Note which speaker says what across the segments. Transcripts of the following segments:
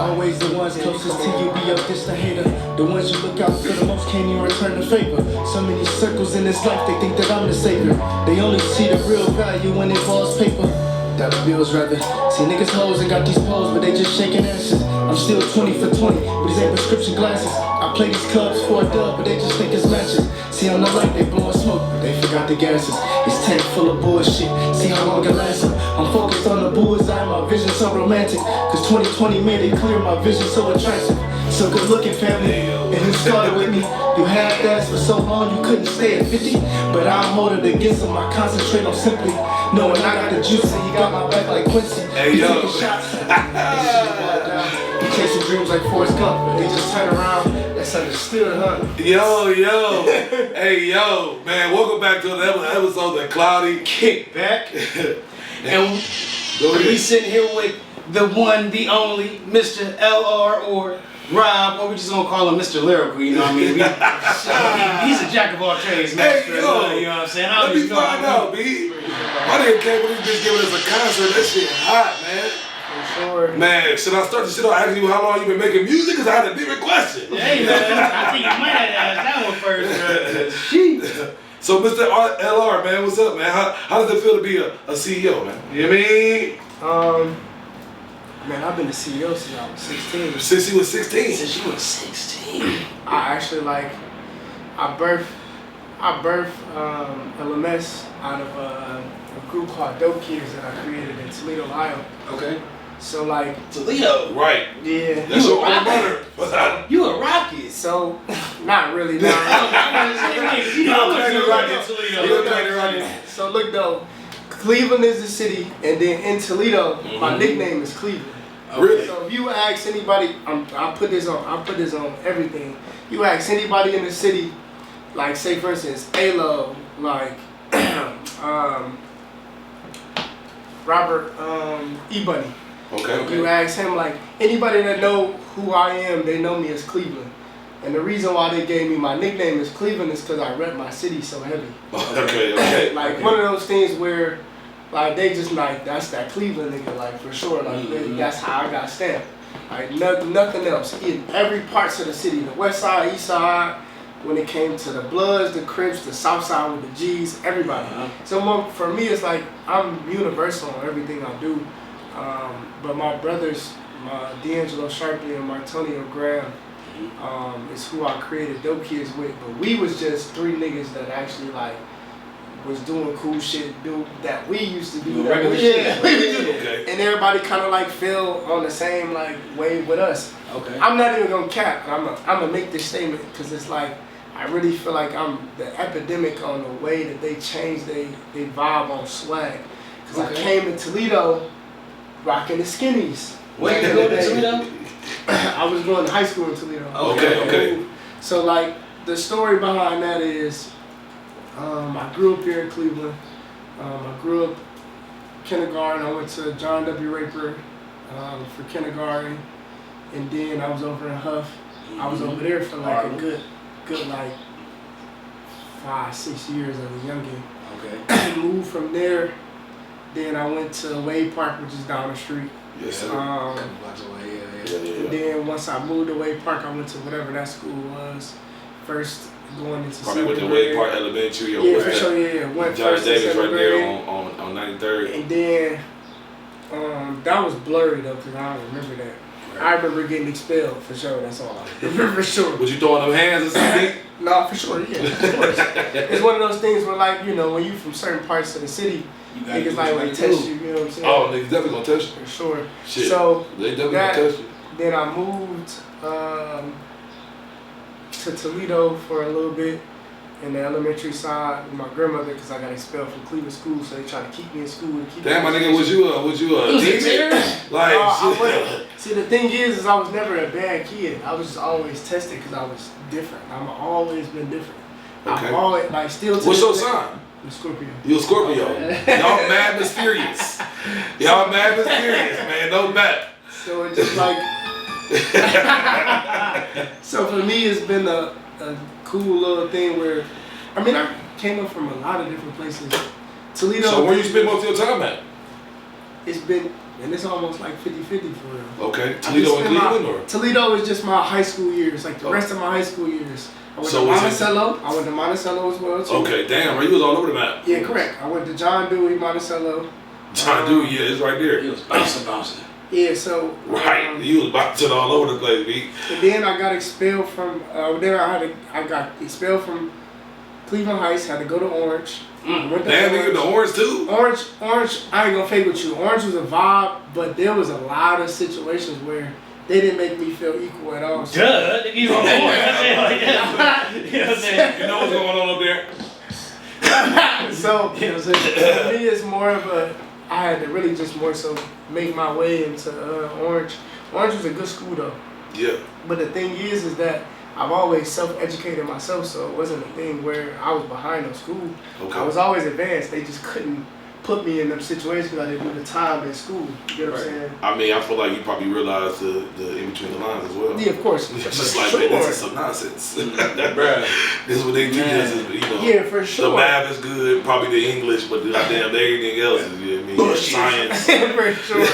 Speaker 1: Always the ones closest to you be up against the hater. The ones you look out for the most can't even return the favor. So many circles in this life, they think that I'm the savior. They only see the real value when it falls paper. Dollar bills rather. See niggas hoes and got these poles, but they just shaking asses. I'm still 20 for 20, but these ain't prescription glasses. I play these clubs for a dub, but they just think it's matches. See on the light they blowing smoke, but they forgot the gases. It's tank full of bullshit, see how long it lasts. I'm focused on the bullseye, my vision so romantic. Cause 2020 made it clear my vision so attractive. So good looking family, and who started with me? You had that for so long you couldn't stay at 50. But I'll hold it against him, I concentrate on simply knowing I got the juice and he got my back like Quincy.
Speaker 2: Hey,
Speaker 1: He
Speaker 2: yo.
Speaker 1: taking shots, he chasing dreams like Forrest Gump, but they just turn around. That's understood, huh?
Speaker 2: Yo. Hey, yo. Man, welcome back to another episode of Cloudy
Speaker 3: Kickback. And
Speaker 2: Go
Speaker 3: we
Speaker 2: ahead.
Speaker 3: sitting here with the one, the only, Mr.LR or Rob, or we just gonna call him Mr. Lyrical, you know what I mean? He's a jack of all trades, man.
Speaker 2: Hey, yo.
Speaker 3: You know what I'm saying?
Speaker 2: Let me find out, B. My nigga came with this bitch giving us a concert. That shit hot, man.
Speaker 1: For sure.
Speaker 2: Man, should I start the shit off asking you how long you been making music? Cause I had a different question.
Speaker 3: Hey, man, I think you might have asked that one first. Sheesh.
Speaker 2: So, Mr. LR, man, what's up, man? How does it feel to be a CEO, man? You know what I mean?
Speaker 1: Man, I've been the CEO since I was 16.
Speaker 2: Since you was 16.
Speaker 3: Since you were 16.
Speaker 1: I actually I birthed LMS out of a group called Dope Kids that I created in Toledo, Ohio.
Speaker 3: Okay.
Speaker 1: So like,
Speaker 3: Toledo.
Speaker 2: Right.
Speaker 1: yeah.
Speaker 2: That's
Speaker 3: You
Speaker 2: your
Speaker 3: a
Speaker 2: own mother. What's up?
Speaker 3: You a Rocket.
Speaker 1: So, not really. No.
Speaker 3: You know,
Speaker 1: So look though, Cleveland is the city, and then in Toledo, my nickname is Cleveland.
Speaker 2: Really?
Speaker 1: So if you ask anybody, I'll put this on everything. You ask anybody in the city, like say for instance, A-Lo, like Robert E-Bunny.
Speaker 2: Okay.
Speaker 1: You ask him, like anybody that know who I am, they know me as Cleveland. And the reason why they gave me my nickname as Cleveland is because I rep my city so heavy.
Speaker 2: Okay.
Speaker 1: Like one of those things where, like they just like that's that Cleveland nigga, like for sure. Like that's how I got stamped. Like nothing else. In every parts of the city, the west side, east side. When it came to the Bloods, the Crips, the South Side with the G's, everybody. So for me, it's like I'm universal on everything I do. But my brothers, D'Angelo Sharpie and Martonio Graham, is who I created Dope Kids with. But we was just three niggas that actually like was doing cool shit that we used to do.
Speaker 3: Regular shit.
Speaker 2: Okay.
Speaker 1: And everybody kind of like fell on the same like wave with us.
Speaker 3: Okay.
Speaker 1: I'm not even gonna cap. I'm gonna make this statement because it's like I really feel like I'm the epidemic on the way that they changed they vibe on swag. Because I came to Toledo rocking the skinnies.
Speaker 3: Where you go to Toledo?
Speaker 1: I was going to high school in Toledo.
Speaker 2: Okay.
Speaker 1: So like the story behind that is I grew up here in Cleveland. I grew up kindergarten. I went to John W. Raper for kindergarten. And then I was over in Huff. I was over there for like a good like 5-6 years as a youngin.
Speaker 3: Okay.
Speaker 1: Moved from there. Then I went to Wade Park, which is down the street.
Speaker 2: Yes, sir.
Speaker 3: Blocks away, yeah.
Speaker 1: And then once I moved to Wade Park, I went to whatever that school was. First going into
Speaker 2: Probably went to
Speaker 1: seventh
Speaker 2: Wade
Speaker 1: grade.
Speaker 2: Park Elementary or
Speaker 1: Yeah, for sure, yeah. Went
Speaker 2: Josh
Speaker 1: first to
Speaker 2: Davis right
Speaker 1: seventh
Speaker 2: there
Speaker 1: grade.
Speaker 2: on 93rd.
Speaker 1: And then that was blurry though, because I don't remember that. I remember getting expelled for sure. That's all I remember for sure.
Speaker 2: Was you throwing them hands or something?
Speaker 1: No, for sure, yeah. Of course. It's one of those things where, like, you know, when you from certain parts of the city, niggas like test you. You know what I'm saying?
Speaker 2: Oh, niggas definitely gonna touch you.
Speaker 1: For sure.
Speaker 2: Shit.
Speaker 1: So
Speaker 2: They definitely gonna touch you.
Speaker 1: then I moved to Toledo for a little bit in the elementary side with my grandmother because I got expelled from Cleveland school, so they tried to keep me in school.
Speaker 2: Damn, my nigga, was you a teacher? Like,
Speaker 1: I wasn't. See, the thing is I was never a bad kid. I was just always tested because I was different. I've always been different.
Speaker 2: Okay.
Speaker 1: I've always, like, still to
Speaker 2: what's your
Speaker 1: this day-
Speaker 2: sign?
Speaker 1: I'm Scorpio.
Speaker 2: You a Scorpio. Y'all mad mysterious. Y'all mad mysterious, man. No bet.
Speaker 1: So it's just like, so for me, it's been a cool little thing where, I mean, I came up from a lot of different places. Toledo.
Speaker 2: So where you spend most of your time at?
Speaker 1: It's been and it's almost like 50-50 for real.
Speaker 2: Okay, Toledo and Cleveland, or
Speaker 1: Toledo is just my high school years, like the rest of my high school years. I went to Monticello. I went to Monticello as well too.
Speaker 2: Okay, damn, bro, you was all over the map.
Speaker 1: Yeah, correct. I went to John Dewey, Monticello.
Speaker 2: John Dewey, yeah, it's right there.
Speaker 3: He was bouncing.
Speaker 1: Yeah, so
Speaker 2: Right, he was bouncing all over the place, B.
Speaker 1: And then I got expelled from. I got expelled from Cleveland Heights. Had to go to Orange.
Speaker 2: Damn, nigga, the Orange too.
Speaker 1: Orange. I ain't gonna fake with you. Orange was a vibe, but there was a lot of situations where they didn't make me feel equal at all. So.
Speaker 3: Duh, nigga, you from Orange.
Speaker 2: You know what's going on up there?
Speaker 1: So,
Speaker 3: you know what I'm
Speaker 1: for me, it's more of a. I had to really just more so make my way into Orange. Orange was a good school though.
Speaker 2: Yeah.
Speaker 1: But the thing is that I've always self-educated myself, so it wasn't a thing where I was behind on school.
Speaker 2: Okay.
Speaker 1: I was always advanced. They just couldn't put me in them situations because I didn't do the time in school. You know what I'm saying?
Speaker 2: I mean, I feel like you probably realized the in between the lines as well.
Speaker 1: Yeah, of course.
Speaker 2: It's just like, man, this is some nonsense. Bruh. This is what they teach us, is, you know.
Speaker 1: Yeah, for sure.
Speaker 2: The math is good, probably the English, but the goddamn everything else is, you know what I mean? Science.
Speaker 1: For sure.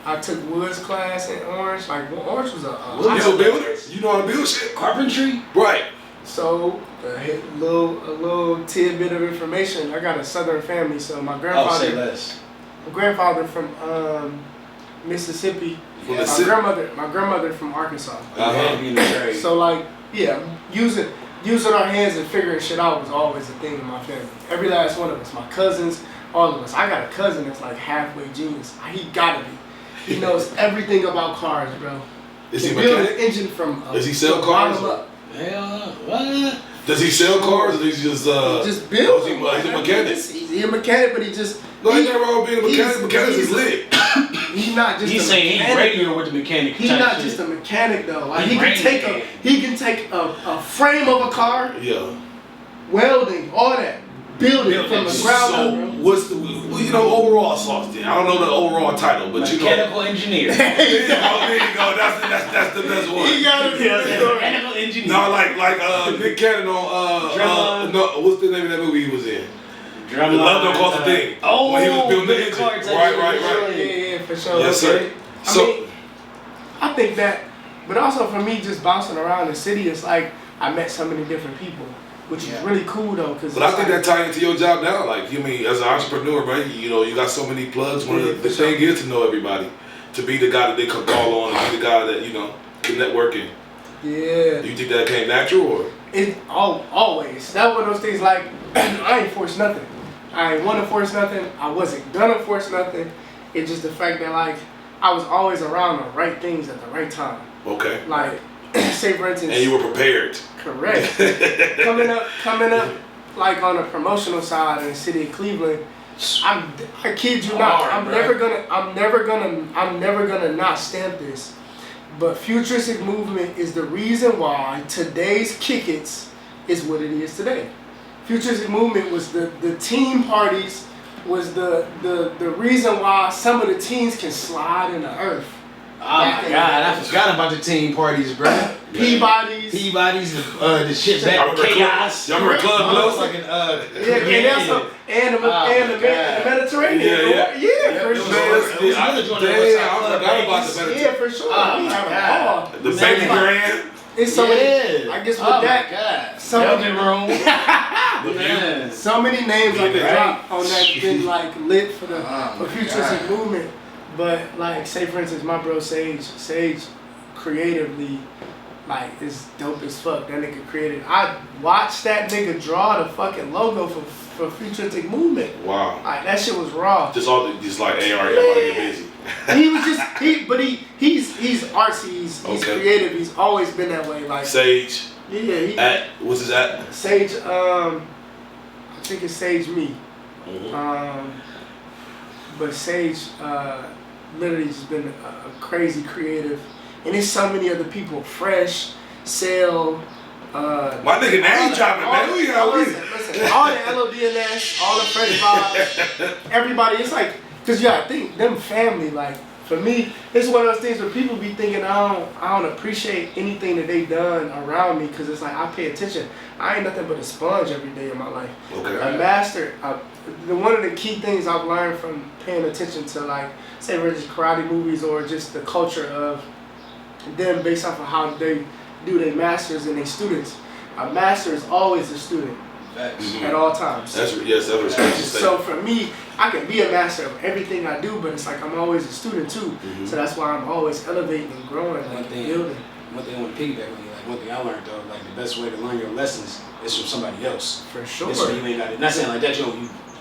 Speaker 1: I took Woods class in Orange. Like, Orange was
Speaker 2: You a builder? You know how to build shit?
Speaker 3: Carpentry?
Speaker 2: Right.
Speaker 1: So, a little tidbit of information. I got a Southern family, so my grandfather.
Speaker 3: Say less.
Speaker 1: My grandfather from Mississippi.
Speaker 2: From
Speaker 1: My grandmother from Arkansas. So like, yeah, using our hands and figuring shit out was always a thing in my family. Every last one of us, my cousins, all of us. I got a cousin that's like halfway genius. He gotta be. He knows everything about cars, bro.
Speaker 2: Is he
Speaker 1: build
Speaker 2: mechanic?
Speaker 1: an engine from
Speaker 2: Does he sell cars?
Speaker 1: up.
Speaker 3: Hell, what?
Speaker 2: Does he sell cars, or does he just
Speaker 1: build?
Speaker 2: He's a mechanic.
Speaker 1: He's a mechanic, but he just.
Speaker 2: No, he's not wrong with being a mechanic. Mechanics is lit.
Speaker 1: He's not just.
Speaker 3: He's saying he's regular with the mechanic.
Speaker 1: He's not just a mechanic though. Like he can take a frame of a car.
Speaker 2: Yeah.
Speaker 1: Welding, all that. Building from the ground up, bro.
Speaker 2: What's the overall sauce then? I don't know the overall title, but
Speaker 3: mechanical engineer.
Speaker 2: There you go. That's the best one.
Speaker 1: He got it.
Speaker 3: Mechanical engineer.
Speaker 2: No, like Nick Cannon on no, what's the name of that movie he was in?
Speaker 3: Drumline.
Speaker 2: Love Don't Cost a Thing.
Speaker 3: Oh,
Speaker 2: when he was building the engine. Right.
Speaker 1: Yeah, for sure.
Speaker 2: Yes, sir.
Speaker 1: I think that, but also for me, just bouncing around the city, it's like I met so many different people, which is really cool though.
Speaker 2: But I think that ties into your job now. Like, you mean, as an entrepreneur, right? You know, you got so many plugs. One of the thing is to know everybody, to be the guy that they can call on, to be the guy that can network in.
Speaker 1: Yeah.
Speaker 2: Do you think that came natural, or?
Speaker 1: It always. That one of those things like I ain't forced nothing. I ain't want to force nothing. I wasn't gonna force nothing. It's just the fact that like I was always around the right things at the right time.
Speaker 2: Okay.
Speaker 1: Like, say for instance.
Speaker 2: And you were prepared.
Speaker 1: Correct. coming up, like on a promotional side in the city of Cleveland. I kid you not. I'm never gonna not stamp this. But futuristic movement is the reason why today's Kick-Its is what it is today. Futuristic movement was the teen parties, was the reason why some of the teens can slide in the earth.
Speaker 3: Oh my God, I forgot about the teen parties, bro.
Speaker 1: Peabody's,
Speaker 3: the shit back chaos.
Speaker 2: Y'all remember Club Blue?
Speaker 1: And the Mediterranean. Yeah, for sure.
Speaker 2: I forgot about the Mediterranean.
Speaker 1: Yeah, for sure. We have
Speaker 2: the baby grand.
Speaker 1: It's so many. I guess with that,
Speaker 3: God.
Speaker 1: so many names I could drop on that been like lit for the futuristic movement. But like, say for instance, my bro Sage creatively, like, is dope as fuck. That nigga created. I watched that nigga draw the fucking logo for futuristic movement.
Speaker 2: Wow.
Speaker 1: Like, that shit was raw.
Speaker 2: Just like AR, everybody get busy.
Speaker 1: He was just he's artsy. He's creative. He's always been that way. Like
Speaker 2: Sage.
Speaker 1: Yeah.
Speaker 2: What's his at?
Speaker 1: Sage. I think it's Sage Me.
Speaker 2: Mm-hmm.
Speaker 1: But Sage literally just been a crazy creative, and there's so many other people. Fresh, Sale.
Speaker 2: My nigga name dropping, man.
Speaker 1: Listen, all the LODNS, all the Fresh Vibes, everybody. It's like, cause I think them family, like For me, it's one of those things where people be thinking I don't appreciate anything that they done around me because it's like I pay attention. I ain't nothing but a sponge every day of my life.
Speaker 2: Okay.
Speaker 1: One of the key things I've learned from paying attention to, like, say, religious karate movies or just the culture of them based off of how they do their masters and their students. A master is always a student. At all times.
Speaker 2: That's respectful.
Speaker 1: So for me, I can be a master of everything I do, but it's like I'm always a student too. So that's why I'm always elevating and growing, like building.
Speaker 3: One thing I want to piggyback on you, like one thing I learned though, like the best way to learn your lessons is from somebody else.
Speaker 1: For sure.
Speaker 3: This way you ain't got to. Not saying like that,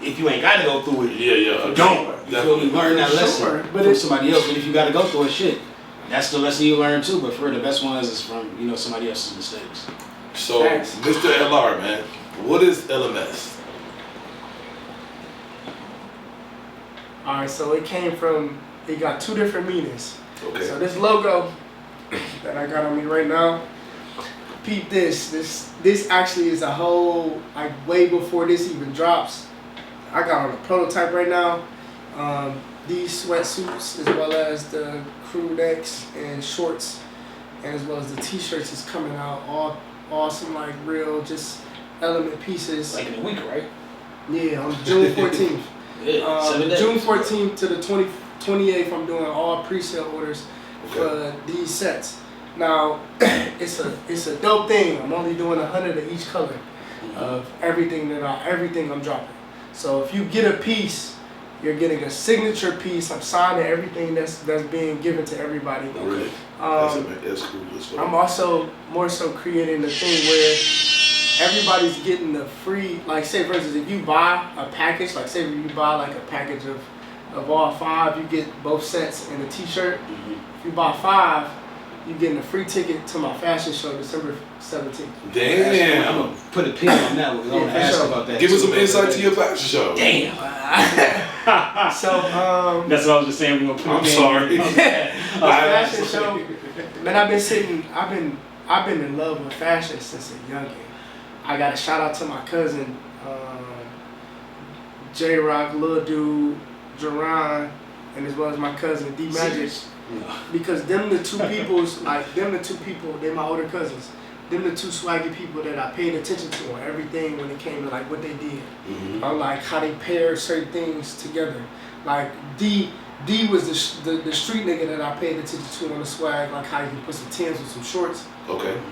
Speaker 3: if you ain't got to go through it,
Speaker 2: yeah,
Speaker 3: don't. You feel me? Learn that lesson from somebody else. But if you got to go through it, shit, that's the lesson you learn too. But for the best ones is from somebody else's mistakes.
Speaker 2: So, Mr. LR, man, what is LMS?
Speaker 1: Alright, so it got two different meanings.
Speaker 2: Okay.
Speaker 1: So this logo that I got on me right now, peep this. This actually is a whole, like, way before this even drops. I got on a prototype right now. These sweatsuits, as well as the crew necks and shorts, and as well as the t-shirts is coming out. All awesome, like, real, just element pieces.
Speaker 3: Like in a week, right?
Speaker 1: Yeah, on June 14th.
Speaker 3: Yeah, 7 days.
Speaker 1: June 14th to the 28th, I'm doing all pre-sale orders for these sets. Now, it's a dope thing. I'm only doing 100 of each color of everything I'm dropping. So if you get a piece, you're getting a signature piece. I'm signing everything that's being given to everybody.
Speaker 2: Really? That's cool.
Speaker 1: I'm also more so creating the thing where everybody's getting the free, like, say for instance, if you buy a package, like say you buy like a package of all 5, you get both sets and a t-shirt. If you buy 5, you're getting a free ticket to my fashion show December 17th.
Speaker 2: Damn.
Speaker 3: I'm going to put a pin on that one. I'm going to ask about that.
Speaker 2: Give us some insight to your fashion show.
Speaker 3: Damn.
Speaker 1: So,
Speaker 3: that's what I was just saying.
Speaker 2: I'm sorry.
Speaker 1: Fashion show, man, I've been in love with fashion since a young age. I got a shout out to my cousin, J-Rock, Lil Dude, Jerron, and as well as my cousin D Magic, because them the two people, they're my older cousins. Them the two swaggy people that I paid attention to on everything when it came to like what they did, on like how they pair certain things together. Like D was the street nigga that I paid attention to on the swag, like how you can put some Timbs with some shorts,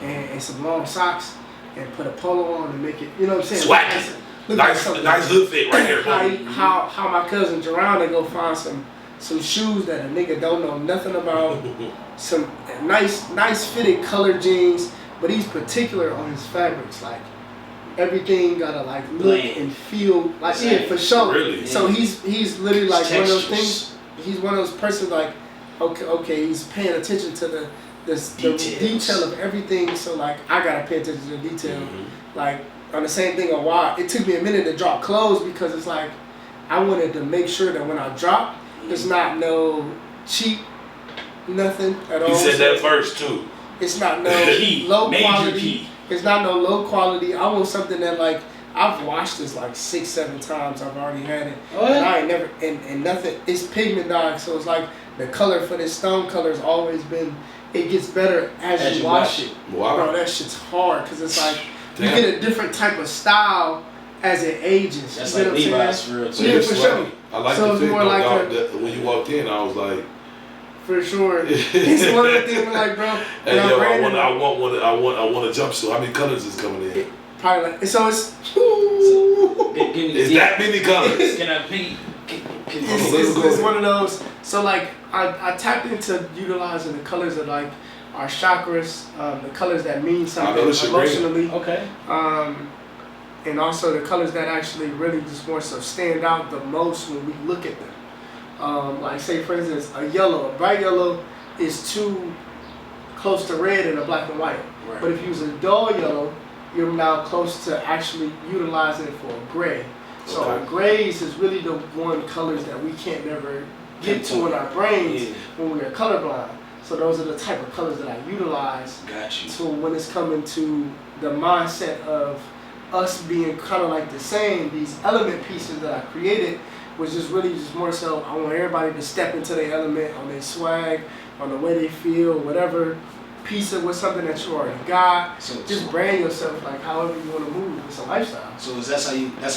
Speaker 1: and some long socks, and put a polo on and make it, you know what I'm saying?
Speaker 2: Swaggy. Nice hood fit right here.
Speaker 1: How my cousin Jerron, they go find some shoes that a nigga don't know nothing about, some nice fitted colored jeans, but he's particular on his fabrics, like everything gotta like look and feel like for sure.
Speaker 2: Really?
Speaker 1: So he's literally like one of those things. He's one of those persons like okay, he's paying attention to the detail of everything. So like I gotta pay attention to the detail. Like on the same thing of why it took me a minute to drop clothes, because it's like I wanted to make sure that when I drop, it's not no cheap nothing at all.
Speaker 2: He said that first too.
Speaker 1: It's not no low quality. It's not no low quality. I want something that like I've washed this like 6-7 times. I've already had it, and I ain't never and nothing. It's pigment dye, so it's like the color for this stone color has always been. It gets better as you wash it.
Speaker 2: Wow.
Speaker 1: Bro, that shit's hard because it's like you get a different type of style as it ages.
Speaker 3: That's
Speaker 1: you know
Speaker 3: like
Speaker 1: what I'm
Speaker 3: Levi's
Speaker 1: saying? Yeah, for sure.
Speaker 2: I like
Speaker 1: so
Speaker 2: the fit.
Speaker 1: more like
Speaker 2: when you walked in, I was like,
Speaker 1: for sure. It's one of the things like, bro.
Speaker 2: Hey yo, I want a jumpsuit. How many colors is coming in?
Speaker 1: Probably like so. It's
Speaker 2: is that many colors?
Speaker 3: Can I pee?
Speaker 1: It's one of those. So like I tapped into utilizing the colors of like our chakras, the colors that mean something emotionally.
Speaker 3: Okay.
Speaker 1: And also the colors that actually really just more so stand out the most when we look at them. Like say for instance, a bright yellow is too close to red in a black and white. Right. But if you use a dull yellow, you're now close to actually utilizing it for a gray. So our grays is really the one colors that we can't never get to in our brains when we are colorblind. So those are the type of colors that I utilize.
Speaker 3: Got you.
Speaker 1: So when it's coming to the mindset of us being kind of like the same, these element pieces that I created,
Speaker 4: was just really just more so I want everybody to step into their element on their swag, on the way they feel, whatever piece of what's something that you already got.
Speaker 3: So
Speaker 4: Just brand yourself like however you want to move. It's a lifestyle.
Speaker 3: So is that's how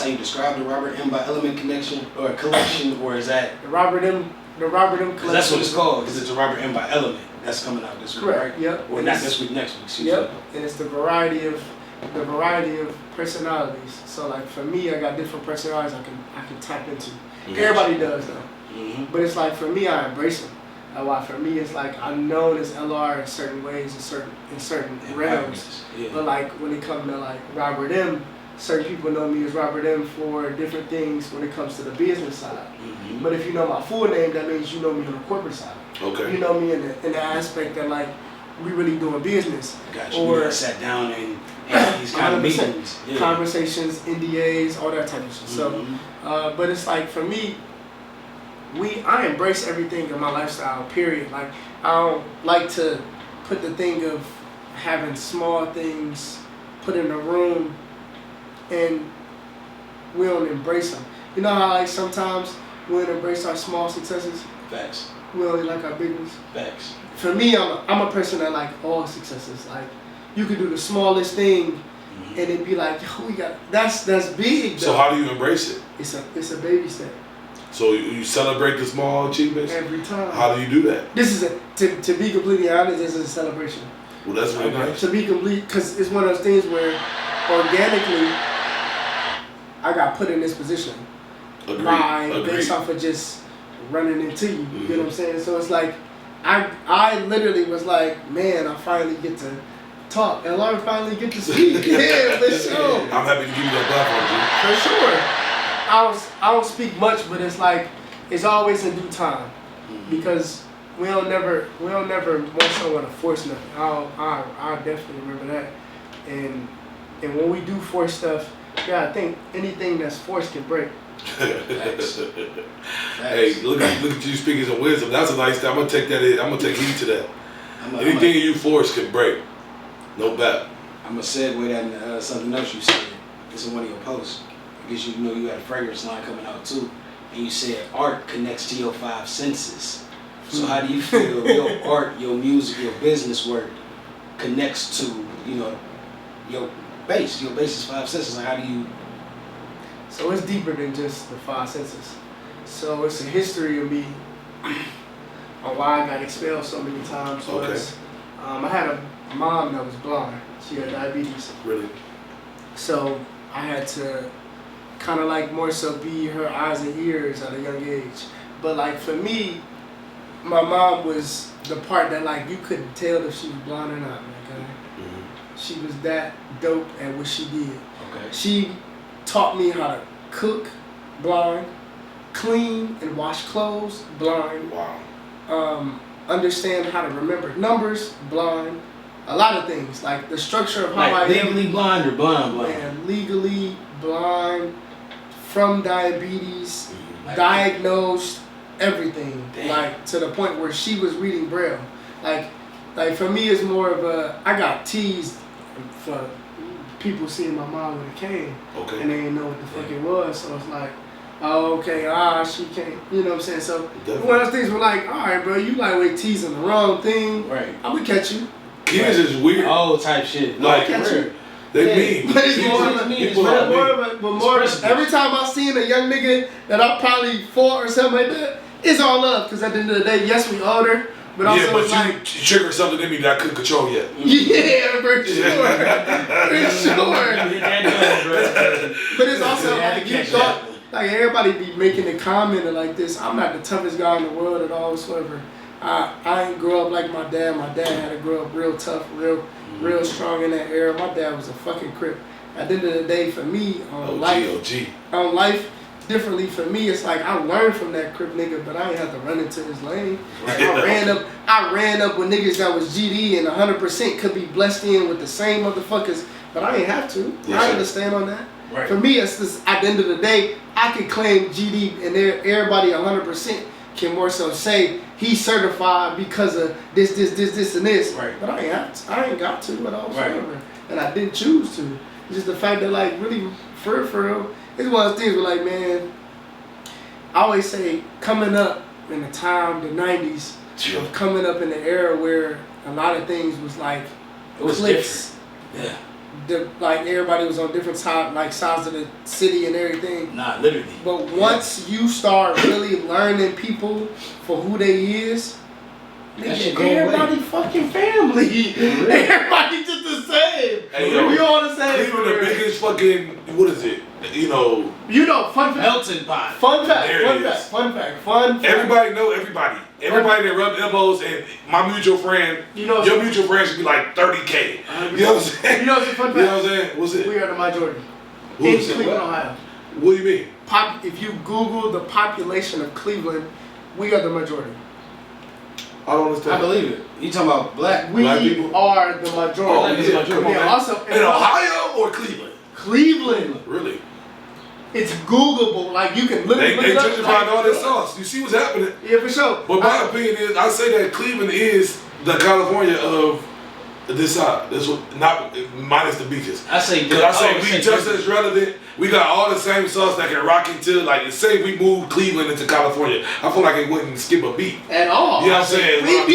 Speaker 3: you describe the Robert M by Element connection or collection, or is that
Speaker 4: The Robert M collection.
Speaker 3: that's what it's called? Because it's a Robert M by Element that's coming out this week,
Speaker 4: Correct.
Speaker 3: right?
Speaker 4: Yep.
Speaker 3: Or
Speaker 4: And
Speaker 3: not
Speaker 4: it's-
Speaker 3: this week, next week. Excuse
Speaker 4: Yep.
Speaker 3: me.
Speaker 4: And it's the variety of personalities. So like for me, I got different personalities I can tap into. Everybody does though.
Speaker 3: Mm-hmm.
Speaker 4: But it's like for me, I embrace them. Why for me, it's like I'm known as LR in certain ways, in certain realms.
Speaker 3: Yeah.
Speaker 4: But like when it comes to like Robert M, certain people know me as Robert M for different things when it comes to the business side.
Speaker 3: Mm-hmm.
Speaker 4: But if you know my full name, that means you know me on the corporate side.
Speaker 2: Okay.
Speaker 4: You know me in the aspect that like we really doing business.
Speaker 3: Gotcha.
Speaker 4: Or-
Speaker 3: You sat down and had these kind of
Speaker 4: 100%.
Speaker 3: meetings. Yeah.
Speaker 4: Conversations, NDAs, all that type of shit. So,
Speaker 3: Mhm.
Speaker 4: but it's like for me, I embrace everything in my lifestyle. Period. Like I don't like to put the thing of having small things put in a room, and we don't embrace them. You know how like sometimes we don't embrace our small successes.
Speaker 3: Facts.
Speaker 4: We only like our big ones.
Speaker 3: Facts.
Speaker 4: For me, I'm a person that like all successes. Like you could do the smallest thing,
Speaker 3: Mhm.
Speaker 4: and it'd be like, yo, we got that's big.
Speaker 2: So
Speaker 4: though.
Speaker 2: how do you embrace it?
Speaker 4: It's a baby step
Speaker 2: So you celebrate the small achievements?
Speaker 4: every time.
Speaker 2: How do you do that?
Speaker 4: This is to be completely honest, this is a celebration.
Speaker 2: Well, that's really nice.
Speaker 4: To be complete, because it's one of those things where organically I got put in this position based off of just running into you. You get what I'm saying? So it's like I literally was like, man, I finally get to talk, and I finally get to speak. Yeah, for sure.
Speaker 2: I'm happy to give you that platform,
Speaker 4: For sure. I don't speak much, but it's like it's always in due time because we don't never more so want to force nothing. I definitely remember that. And when we do force stuff, yeah, I think anything that's forced can break.
Speaker 3: Facts.
Speaker 2: Hey, look at you speaking some wisdom. That's a nice thing. I'm gonna take that in. I'm gonna take heed to that. Anything you force can break. No bet.
Speaker 3: I'm gonna segue that into something else you said. This is one of your posts. Because you know you had a fragrance line coming out too, and you said art connects to your 5 senses. So how do you feel your art, your music, your business work connects to your base? Your base is 5 senses. Like how do you?
Speaker 4: So it's deeper than just the 5 senses. So it's a history of me on why I got expelled so many times. Was, I had a mom that was blind. She had diabetes.
Speaker 2: Really?
Speaker 4: So I had to kind of like more so be her eyes and ears at a young age. But like for me, my mom was the part that like you couldn't tell if she was blind or not, man. Okay?
Speaker 2: Mm-hmm.
Speaker 4: She was that dope at what she did.
Speaker 3: Okay.
Speaker 4: She taught me how to cook blind, clean and wash clothes blind,
Speaker 2: Wow.
Speaker 4: understand how to remember numbers blind, a lot of things like the structure of how
Speaker 3: Like
Speaker 4: I
Speaker 3: legally blind or blind?
Speaker 4: man, legally blind, from diabetes,
Speaker 3: Like-
Speaker 4: diagnosed, everything.
Speaker 3: Damn.
Speaker 4: Like to the point where she was reading Braille. Like for me, it's more of a. I got teased for people seeing my mom with a cane,
Speaker 2: Okay.
Speaker 4: and they didn't know what the fuck it was. So it's like, oh, okay, she can't. You know what I'm saying? So
Speaker 2: Definitely.
Speaker 4: one of those things were like, all right, bro, you lightweight teasing the wrong thing.
Speaker 3: Right.
Speaker 4: I'm gonna catch you.
Speaker 2: Kids is weird.
Speaker 3: Oh, type shit.
Speaker 2: Like,
Speaker 4: catch
Speaker 3: real.
Speaker 4: you.
Speaker 2: They
Speaker 3: Yeah.
Speaker 2: mean.
Speaker 4: But it's
Speaker 2: Kids
Speaker 4: more
Speaker 2: is-
Speaker 4: of a,
Speaker 2: people
Speaker 3: it's
Speaker 2: are mean.
Speaker 4: but more
Speaker 3: It's
Speaker 4: every time I seen a young nigga that I probably fought or something like that, it's all love. Because at the end of the day, yes, we older, but also
Speaker 2: Yeah, but
Speaker 4: it's like,
Speaker 2: you triggered something in me that I couldn't control yet.
Speaker 4: yeah, for sure, for sure. But it's also
Speaker 3: Yeah, I
Speaker 4: like you
Speaker 3: catch
Speaker 4: thought,
Speaker 3: that.
Speaker 4: like everybody be making a comment like this. I'm not the toughest guy in the world at all, whatsoever. I ain't grow up like my dad. My dad had to grow up real tough, real strong in that era. My dad was a fucking crip. At the end of the day, for me, on life differently for me, it's like I learned from that crip nigga, but I ain't have to run into this lane. Like I ran up with niggas that was GD and 100% could be blessed in with the same motherfuckers, but I ain't have to.
Speaker 2: Yes,
Speaker 4: I
Speaker 2: sir.
Speaker 4: understand on that.
Speaker 3: Right.
Speaker 4: For me, it's just at the end of the day, I could claim GD and everybody 100% can more so say he's certified because of this, and this.
Speaker 3: Right.
Speaker 4: But I ain't got to at all.
Speaker 3: Right.
Speaker 4: And I didn't choose to. It's just the fact that like really, for real, it's one of those things where like, man, I always say coming up in the time, the 90s, of coming up in the era where a lot of things was like
Speaker 3: It was
Speaker 4: cliques.
Speaker 3: different.
Speaker 4: Like everybody was on different sides of the city and everything.
Speaker 3: Nah, literally.
Speaker 4: But once you start really learning people for who they is,
Speaker 3: That shit
Speaker 4: nigga,
Speaker 3: go
Speaker 4: everybody
Speaker 3: away.
Speaker 4: fucking family. Everybody just the same.
Speaker 2: Hey, yo,
Speaker 4: We all the same.
Speaker 2: Even the biggest fucking, what is it?
Speaker 4: You know, fun fact.
Speaker 3: Melting pot.
Speaker 4: Fun fact.
Speaker 2: There it
Speaker 4: Fun
Speaker 2: is.
Speaker 4: fact. Fun fact. Fun fact.
Speaker 2: Everybody know everybody. Everybody that rub elbows, and my mutual friend,
Speaker 4: You know,
Speaker 2: your mutual friend should be like 30K. You know what I'm saying?
Speaker 4: You know what's a fun fact?
Speaker 2: You know what I'm saying? What's it?
Speaker 4: We are the majority.
Speaker 2: Who
Speaker 4: In
Speaker 2: is it?
Speaker 4: Cleveland,
Speaker 2: What?
Speaker 4: Ohio.
Speaker 2: What do you mean?
Speaker 4: If you Google the population of Cleveland, we are the majority.
Speaker 2: I don't
Speaker 3: I
Speaker 2: understand.
Speaker 3: believe it. You talking about black?
Speaker 4: We
Speaker 2: Black people?
Speaker 4: are the majority.
Speaker 2: Oh,
Speaker 3: Black is
Speaker 2: yeah.
Speaker 3: majority.
Speaker 2: Come on,
Speaker 4: Yeah,
Speaker 2: man.
Speaker 4: also
Speaker 2: In Ohio or Cleveland?
Speaker 4: Cleveland.
Speaker 2: Really?
Speaker 4: It's Googleable. Like you can literally
Speaker 2: They
Speaker 4: look it up.
Speaker 2: gentrified all this sauce. You see what's happening?
Speaker 4: Yeah, for sure.
Speaker 2: But my opinion is, I say that Cleveland is the California of this side. That's what, not minus the beaches.
Speaker 3: I say.
Speaker 2: Because I say we just as relevant. We got all the same sauce that can rock into. Like, say we moved Cleveland into California, I feel like it wouldn't skip a beat.
Speaker 4: At all.
Speaker 2: You know what I'm saying?
Speaker 4: We be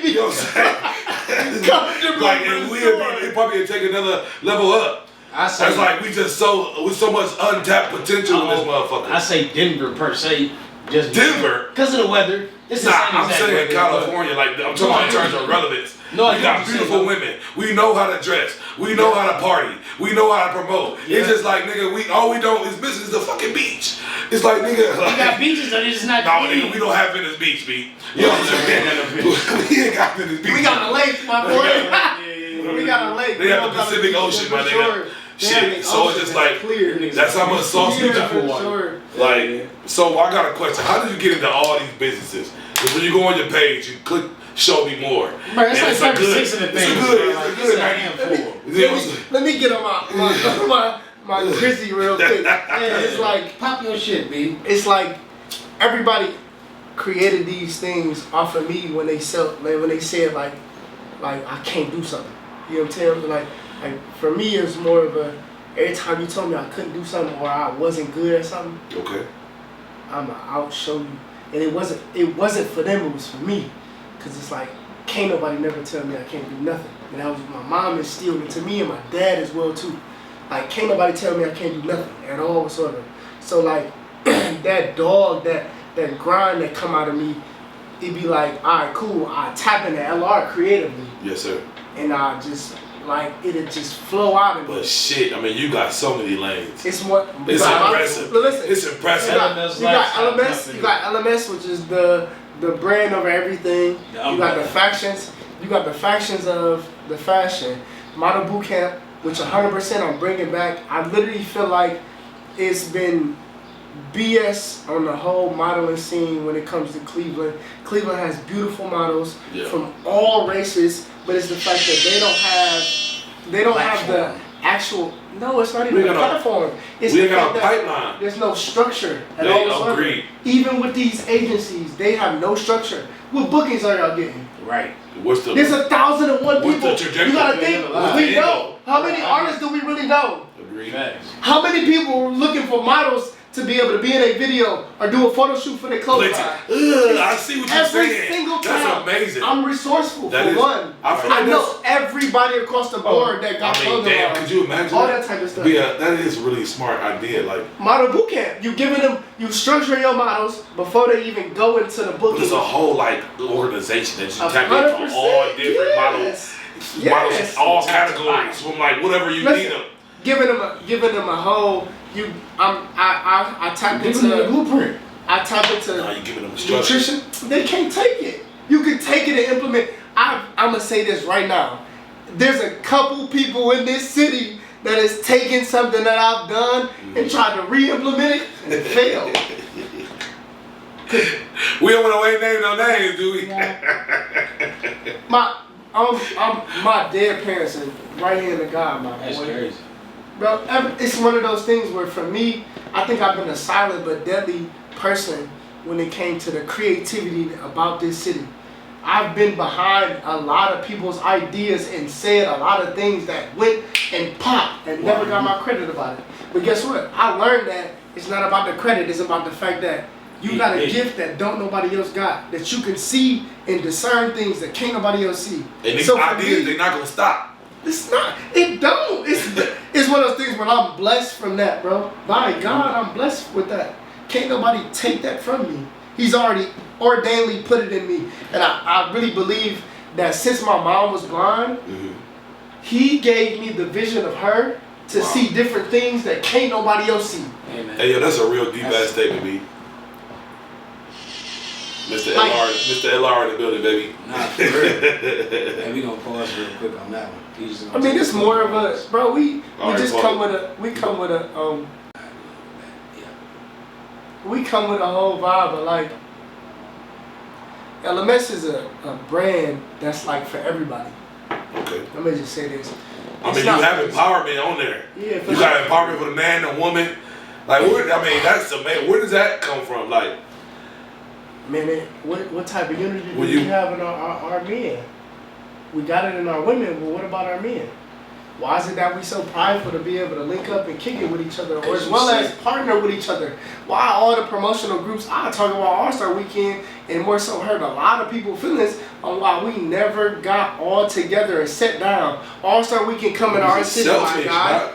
Speaker 2: You know what I'm saying? Like, and we'd probably take another level up.
Speaker 3: I say.
Speaker 2: That's like we just with so much untapped potential in this motherfucker.
Speaker 3: I say Denver per se. Just
Speaker 2: Denver?
Speaker 3: because of the weather. It's the
Speaker 2: Nah,
Speaker 3: same
Speaker 2: I'm
Speaker 3: exact
Speaker 2: saying
Speaker 3: weather,
Speaker 2: California. Like I'm talking about in terms of relevance.
Speaker 3: No, I
Speaker 2: we
Speaker 3: get what
Speaker 2: got
Speaker 3: you're
Speaker 2: beautiful
Speaker 3: saying,
Speaker 2: women. We know how to dress. We know how to party. We know how to promote.
Speaker 3: Yeah.
Speaker 2: It's just like nigga, all we don't is business. The fucking beach. It's like nigga.
Speaker 3: We got beaches that is not
Speaker 2: No,
Speaker 3: clean.
Speaker 2: nigga, we don't have Venice Beach, B. You know what I'm saying? We ain't got Venice Beach.
Speaker 4: We got a lake, my boy. We got a lake.
Speaker 2: They
Speaker 4: We
Speaker 2: have
Speaker 4: don't
Speaker 2: the
Speaker 4: got a
Speaker 2: Pacific
Speaker 4: beach,
Speaker 2: Ocean,
Speaker 4: for
Speaker 2: my nigga.
Speaker 4: sure. They have
Speaker 2: Shit.
Speaker 4: the
Speaker 2: So it's
Speaker 4: ocean
Speaker 2: just
Speaker 4: that's
Speaker 2: like
Speaker 4: clear.
Speaker 2: that's how much sauce we
Speaker 4: Yeah,
Speaker 2: got.
Speaker 4: for sure.
Speaker 2: Like, so I got a question. How did you get into all these businesses? Because when you go on your page, you click show me more.
Speaker 3: Bro, it's
Speaker 2: And
Speaker 3: like
Speaker 2: a good-
Speaker 3: 36 of the
Speaker 2: it's
Speaker 3: things.
Speaker 2: a good,
Speaker 3: bro.
Speaker 2: it's a
Speaker 3: Like,
Speaker 2: good
Speaker 3: it's a
Speaker 2: 90.
Speaker 3: handful.
Speaker 2: Yeah,
Speaker 4: Let me get on my Grizzy real quick. And it's like
Speaker 3: Pop your shit, B.
Speaker 4: it's like everybody created these things off of me when they said like I can't do something. You know what I'm saying? Like for me it's more of a every time you told me I couldn't do something or I wasn't good at something,
Speaker 2: Okay.
Speaker 4: I'ma outshow you. And it wasn't for them, it was for me. Cause it's like can't nobody never tell me I can't do nothing. And that was what my mom instilled into me and my dad as well too. Like can't nobody tell me I can't do nothing at all whatsoever. So like that dog, that grind that come out of me, it'd be like, alright, cool, I tap into LR creatively
Speaker 2: Yes, sir.
Speaker 4: and I just like it'll just flow out of me.
Speaker 2: But shit, I mean, you got so many lanes.
Speaker 4: It's more
Speaker 2: It's impressive.
Speaker 4: Listen,
Speaker 2: It's impressive.
Speaker 4: you got
Speaker 3: Lifestyle
Speaker 4: LMS,
Speaker 3: company.
Speaker 4: you got LMS, which is the brand over everything.
Speaker 3: The
Speaker 4: You got the
Speaker 3: umbrella.
Speaker 4: factions. You got the factions of the fashion. Model boot camp, which 100% I'm bringing back. I literally feel like it's been BS on the whole modeling scene when it comes to Cleveland. Cleveland has beautiful models
Speaker 2: Yeah.
Speaker 4: from all races, but it's the fact that they don't have the
Speaker 3: Platform.
Speaker 4: actual. No, it's not even
Speaker 2: We
Speaker 4: a
Speaker 2: ain't got no-
Speaker 4: platform. It's
Speaker 2: we
Speaker 4: the
Speaker 2: ain't got
Speaker 4: fact
Speaker 2: no
Speaker 4: that
Speaker 2: pipeline.
Speaker 4: there's no structure at
Speaker 2: They
Speaker 4: all whatsoever.
Speaker 2: agreed.
Speaker 4: Even with these agencies, they have no structure. What bookings are y'all getting?
Speaker 3: Right.
Speaker 2: What's the
Speaker 4: There's 1,000,001
Speaker 2: What's the
Speaker 4: people.
Speaker 2: trajectory?
Speaker 4: You gotta think.
Speaker 3: What's
Speaker 4: We
Speaker 2: the
Speaker 4: know
Speaker 2: end
Speaker 4: how many artists do we really know?
Speaker 2: agreed?
Speaker 3: Facts.
Speaker 4: How many people are looking for models to be able to be in a video or do a photo shoot for their clothes
Speaker 2: Plenty.
Speaker 4: line?
Speaker 2: I see what you're
Speaker 4: Every
Speaker 2: saying.
Speaker 4: single time.
Speaker 2: That's amazing.
Speaker 4: I'm resourceful
Speaker 2: That
Speaker 4: for
Speaker 2: is-
Speaker 4: one.
Speaker 2: I feel like
Speaker 4: I know
Speaker 2: that's-
Speaker 4: everybody across the board that got
Speaker 2: I mean,
Speaker 4: clothing
Speaker 2: damn,
Speaker 4: lines,
Speaker 2: could you imagine
Speaker 4: all
Speaker 2: that?
Speaker 4: that type of stuff.
Speaker 2: Yeah, that is really a smart idea. Like,
Speaker 4: Model boot camp. You giving them, you structuring your models before they even go into the
Speaker 2: but
Speaker 4: booking.
Speaker 2: it's a whole like organization that you
Speaker 4: Of
Speaker 2: tap in from all
Speaker 4: 100%,
Speaker 2: different models,
Speaker 4: yes.
Speaker 2: models,
Speaker 4: Yes.
Speaker 2: all categories, from like whatever you
Speaker 4: Listen,
Speaker 2: need them.
Speaker 4: Giving them a whole. I tap
Speaker 3: Give them the
Speaker 4: into.
Speaker 3: blueprint.
Speaker 4: I tap into
Speaker 2: Now you giving them structure.
Speaker 4: nutrition. They can't take it. You can take it and implement. I'm gonna say this right now. There's a couple people in this city that has taken something that I've done and tried to re-implement it and it failed.
Speaker 2: We don't want to name no names, do we?
Speaker 4: My dead parents are right hand of God, my
Speaker 3: That's
Speaker 4: boy.
Speaker 3: crazy.
Speaker 4: Bro, it's one of those things where for me, I think I've been a silent but deadly person when it came to the creativity about this city. I've been behind a lot of people's ideas and said a lot of things that went and popped and never got my credit about it. But guess what? I learned that It's not about the credit. It's about the fact that you got a gift that don't nobody else got. That you can see and discern things that can't nobody else see.
Speaker 2: And these ideas, they're not gonna stop.
Speaker 4: It's not. It don't. It's one of those things when I'm blessed from that, bro. By God, I'm blessed with that. Can't nobody take that from me. He's already ordainedly put it in me. And I really believe that since my mom was blind, he gave me the vision of her to see different things that can't nobody else see.
Speaker 3: Amen.
Speaker 2: Hey, yo, that's a real deep ass statement, B. Mr.LR in the building, baby.
Speaker 3: Nah, for real. Hey, we gonna pause real quick on that one.
Speaker 4: I mean, it's more of a, bro. We
Speaker 2: All
Speaker 4: just
Speaker 2: right,
Speaker 4: come with a, we come with a whole vibe of like, LMS is a brand that's like for everybody.
Speaker 2: Okay.
Speaker 4: Let me just say this.
Speaker 2: I mean, you have empowerment on there.
Speaker 4: Yeah,
Speaker 2: you got empowerment for the man and woman. Like, that's the man. Where does that come from? Like,
Speaker 4: man, what type of unity do we have in our men? We got it in our women, but what about our men? Why is it that we so prideful to be able to link up and kick it with each other, or as well as partner with each other? Why all the promotional groups? I talk about All-Star Weekend, and more so hurt a lot of people's feelings on why we never got all together and sat down. All-Star Weekend coming to our city, my guy.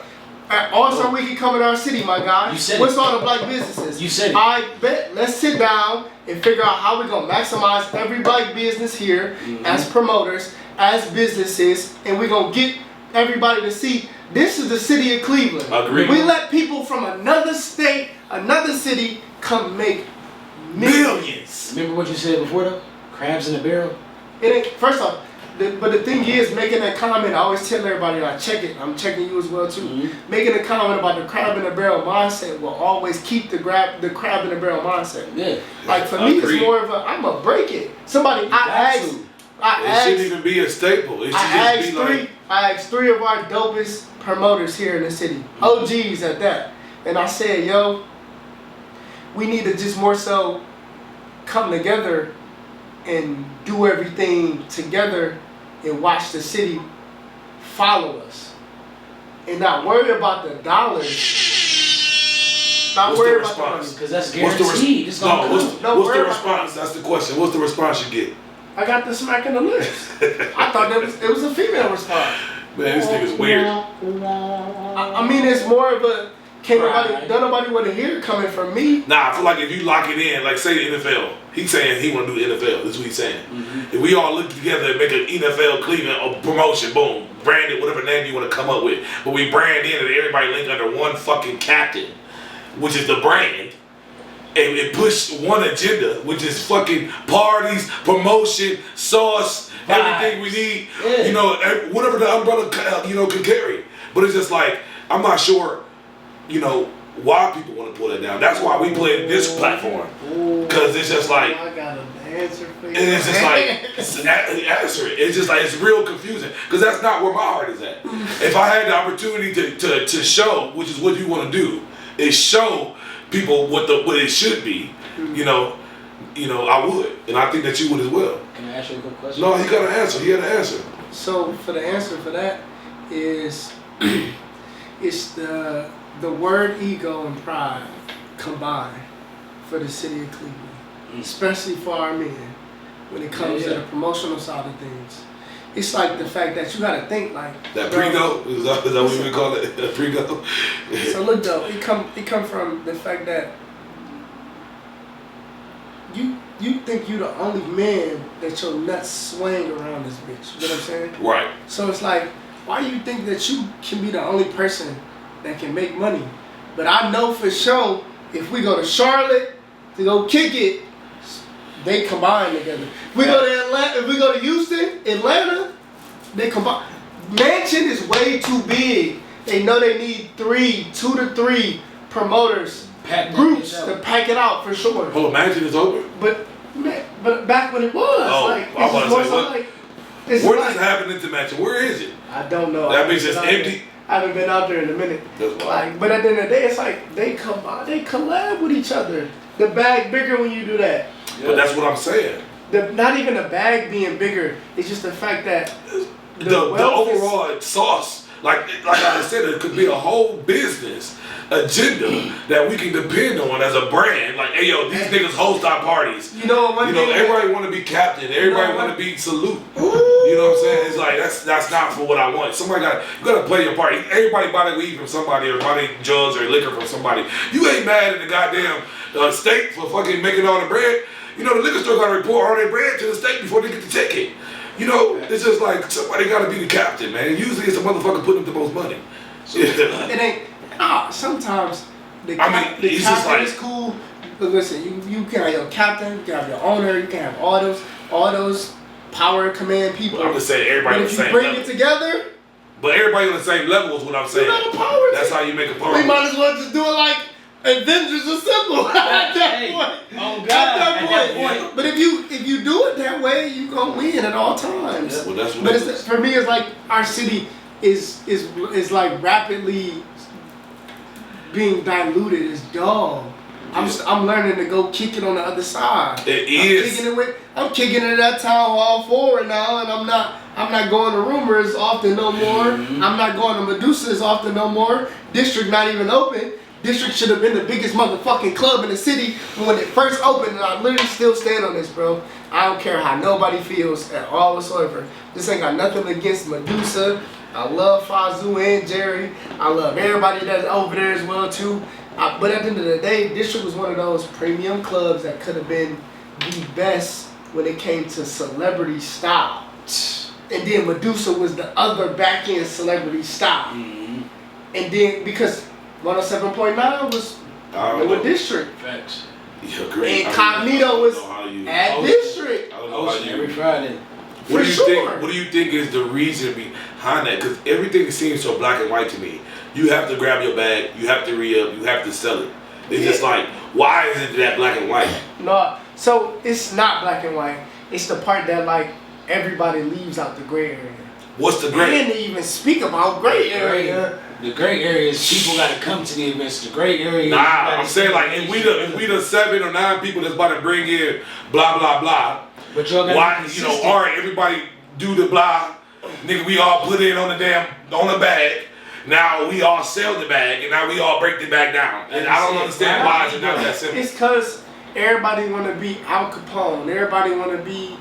Speaker 4: All-Star Weekend coming to our city, my guy.
Speaker 3: You said
Speaker 4: What's all the black businesses?
Speaker 3: You said it.
Speaker 4: I bet. Let's sit down and figure out how we're gonna maximize every black business here as promoters, as businesses, and we're gonna get everybody to see this is the city of Cleveland.
Speaker 2: Agreed.
Speaker 4: We let people from another state, another city come make millions.
Speaker 3: Remember what you said before though? Crabs in a barrel?
Speaker 4: It ain't, first off, but the thing is, making that comment, I always tell everybody, I check it, I'm checking you as well too. Making a comment about the crab in the barrel mindset will always keep the crab in the barrel mindset.
Speaker 3: Yeah.
Speaker 4: Like for me, it's more of a, I'm gonna break it. Somebody,
Speaker 2: it shouldn't even be a staple. It should just be like.
Speaker 4: I asked 3 of our dopest promoters here in the city, OGs at that, and I said, yo, we need to just more so come together and do everything together and watch the city follow us and not worry about the dollars. Not
Speaker 2: What's
Speaker 4: worry
Speaker 2: the
Speaker 4: about the money.
Speaker 2: response?
Speaker 3: Because that's guaranteed.
Speaker 2: What's the response? That's the question. What's the response you get?
Speaker 4: I got the smack in the lips. I thought it was a female response.
Speaker 2: Man, this thing is weird.
Speaker 4: I mean, it's more of a don't nobody want to hear it coming from me.
Speaker 2: Nah, I feel like if you lock it in, like say the NFL, he's saying he want to do the NFL. That's what he's saying. If we all look together and make an NFL Cleveland a promotion, boom, brand it, whatever name you want to come up with, but we brand in and everybody link under one fucking captain, which is the brand. And it push one agenda, which is fucking parties, promotion, sauce, everything we need. Yeah. You know, whatever the umbrella can carry. But it's just like I'm not sure, why people want to pull it down. That's why we play this platform, because it's just like
Speaker 4: I got an answer for you.
Speaker 2: And it's just like answer it. It's just like it's real confusing because that's not where my heart is at. If I had the opportunity to show, which is what you want to do, is show people what it should be, I would, and I think that you would as well.
Speaker 3: Can I ask you a quick question?
Speaker 2: No, he got an answer. He had an answer.
Speaker 4: So for the answer for that is, it's the word ego and pride combined for the city of Cleveland, especially for our men when it comes to the promotional side of things. It's like the fact that you gotta think like
Speaker 2: that pre-go. Is that what we call it? That pre-go.
Speaker 4: So look though, it come from the fact that you think you the only man that your nuts swing around this bitch. You know what I'm saying?
Speaker 2: Right.
Speaker 4: So it's like, why you think that you can be the only person that can make money? But I know for sure if we go to Charlotte to go kick it, they combine together. We go to Atlanta. If we go to Houston, Atlanta, they combine. Mansion is way too big. They know they need 2 to 3 promoters, groups to pack it out for sure.
Speaker 2: Oh, Mansion is open.
Speaker 4: But back when it was,
Speaker 2: where does it happen into Mansion? Where is it?
Speaker 4: I don't know.
Speaker 2: That means it's empty.
Speaker 4: I haven't been out there in a minute. But at the end of the day, it's like they collab with each other. The bag bigger when you do that.
Speaker 2: But that's what I'm saying.
Speaker 4: Not even the bag being bigger. It's just the fact that
Speaker 2: the overall sauce like I said, it could be a whole business agenda that we can depend on as a brand. Like, hey yo, these niggas host our parties.
Speaker 4: You know,
Speaker 2: everybody want to be captain. Everybody want to be salute. You know what I'm saying? It's like that's not for what I want. You gotta play your part. Everybody buy their weed from somebody or buy their drugs or liquor from somebody. You ain't mad at the goddamn state for fucking making all the bread. You know, the liquor store gotta report all their bread to the state before they get the ticket. You know, it's just like somebody gotta be the captain, man. And usually it's a motherfucker putting up the most money.
Speaker 4: It ain't. Sometimes the captain is cool. But listen, you can have your captain, you can have your owner, you can have all those power command people.
Speaker 2: I'm just saying everybody on the same
Speaker 4: level. But if you bring
Speaker 2: level.
Speaker 4: it together,
Speaker 2: but everybody on the same level is what I'm saying.
Speaker 4: Not a power
Speaker 2: That's
Speaker 4: team.
Speaker 2: how you make a power.
Speaker 4: We might as well just do it like Avengers Assemble at that point.
Speaker 3: Oh God! At that point.
Speaker 4: But if you do it that way, you gonna win at all times.
Speaker 2: Yeah, well, that's what
Speaker 4: but for me, it's like our city is like rapidly being diluted. It's dull. I'm learning to go kick it on the other side. I'm kicking it at town hall forward now, and I'm not going to Rumors often no more.
Speaker 3: Mm-hmm.
Speaker 4: I'm not going to Medusa's often no more. District not even open. District should have been the biggest motherfucking club in the city when it first opened, and I literally still stand on this, bro. I don't care how nobody feels at all whatsoever. This ain't got nothing against Medusa. I love Fazu and Jerry. I love everybody that's over there as well too. But at the end of the day, District was one of those premium clubs that could have been the best when it came to celebrity style. And then Medusa was the other back end celebrity style.
Speaker 3: Mm-hmm.
Speaker 4: And then because 107.9 was with District.
Speaker 3: Facts.
Speaker 2: Yeah, great.
Speaker 4: Incognito was at District.
Speaker 2: I don't know how you
Speaker 3: every Friday.
Speaker 2: What do you think is the reason behind that? Because everything seems so black and white to me. You have to grab your bag, you have to re-up, you have to sell it. It's just like, why is it that black and white?
Speaker 4: No, so it's not black and white. It's the part that like everybody leaves out the gray area.
Speaker 2: What's the gray?
Speaker 4: I didn't even speak about gray area.
Speaker 3: The gray area is people got to come to the events. The gray area.
Speaker 2: Nah, I'm saying like if we the 7 or 9 people that's about to bring in blah blah blah.
Speaker 3: But y'all
Speaker 2: why all right, everybody do the blah, nigga. We all put in on the bag. Now we all sell the bag, and now we all break the bag down. And I don't understand why it's not that simple.
Speaker 4: It's because everybody want to be Al Capone. Everybody want to be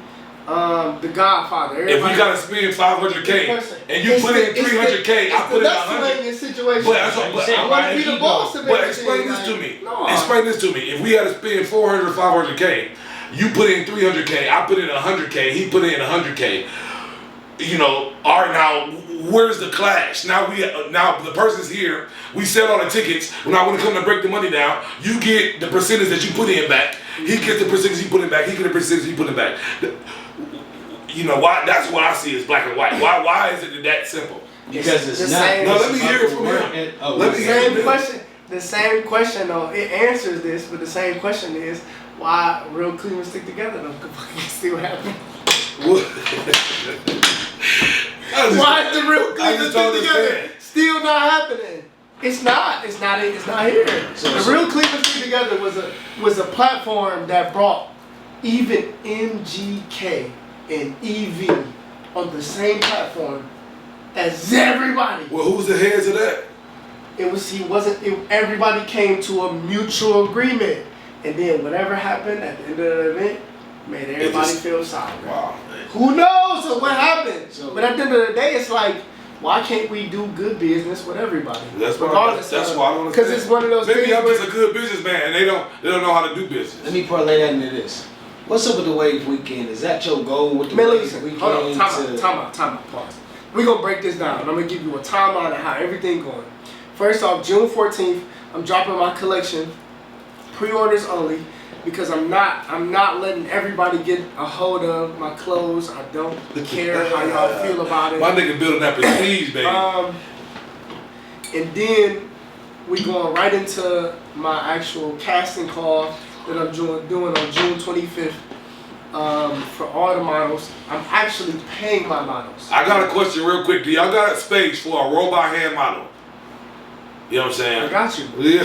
Speaker 4: the Godfather. Everybody,
Speaker 2: if we gotta spend $500K and you put in $300K, I put in $100.
Speaker 4: Situation.
Speaker 2: But
Speaker 4: I want to be the boss of
Speaker 2: But
Speaker 4: everything.
Speaker 2: explain this to me. Explain this to me. If we had to spend $400 or $500K, you put in $300K, I put in $100K, he put in $100K. You know, all right, now where's the clash? Now the person's here. We sell all the tickets. Now when it comes to break the money down, you get the percentage that you put in back. He gets the percentage he put in back. He gets the percentage he put in back. You know why? That's what I see as black and white. Why is it that simple?
Speaker 3: Because it's not.
Speaker 4: Same,
Speaker 2: no, let me hear it from him. Let me hear it.
Speaker 4: Question. The same question though. It answers this, but the same question is why real Cleveland stick together though. See what happens. Why is the real Cleveland stick together still not happening? It's not here. The real Cleveland stick together was a platform that brought even MGK and EV on the same platform as everybody.
Speaker 2: Well, who's the heads of that?
Speaker 4: Everybody came to a mutual agreement, and then whatever happened at the end of the event made everybody feel sorry.
Speaker 2: Wow.
Speaker 4: Who knows what happened? But at the end of the day, it's like, why can't we do good business with everybody?
Speaker 2: That's why I don't understand.
Speaker 4: Because it's one of those
Speaker 2: Maybe
Speaker 4: things
Speaker 2: I'm just a good businessman and they don't know how to do business.
Speaker 3: Let me parlay that into this. What's up with the Wave Weekend? Is that your goal with the Wave Weekend?
Speaker 4: Hold on, time out, pause. We're going to break this down. I'm going to give you a timeline of how everything going. First off, June 14th, I'm dropping my collection, pre-orders only, because I'm not letting everybody get a hold of my clothes. I don't care how y'all feel about it.
Speaker 2: My nigga building that prestige, baby.
Speaker 4: And then we going right into my actual casting call that I'm doing on June 25th for all the models. I'm actually paying my models.
Speaker 2: I got a question real quick. Do y'all got space for a robot hand model? You know what I'm saying?
Speaker 4: I got you.
Speaker 2: Yeah.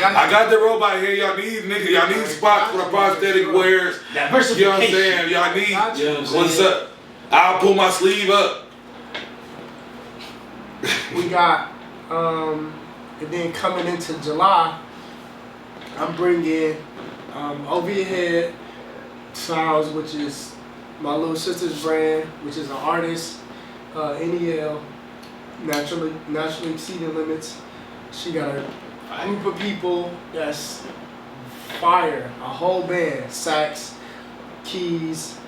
Speaker 4: I
Speaker 2: got the robot here. Y'all need spots for the prosthetic wears.
Speaker 3: That versatility.
Speaker 2: You know what I'm saying? Y'all need. What's up? I'll pull my sleeve up.
Speaker 4: We got, and then coming into July, I'm bringing Over Your Head Sounds, which is my little sister's brand, which is an artist, NEL, naturally exceeding limits. She got a group of people that's fire, a whole band, sax, keys,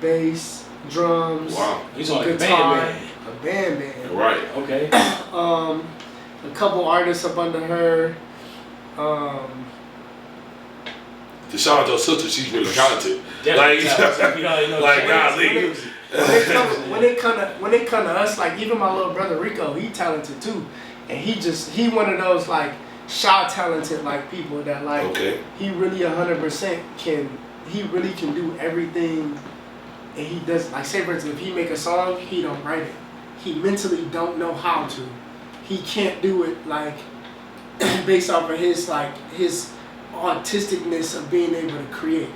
Speaker 4: bass, drums,
Speaker 3: He's like
Speaker 4: guitar,
Speaker 3: a band.
Speaker 2: Right.
Speaker 3: Okay.
Speaker 4: A couple artists up under her.
Speaker 2: To shout out your sister, she's really talented.
Speaker 3: Definitely.
Speaker 2: Like golly.
Speaker 4: When it come to us, like even my little brother Rico, he talented too, and he one of those like shy talented like people that like he really 100% can do everything, and he does like say for instance if he make a song he don't write it, he mentally don't know how to, he can't do it like based off of his autisticness of being able to create.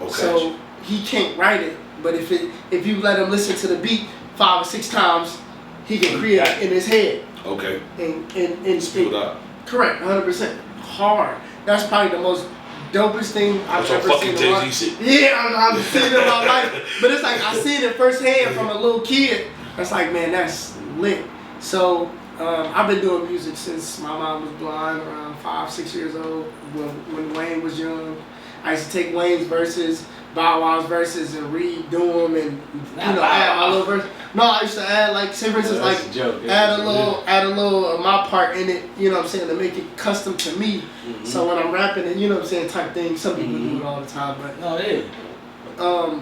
Speaker 4: So he can't write it, but if you let him listen to the beat 5 or 6 times, he can create it in his head.
Speaker 2: Okay.
Speaker 4: And speak.
Speaker 2: Up.
Speaker 4: Correct, 100%. Hard. That's probably the most dopest thing I've ever seen in my life.
Speaker 2: Shit.
Speaker 4: Yeah, I've seen it in my life. But it's like I seen it firsthand from a little kid. That's like, man, that's lit. So I've been doing music since my mom was blind, around 5, 6 years old, when Wayne was young. I used to take Wayne's verses, Bow Wow's verses, and redo them, and add my little verse. No, I used to add like, say for instance, like add a little of my part in it. You know what I'm saying, to make it custom to me. Mm-hmm. So when I'm rapping it, you know what I'm saying, type thing. Some people do it all the time, but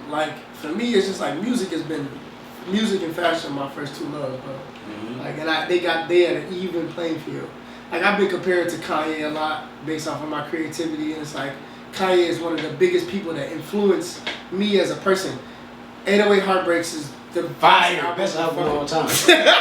Speaker 4: like for me, it's just like music and fashion my first 2 loves, bro. Mm-hmm. Like, and they had an even playing field. Like I've been compared to Kanye a lot based off of my creativity, and it's like Kanye is one of the biggest people that influenced me as a person. 808 Heartbreaks is the
Speaker 3: best album of all time. Best album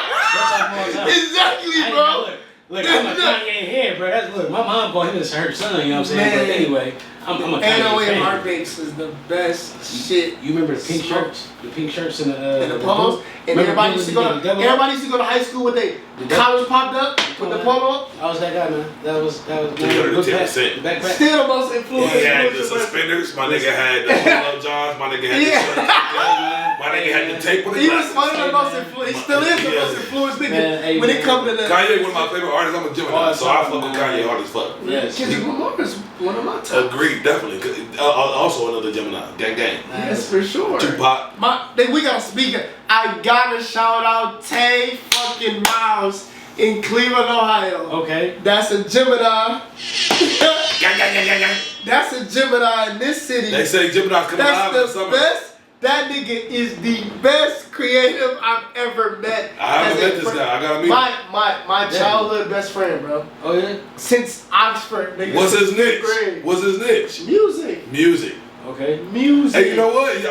Speaker 3: of all time.
Speaker 4: Exactly, bro.
Speaker 3: Look, I'm a Kanye head, bro. Look, my mom bought him as her son, you know what I'm saying? But anyway, I'm a Kanye fan.
Speaker 4: 808 Heartbreaks is the best shit.
Speaker 3: You remember the pink shirts? The pink shirts and the
Speaker 4: polos? And everybody used to go to high school with their collars popped up with the polo.
Speaker 3: I was that guy, man. That was
Speaker 2: 210%.
Speaker 3: Backpack.
Speaker 4: Still the most influential.
Speaker 2: He had the suspenders. My nigga had the polo johns. My nigga had the shirts. My nigga had the tape with the
Speaker 4: He was one of the most influenced. He still is the most influenced nigga. When it comes to the
Speaker 2: Kanye, one of my favorite artists. I'm a Gemini, so I fuck with Kanye hard as fuck.
Speaker 3: Yes.
Speaker 4: Kendrick Lamar is one of my top.
Speaker 2: Agreed, definitely. Also another Gemini. Gang.
Speaker 4: Yes, for sure.
Speaker 2: Tupac.
Speaker 4: We got a speaker. I gotta shout out Tay fucking Miles in Cleveland, Ohio.
Speaker 3: Okay.
Speaker 4: That's a Gemini.
Speaker 2: Gang.
Speaker 4: That's a Gemini in this city.
Speaker 2: They say Gemini's coming live in the summer.
Speaker 4: Best. That nigga is the best creative I've ever met.
Speaker 2: I haven't met this guy. I gotta meet him.
Speaker 4: My childhood best friend, bro.
Speaker 3: Oh yeah.
Speaker 4: Since Oxford, nigga.
Speaker 2: What's his niche? Music.
Speaker 3: Okay.
Speaker 4: Music.
Speaker 2: Hey, you know what? I'm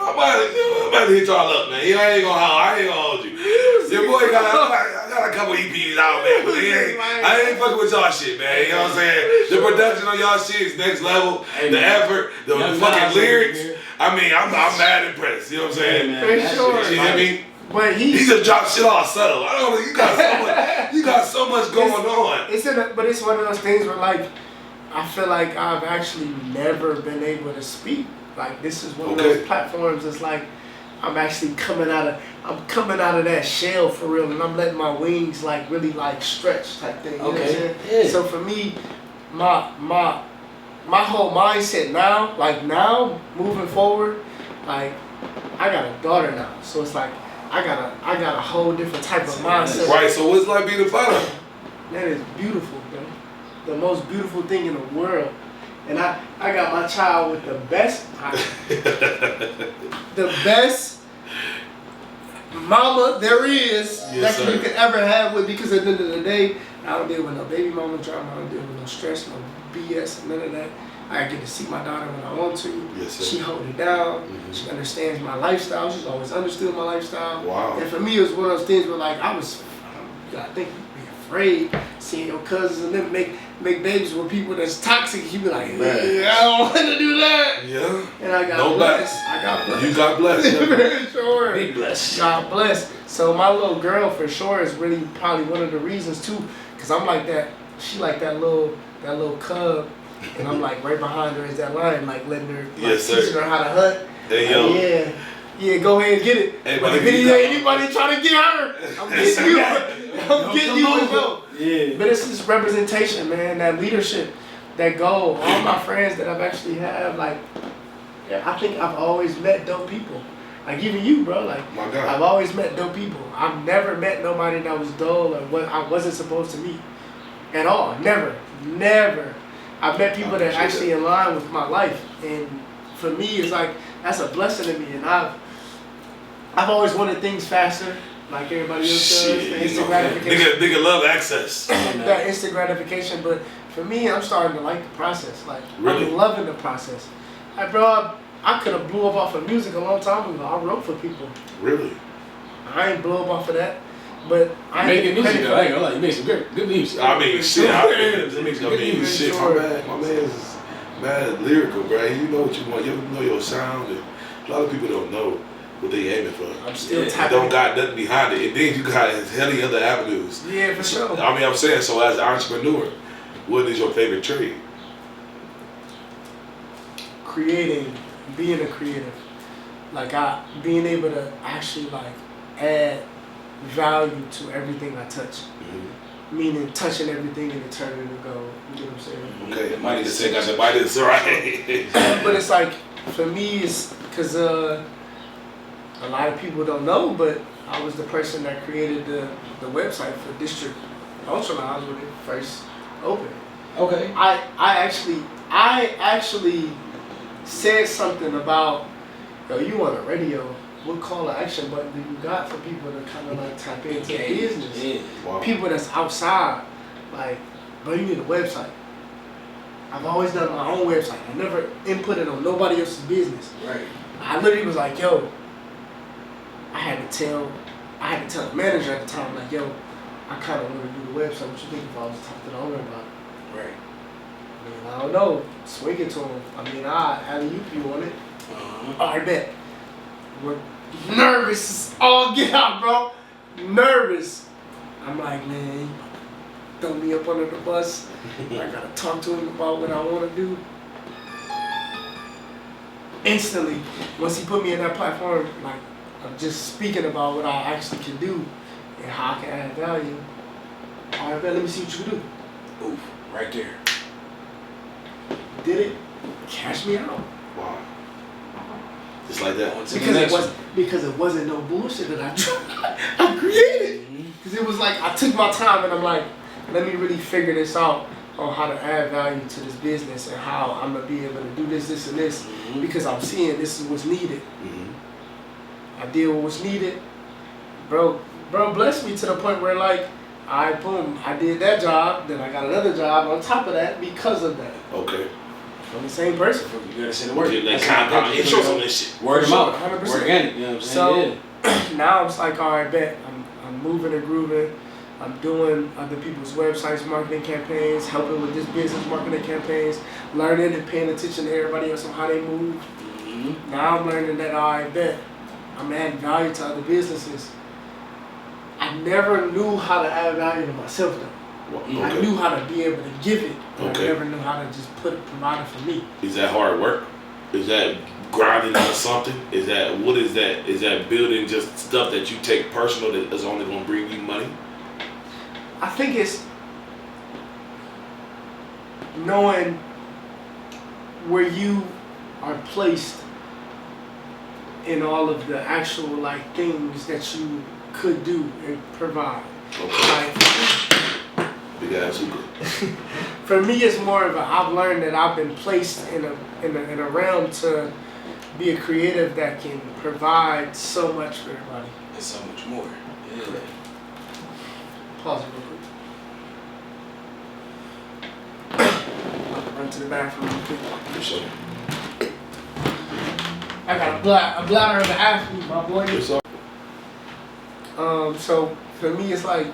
Speaker 2: about to hit y'all up, man. I ain't gonna hold you. Your boy I got a couple EPs out, man, but I ain't fucking with y'all shit, man. You know what I'm saying? The production on y'all shit is next level. The effort, the fucking lyrics. I mean, I'm mad impressed. You know what I'm saying?
Speaker 4: For sure.
Speaker 2: You know what I mean?
Speaker 4: But he
Speaker 2: just dropped shit all subtle. I don't know. You got so much going on.
Speaker 4: But it's one of those things where like I feel like I've actually never been able to speak. Like this is one of those platforms that's like I'm actually coming out of that shell for real, and I'm letting my wings like really like stretch type thing. You know what I'm saying? Yeah. So for me, my whole mindset now moving forward, like I got a daughter now, so it's like I got a whole different type of mindset.
Speaker 2: Right. So what's it like being a father?
Speaker 4: That is beautiful, bro. The most beautiful thing in the world. And I got my child with the best mama there is you could ever have with, because at the end of the day, I don't deal with no baby mama drama, I don't deal with no stress, no BS, none of that. I get to see my daughter when I want to.
Speaker 2: Yes, sir.
Speaker 4: She hold it down. Mm-hmm. She understands my lifestyle. She's always understood my lifestyle.
Speaker 2: Wow.
Speaker 4: And for me, it was one of those things where like I think you'd be afraid seeing your cousins and them make babies with people that's toxic, you be like,
Speaker 2: Man.
Speaker 4: yeah, I don't want to do that.
Speaker 2: Yeah.
Speaker 4: And I got
Speaker 2: No
Speaker 4: blessed.
Speaker 2: bless.
Speaker 4: I got blessed.
Speaker 2: You got blessed. Yeah.
Speaker 4: For sure.
Speaker 3: Big bless.
Speaker 4: God bless. So my little girl for sure is really probably one of the reasons too, cause I'm like that. She like that little cub, and I'm like right behind her is that lion, like letting her, like,
Speaker 2: Yes, sir.
Speaker 4: teaching her how to hunt.
Speaker 2: Hey, yo.
Speaker 4: Yeah, go ahead and get it.
Speaker 2: Hey,
Speaker 4: But
Speaker 2: man,
Speaker 4: if
Speaker 2: you got-
Speaker 4: anybody trying to get her, I'm getting you. I'm getting you to go.
Speaker 3: Yeah.
Speaker 4: But it's this representation, man, that leadership, that goal. All my friends that I've actually had, like, I think I've always met dope people. Like even you, bro. Like
Speaker 2: My God.
Speaker 4: I've always met dope people. I've never met nobody that was dull or what I wasn't supposed to meet at all. Never. I've met people that actually align with my life, and for me, it's like that's a blessing to me. And I've always wanted things faster, like everybody else does.
Speaker 2: Shit,
Speaker 4: The
Speaker 2: you
Speaker 4: instant
Speaker 2: know,
Speaker 4: gratification.
Speaker 2: nigga love access.
Speaker 4: That instant gratification, but for me, I'm starting to like the process. Like
Speaker 2: Really?
Speaker 4: I'm loving the process. Like, bro, I could have blew up off of music a long time ago. I wrote for people.
Speaker 2: Really?
Speaker 4: I ain't blew up off of that, but I ain't
Speaker 3: Making
Speaker 4: getting
Speaker 3: music
Speaker 4: credit
Speaker 3: though, I
Speaker 4: for
Speaker 3: ain't
Speaker 4: that.
Speaker 3: gonna lie, you made some good music.
Speaker 2: I mean, shit. I mean, shit.
Speaker 4: Sure.
Speaker 2: My man's mad lyrical, bro. You know what you want. You know your sound. And a lot of people don't know what they aiming for.
Speaker 4: I'm still
Speaker 3: Yeah,
Speaker 2: You
Speaker 4: tapping.
Speaker 2: don't got nothing behind it. And then you got hella other avenues.
Speaker 4: Yeah, for sure.
Speaker 2: I mean, I'm saying, so as an entrepreneur, what is your favorite trade?
Speaker 4: Creating, being a creative, like being able to actually like add value to everything I touch. Meaning touching everything and it turning to gold. You get what I'm saying?
Speaker 2: Okay, mighty to say, got the mighty to right.
Speaker 4: But it's like for me, it's because a lot of people don't know, but I was the person that created the website for District Ultrasounds when it first opened.
Speaker 3: Okay.
Speaker 4: I actually said something about, yo, you on the radio, what call to action button do you got for people to kind of like tap into business?
Speaker 3: Yeah.
Speaker 2: Wow.
Speaker 4: People that's outside, like, bro, you need a website. I've always done my own website. I never inputted on nobody else's business.
Speaker 3: Right.
Speaker 4: I literally was like, yo, I had to tell the manager at the time, like, yo, I kind of want to do the website. What you think if I was to talk to the owner about it?
Speaker 3: Right.
Speaker 4: I mean, I don't know. Swing it to him. I mean, I alley-oop you on it. I bet. We're nervous as all get out, bro. Nervous. I'm like, man, throw me up under the bus. I gotta talk to him about what I want to do. Instantly, once he put me in that platform, like, I'm just speaking about what I actually can do and how I can add value. All right, bet, let me see what you can do.
Speaker 3: Oof. Right there.
Speaker 4: Did it? Cash me out.
Speaker 2: Wow. Just like that.
Speaker 3: On to the
Speaker 4: Because
Speaker 3: next
Speaker 4: it wasn't no bullshit that I created. Because it was like I took my time and I'm like, let me really figure this out on how to add value to this business and how I'm gonna be able to do this, and this, because I'm seeing this is what's needed. I did what was needed, bro. Blessed me to the point where like, alright, boom, I did that job, then I got another job on top of that because of that.
Speaker 2: Okay.
Speaker 4: From the same person.
Speaker 3: You gotta say the word.
Speaker 2: Get that
Speaker 3: That's
Speaker 2: compound
Speaker 3: what-
Speaker 2: interest on this shit.
Speaker 3: Word
Speaker 4: For
Speaker 3: them
Speaker 4: sure,
Speaker 3: out.
Speaker 4: 100%.
Speaker 3: Organic. You know what I'm saying?
Speaker 4: So now it's like, all right, bet. I'm moving and grooving. I'm doing other people's websites, marketing campaigns, helping with this business marketing campaigns, learning and paying attention to everybody else on how they move. Now I'm learning that, all right, bet. I'm adding value to other businesses. I never knew how to add value to myself though.
Speaker 2: Well,
Speaker 4: I
Speaker 2: okay.
Speaker 4: knew how to be able to give it, but
Speaker 2: Okay.
Speaker 4: I never knew how to just provide it for me.
Speaker 2: Is that hard work? Is that grinding on something? Is that what is that? Is that building just stuff that you take personal that is only gonna bring you money?
Speaker 4: I think it's knowing where you are placed in all of the actual like things that you could do and provide.
Speaker 2: Okay.
Speaker 4: Like,
Speaker 2: Big ass hookah.
Speaker 4: for me, it's more of a, I've learned that I've been placed in a realm to be a creative that can provide so much for everybody.
Speaker 3: There's so much more. Yeah.
Speaker 4: Pause it real quick. Run to the bathroom real quick.
Speaker 2: For sure.
Speaker 4: I got a bladder of an athlete, my boy.
Speaker 2: It's all-
Speaker 4: So for me, it's like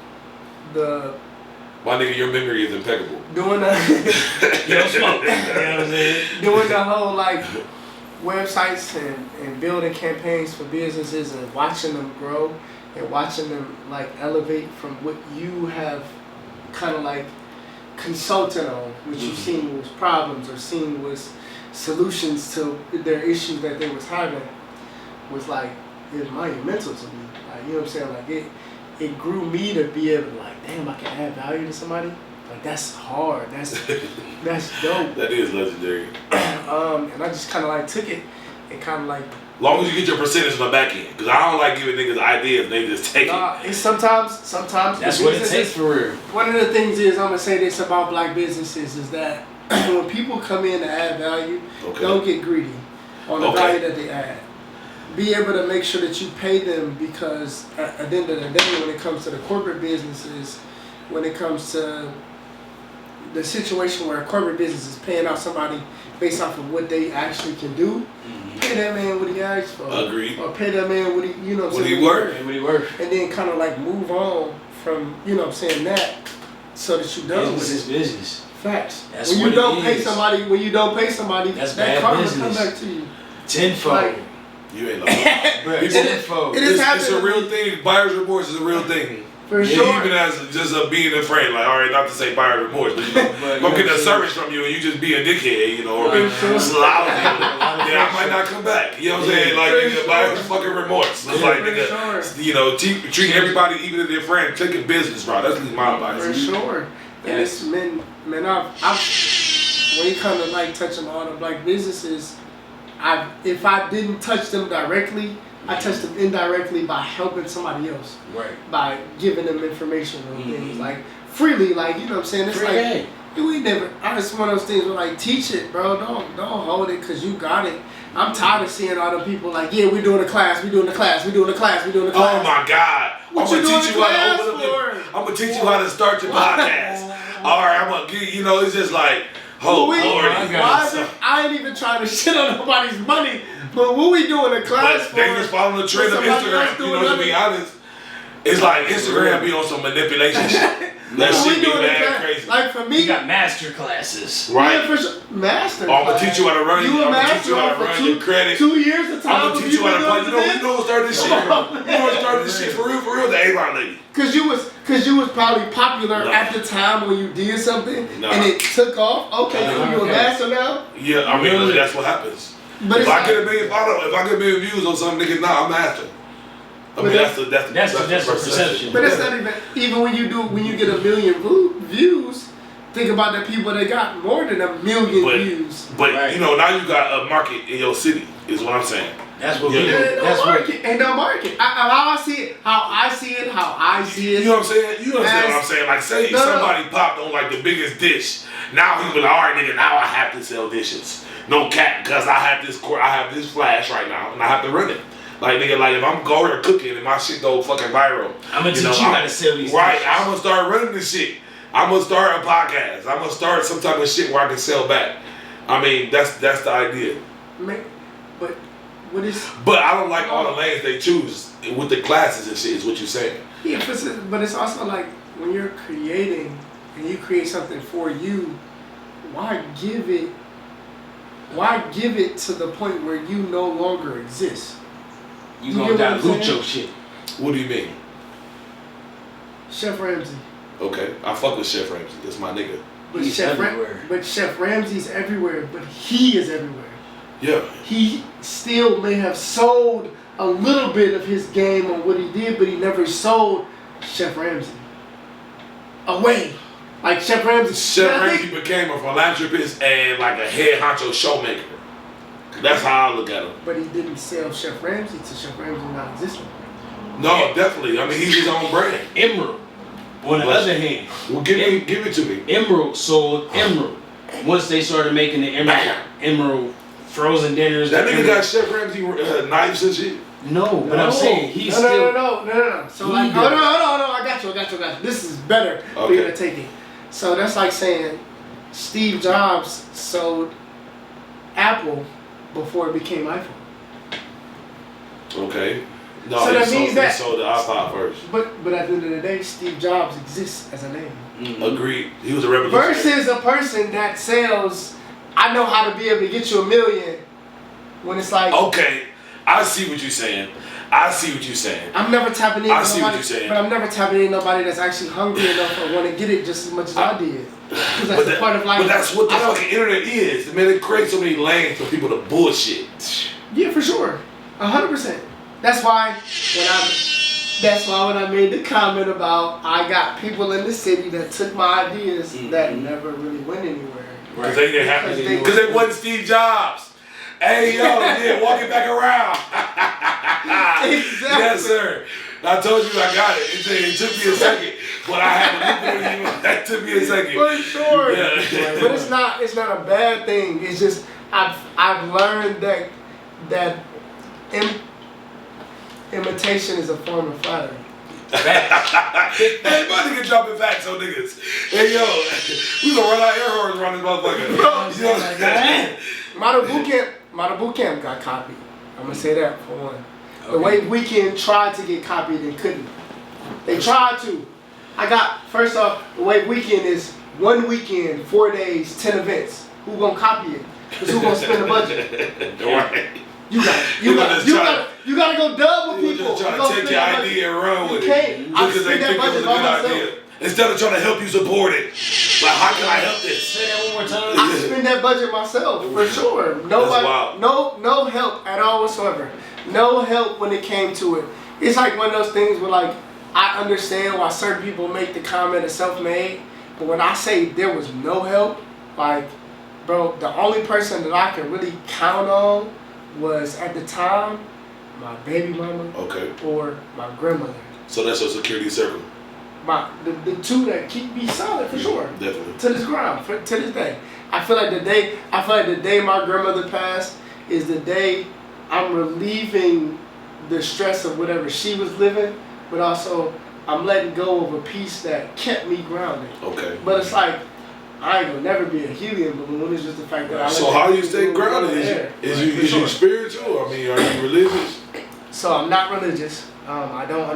Speaker 4: the
Speaker 2: My nigga, your memory is impeccable.
Speaker 4: Doing the
Speaker 5: You don't smoke. You know what I'm saying?
Speaker 4: doing the whole like websites and building campaigns for businesses and watching them grow and watching them like elevate from what you have kind of like consulted on, which you've seen was problems or seen was solutions to their issues that they was having, was like it's monumental to me. Like, you know what I'm saying? Like it grew me to be able to like, damn, I can add value to somebody. Like that's hard. That's dope.
Speaker 2: That is legendary.
Speaker 4: And I just kind of like took it and kind of like.
Speaker 2: Long as you get your percentage on the back end, because I don't like giving niggas ideas and they just take it.
Speaker 4: It's sometimes.
Speaker 5: That's what it takes for real.
Speaker 4: One of the things is I'm gonna say this about black businesses is that when people come in to add value, don't get greedy on the value that they add. Be able to make sure that you pay them, because at the end of the day, when it comes to the corporate businesses, when it comes to the situation where a corporate business is paying out somebody based off of what they actually can do, pay that man what he asked for.
Speaker 2: Agreed.
Speaker 4: Or pay that man what he, you know what I'm saying,
Speaker 5: What he worth.
Speaker 4: and then kind of like move on from, you know what I'm saying, that, so that you done with
Speaker 5: Business is
Speaker 4: it.
Speaker 5: business.
Speaker 4: Facts.
Speaker 5: That's
Speaker 4: When
Speaker 5: what
Speaker 4: you don't
Speaker 5: it
Speaker 4: pay
Speaker 5: is.
Speaker 4: somebody,
Speaker 5: That's
Speaker 4: that
Speaker 5: bad
Speaker 4: karma
Speaker 5: business.
Speaker 4: come back to you.
Speaker 5: Tenfold.
Speaker 4: Like,
Speaker 2: You ain't lying.
Speaker 5: Bro,
Speaker 2: People-
Speaker 5: tenfold.
Speaker 4: it is
Speaker 2: It's a
Speaker 4: happening.
Speaker 2: real thing. Buyer's remorse is a real thing.
Speaker 4: For
Speaker 2: Yeah,
Speaker 4: sure.
Speaker 2: even as just a being a friend, like, all right, not to say buyer's remorse, but you know, if I'm getting a service from you and you just be a dickhead, you know, or be
Speaker 4: For sure.
Speaker 2: lousy, then I might not come back. You know what I'm saying? Like,
Speaker 4: For
Speaker 2: nigga,
Speaker 4: sure.
Speaker 2: buyer's fucking remorse. It's like,
Speaker 4: For
Speaker 2: nigga,
Speaker 4: sure.
Speaker 2: you know, treat everybody, even if they're friend, taking business, bro. That's at least my advice.
Speaker 4: For sure. And it's man, I've when you come to like touching all the black businesses, if I didn't touch them directly, I touched them indirectly by helping somebody else.
Speaker 5: Right.
Speaker 4: By giving them information on things like freely, like, you know what I'm saying? It's
Speaker 5: Free
Speaker 4: like
Speaker 5: game.
Speaker 4: we never. It's one of those things where like, teach it, bro. Don't hold it because you got it. I'm tired of seeing all the people like, yeah, we doing a class, we doing a class, we doing a class, we doing a class.
Speaker 2: Oh my God.
Speaker 4: What
Speaker 2: I'm
Speaker 4: you
Speaker 2: gonna
Speaker 4: doing
Speaker 2: teach
Speaker 4: the
Speaker 2: you how
Speaker 4: class
Speaker 2: to open up.
Speaker 4: for?
Speaker 2: I'm gonna teach you how to start your podcast. All right, I'm gonna give you know, it's just like, oh Lord.
Speaker 4: I ain't even trying to shit on nobody's money, but what we doing a class
Speaker 2: But
Speaker 4: for?
Speaker 2: they just following the trend of
Speaker 4: somebody else
Speaker 2: Instagram. You
Speaker 4: doing
Speaker 2: know, to be honest, it's like Instagram be on some manipulation shit. That
Speaker 4: What we
Speaker 2: shit be
Speaker 4: doing a
Speaker 2: mad
Speaker 4: class?
Speaker 2: crazy.
Speaker 4: Like for me,
Speaker 5: You got master classes.
Speaker 2: Right?
Speaker 4: yeah, for sure. Master.
Speaker 2: Oh, I'm gonna teach you how to run.
Speaker 4: You a
Speaker 2: I'm gonna teach
Speaker 4: master
Speaker 2: you how to
Speaker 4: for
Speaker 2: run your credit.
Speaker 4: 2 years of time.
Speaker 2: I'm gonna teach you how to play. You know who started this shit? You know who started this shit for real? The A-Line lady.
Speaker 4: Cause you was probably popular
Speaker 2: No.
Speaker 4: at the time when you did something
Speaker 2: No.
Speaker 4: and it took off. Okay, so you a
Speaker 5: Okay.
Speaker 4: master now.
Speaker 2: Yeah, I mean,
Speaker 5: Really?
Speaker 2: that's what happens.
Speaker 4: But
Speaker 2: If
Speaker 4: it's
Speaker 2: I
Speaker 4: like,
Speaker 2: get a million followers, if I get a million views on something, nigga, nah, I'm master. I mean,
Speaker 4: But
Speaker 2: that's the
Speaker 5: the perception.
Speaker 4: but it's not even when you get a million views. Think about the people that got more than a million views.
Speaker 2: But
Speaker 5: Right.
Speaker 2: you know, now you got a market in your city. Is what I'm saying.
Speaker 5: That's what
Speaker 2: Yeah.
Speaker 5: we do.
Speaker 4: Ain't no
Speaker 5: That's what.
Speaker 4: market. Ain't no market. How I see it.
Speaker 2: You know what I'm saying? You understand what I'm saying? Like, say
Speaker 4: No.
Speaker 2: somebody popped on like the biggest dish. Now he be like, all right, nigga, now I have to sell dishes. No cap, because I have this flash right now, and I have to run it. Like, nigga, like if I'm going or cooking and my shit go fucking viral,
Speaker 5: I'm gonna teach you how to sell these
Speaker 2: Right,
Speaker 5: dishes.
Speaker 2: I'm gonna start running this shit. I'm gonna start a podcast. I'm gonna start some type of shit where I can sell back. I mean, that's the idea.
Speaker 4: But what is?
Speaker 2: But I don't like all the lanes they choose with the classes and shit. Is what you're saying?
Speaker 4: Yeah, but it's also like when you're creating and you create something for you, why give it to the point where you no longer exist?
Speaker 5: You
Speaker 4: You
Speaker 5: gonna
Speaker 4: get what I'm
Speaker 5: dilute
Speaker 4: saying?
Speaker 5: your shit.
Speaker 2: What do you mean?
Speaker 4: Chef Ramsay.
Speaker 2: Okay, I fuck with Chef Ramsay. That's my nigga.
Speaker 4: But
Speaker 5: He's
Speaker 4: Chef
Speaker 5: everywhere.
Speaker 4: But Chef Ramsay's everywhere, but he is everywhere.
Speaker 2: Yeah.
Speaker 4: He still may have sold a little bit of his game on what he did, but he never sold Chef Ramsay away. Like Chef Ramsay.
Speaker 2: Chef
Speaker 4: And I
Speaker 2: Ramsay
Speaker 4: think-
Speaker 2: became a philanthropist and like a head honcho showmaker. That's how I look at him.
Speaker 4: But he didn't sell Chef Ramsay to Chef Ramsay not existing.
Speaker 2: No, definitely. I mean, he's his own brand.
Speaker 5: Emerald. On the
Speaker 2: Bless
Speaker 5: other
Speaker 2: you.
Speaker 5: hand,
Speaker 2: Well, give it to me.
Speaker 5: Emerald sold Emerald. Once they started making the Emerald frozen dinners.
Speaker 2: That
Speaker 5: the
Speaker 2: nigga
Speaker 5: Emerald-
Speaker 2: got Chef Ramsay knives and shit.
Speaker 5: No, but I'm saying he's still.
Speaker 4: No. So
Speaker 5: He
Speaker 4: like,
Speaker 5: does.
Speaker 4: no. I got you. This is better for you
Speaker 2: Okay.
Speaker 4: to take it. So that's like saying Steve Jobs sold Apple before it became iPhone.
Speaker 2: Okay. No,
Speaker 4: So that means
Speaker 2: he
Speaker 4: that-
Speaker 2: sold the iPod first.
Speaker 4: But at the end of the day, Steve Jobs exists as a name.
Speaker 2: Agreed. He was a revolutionary.
Speaker 4: Versus a person that sells, I know how to be able to get you $1 million. When it's like,
Speaker 2: Okay, I see what you're saying.
Speaker 4: I'm never tapping in.
Speaker 2: I see what you're saying.
Speaker 4: But I'm never tapping in nobody that's actually hungry enough or want to get it just as much as I did. Because that's the part of life.
Speaker 2: But that's what the fucking internet is. Man, it creates so many lanes for people to bullshit.
Speaker 4: Yeah, for sure, 100%. That's why when I made the comment about I got people in the city that took my ideas that never really went anywhere.
Speaker 2: Because they didn't have to. Because they wasn't Steve Jobs. Hey yo, yeah, walk it back around.
Speaker 4: Exactly.
Speaker 2: Yes, sir. I told you I got it. It took me a second, but I had to look at you. That took me a second.
Speaker 4: For sure.
Speaker 2: Yeah.
Speaker 4: But it's not a bad thing. It's just I've learned that imitation is a form of flattery.
Speaker 2: Hey, my nigga dropping facts on niggas. Hey yo, we gonna run out air horns around this motherfucker. You know what I'm saying?
Speaker 4: Model Boot Camp got copied. I'm gonna say that for one. The way Weekend tried to get copied and couldn't. They tried to. First off, the way Weekend is 1 weekend, 4 days, 10 events. Who gonna copy it? Because who gonna spend the budget?
Speaker 2: Right.
Speaker 4: You gotta go dub with people.
Speaker 2: Just trying to take your idea and run with it.
Speaker 4: You can't.
Speaker 2: Because they think it was a good idea. Instead of trying to help you support it. Like, how can I help this?
Speaker 5: Say that one more time.
Speaker 4: I spend that budget myself, for sure. Nobody,
Speaker 2: wild.
Speaker 4: no help at all whatsoever. No help when it came to it. It's like one of those things where, like, I understand why certain people make the comment of self-made, but when I say there was no help, like, bro, the only person that I can really count on was, at the time, my baby mama or my grandmother.
Speaker 2: So that's your security circle.
Speaker 4: The two that keep me solid, for sure.
Speaker 2: Definitely. To
Speaker 4: this ground, to this day. I feel like the day my grandmother passed is the day I'm relieving the stress of whatever she was living, but also I'm letting go of a piece that kept me grounded.
Speaker 2: Okay.
Speaker 4: But it's like, I ain't gonna never be a helium balloon. It's just the fact that
Speaker 2: So how do you stay grounded? Is you spiritual? I mean, are you religious?
Speaker 4: So I'm not religious. I don't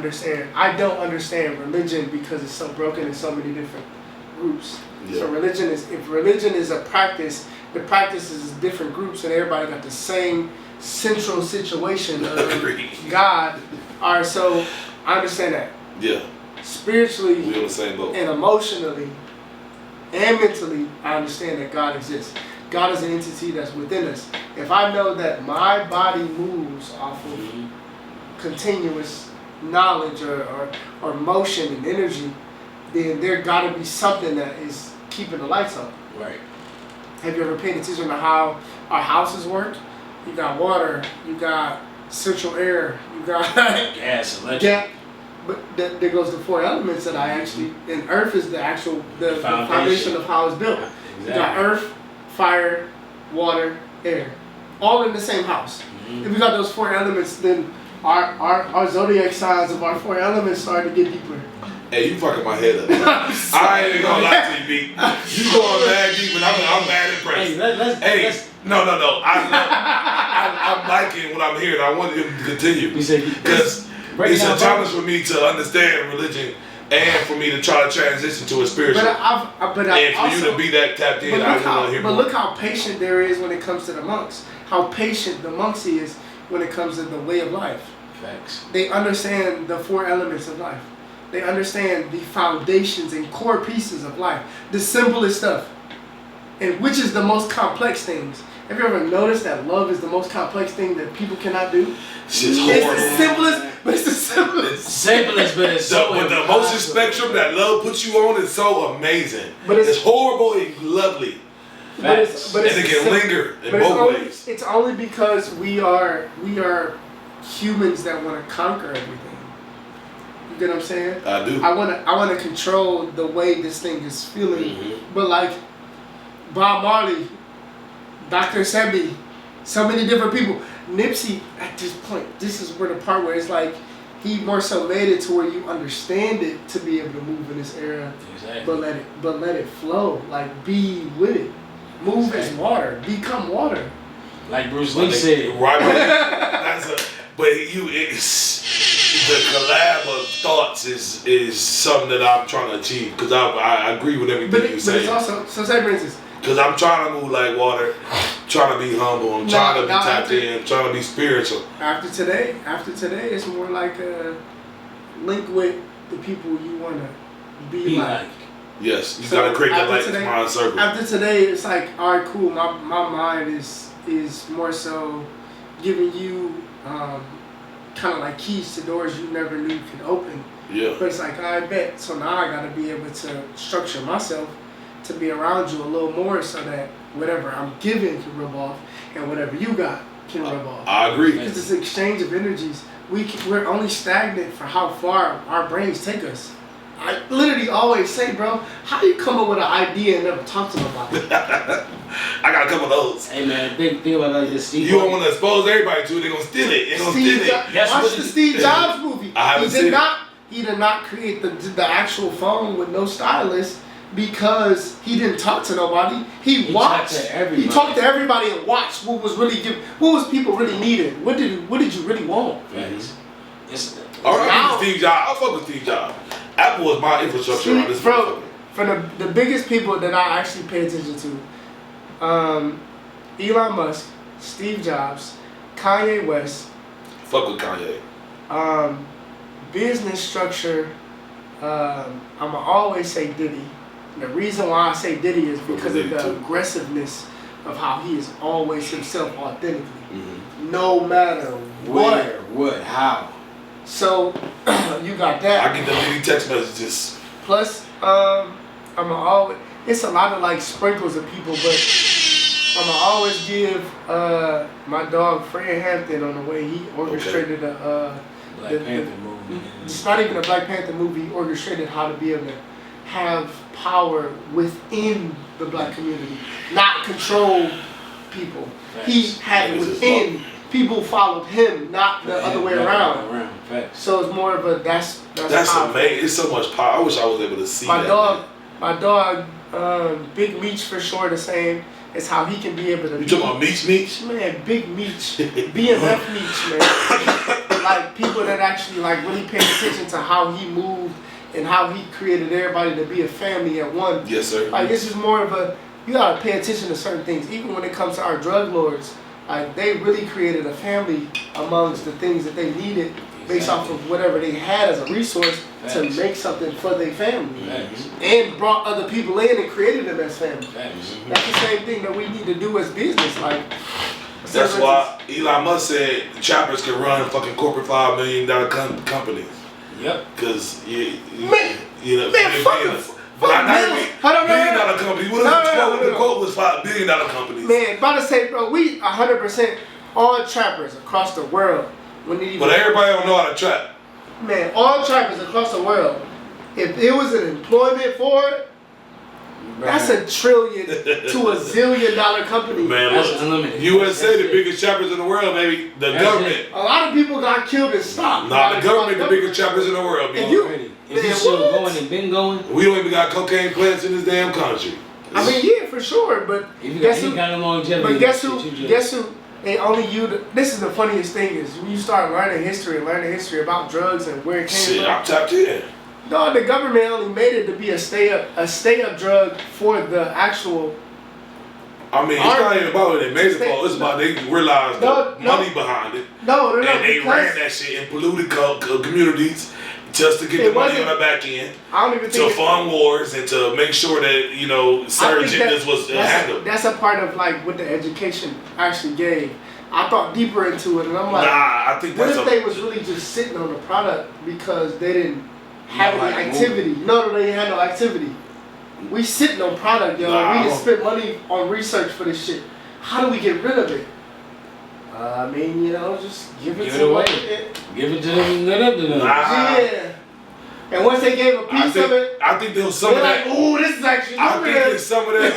Speaker 4: understand religion because it's so broken in so many different groups. Yeah. So if religion is a practice, the practice is different groups and everybody got the same central situation of God. All right, so I understand that.
Speaker 2: Yeah.
Speaker 4: Spiritually
Speaker 2: we on the same boat.
Speaker 4: And emotionally and mentally, I understand that God exists. God is an entity that's within us. If I know that my body moves off of continuous knowledge or motion and energy, then there gotta be something that is keeping the lights on.
Speaker 5: Right.
Speaker 4: Have you ever paid attention to how our houses work? You got water, you got central air, you got
Speaker 5: gas, electric.
Speaker 4: But there goes the 4 elements that I actually, and earth is the foundation of how it's built. Exactly. You got earth, fire, water, air, all in the same house. If we got those 4 elements, then our zodiac signs of our 4 elements start to get deeper.
Speaker 2: Hey, you fucking my head up. I ain't even gonna lie to you, B. You going mad deep, and I'm mad impressed. No. I'm liking what I'm hearing. I want him to continue. Because it's a challenge for me to understand religion and for me to try to transition to a spiritual. And for you to be that tapped in, I want to hear more.
Speaker 4: But look how patient there is when it comes to the monks. How patient the monks is when it comes to the way of life.
Speaker 5: Facts.
Speaker 4: They understand the 4 elements of life. They understand the foundations and core pieces of life. The simplest stuff. And which is the most complex things. Have you ever noticed that love is the most complex thing that people cannot do?
Speaker 2: Shit's horrible.
Speaker 4: It's the simplest, but it's the simplest.
Speaker 5: Simplest, but it's so
Speaker 2: with the emotion spectrum that love puts you on is so amazing. But it's horrible and lovely.
Speaker 4: But
Speaker 2: and it can linger in both ways.
Speaker 4: It's only because we are humans that want to conquer everything. You get what I'm saying?
Speaker 2: I do.
Speaker 4: I want to control the way this thing is feeling. But like Bob Marley, Dr. Sebi, so many different people. Nipsey, at this point, this is where the part where it's like he more so made it to where you understand it to be able to move in this era. Exactly. But let it flow. Like, be with it. Move as water. Become water.
Speaker 5: Like Bruce Lee said.
Speaker 2: Right. But it's the collab of thoughts is something that I'm trying to achieve because I agree with everything you say.
Speaker 4: But it's also, so say for instance,
Speaker 2: Because I'm trying to move like water, trying to be humble, I'm trying to be tapped in, trying to be spiritual.
Speaker 4: After today, it's more like a link with the people you want to be like.
Speaker 2: Yes, you gotta create that like mind circle.
Speaker 4: After today, it's like, all right, cool. My mind is more so giving you kind of like keys to doors you never knew could open.
Speaker 2: Yeah.
Speaker 4: But it's like, I bet. So now I gotta be able to structure myself to be around you a little more, so that whatever I'm giving can rub off, and whatever you got can rub off.
Speaker 2: I agree.
Speaker 4: Because it's an exchange of energies. We're only stagnant for how far our brains take us. I literally always say, bro, how do you come up with an idea and never talk to nobody?
Speaker 2: I got a couple of those.
Speaker 5: Hey man, think about it like this, Steve.
Speaker 2: You don't want to expose everybody to it, they're going to steal it. They're going to steal it.
Speaker 4: Watch the Steve Jobs movie.
Speaker 2: I haven't seen it.
Speaker 4: He did not create the actual phone with no stylus because he didn't talk to nobody. He watched. He talked to everybody and watched what was really what was people really needed. What did you really want?
Speaker 2: All right, Steve Jobs. I fuck with Steve Jobs. Apple was my infrastructure on this.
Speaker 4: Bro, for the biggest people that I actually pay attention to, Elon Musk, Steve Jobs, Kanye West.
Speaker 2: Fuck with Kanye.
Speaker 4: Business structure. I'ma always say Diddy. And the reason why I say Diddy is because of the aggressiveness of how he is always himself authentically, no matter
Speaker 5: what, how.
Speaker 4: So you got that.
Speaker 2: I get the Diddy text messages.
Speaker 4: Plus, it's a lot of like sprinkles of people, but I'ma always give my dog Fred Hampton on the way he orchestrated
Speaker 5: Black Panther movie.
Speaker 4: It's not even a Black Panther movie. He orchestrated how to be able to have power within the black community, not control people. He had it within. People followed him, not the other way around. So it's more of a that's
Speaker 2: amazing. It's so much power. I wish I was able to see that.
Speaker 4: My dog, Big Meech for sure. The same. It's how he can be able to.
Speaker 2: You talking about Meech?
Speaker 4: Man, Big Meech, BMF Meech, man. Like people that actually like really paid attention to how he moved and how he created everybody to be a family at one.
Speaker 2: Yes, sir.
Speaker 4: Like this is more of a, you gotta pay attention to certain things. Even when it comes to our drug lords, like they really created a family amongst the things that they needed based off of whatever they had as a resource to make something for their family. And brought other people in and created them as family. That's the same thing that we need to do as business. Like
Speaker 2: that's why Elon Musk said trappers can run fucking corporate $5 million companies.
Speaker 5: Yep.
Speaker 2: Because you know,
Speaker 4: man,
Speaker 2: billion dollar companies. The quote was $5 billion companies.
Speaker 4: Man, about to say, bro, we 100% all trappers across the world.
Speaker 2: But everybody don't know how to trap.
Speaker 4: Man, all trappers across the world. If it was an employment for it, that's $1 trillion to $1 zillion company.
Speaker 2: Man,
Speaker 5: that's unlimited.
Speaker 2: USA, the biggest trappers in the world, baby. The government.
Speaker 4: A lot of people got killed and stopped.
Speaker 2: Nah, the government, the biggest trappers in the world.
Speaker 5: If you still going and been going,
Speaker 2: we don't even got cocaine plants in this damn country.
Speaker 4: I mean, yeah, for sure, but guess who? And only you. This is the funniest thing is when you start learning history about drugs and where it came from.
Speaker 2: I'm tapped in.
Speaker 4: No, the government only made it to be a stay up drug for the actual.
Speaker 2: I mean, it's not even about it. They made it for. It's about they realized the money behind it.
Speaker 4: No,
Speaker 2: and they ran that shit and polluted communities just to get the money on the back end.
Speaker 4: I don't even think
Speaker 2: to fund wars and to make sure that certain agendas was handled.
Speaker 4: That's a part of like what the education actually gave. I thought deeper into it, and I'm like,
Speaker 2: I think
Speaker 4: what if they was really just sitting on the product because they didn't have any activity? No, they didn't have no activity. We sitting on product, yo. We didn't spend money on research for this shit. How do we get rid of it? I mean, just give it away.
Speaker 5: Give it to them.
Speaker 4: Yeah. And once they gave a piece of it,
Speaker 2: I think there was some of that.
Speaker 4: Like, ooh, this is actually.
Speaker 2: I think there's some of that.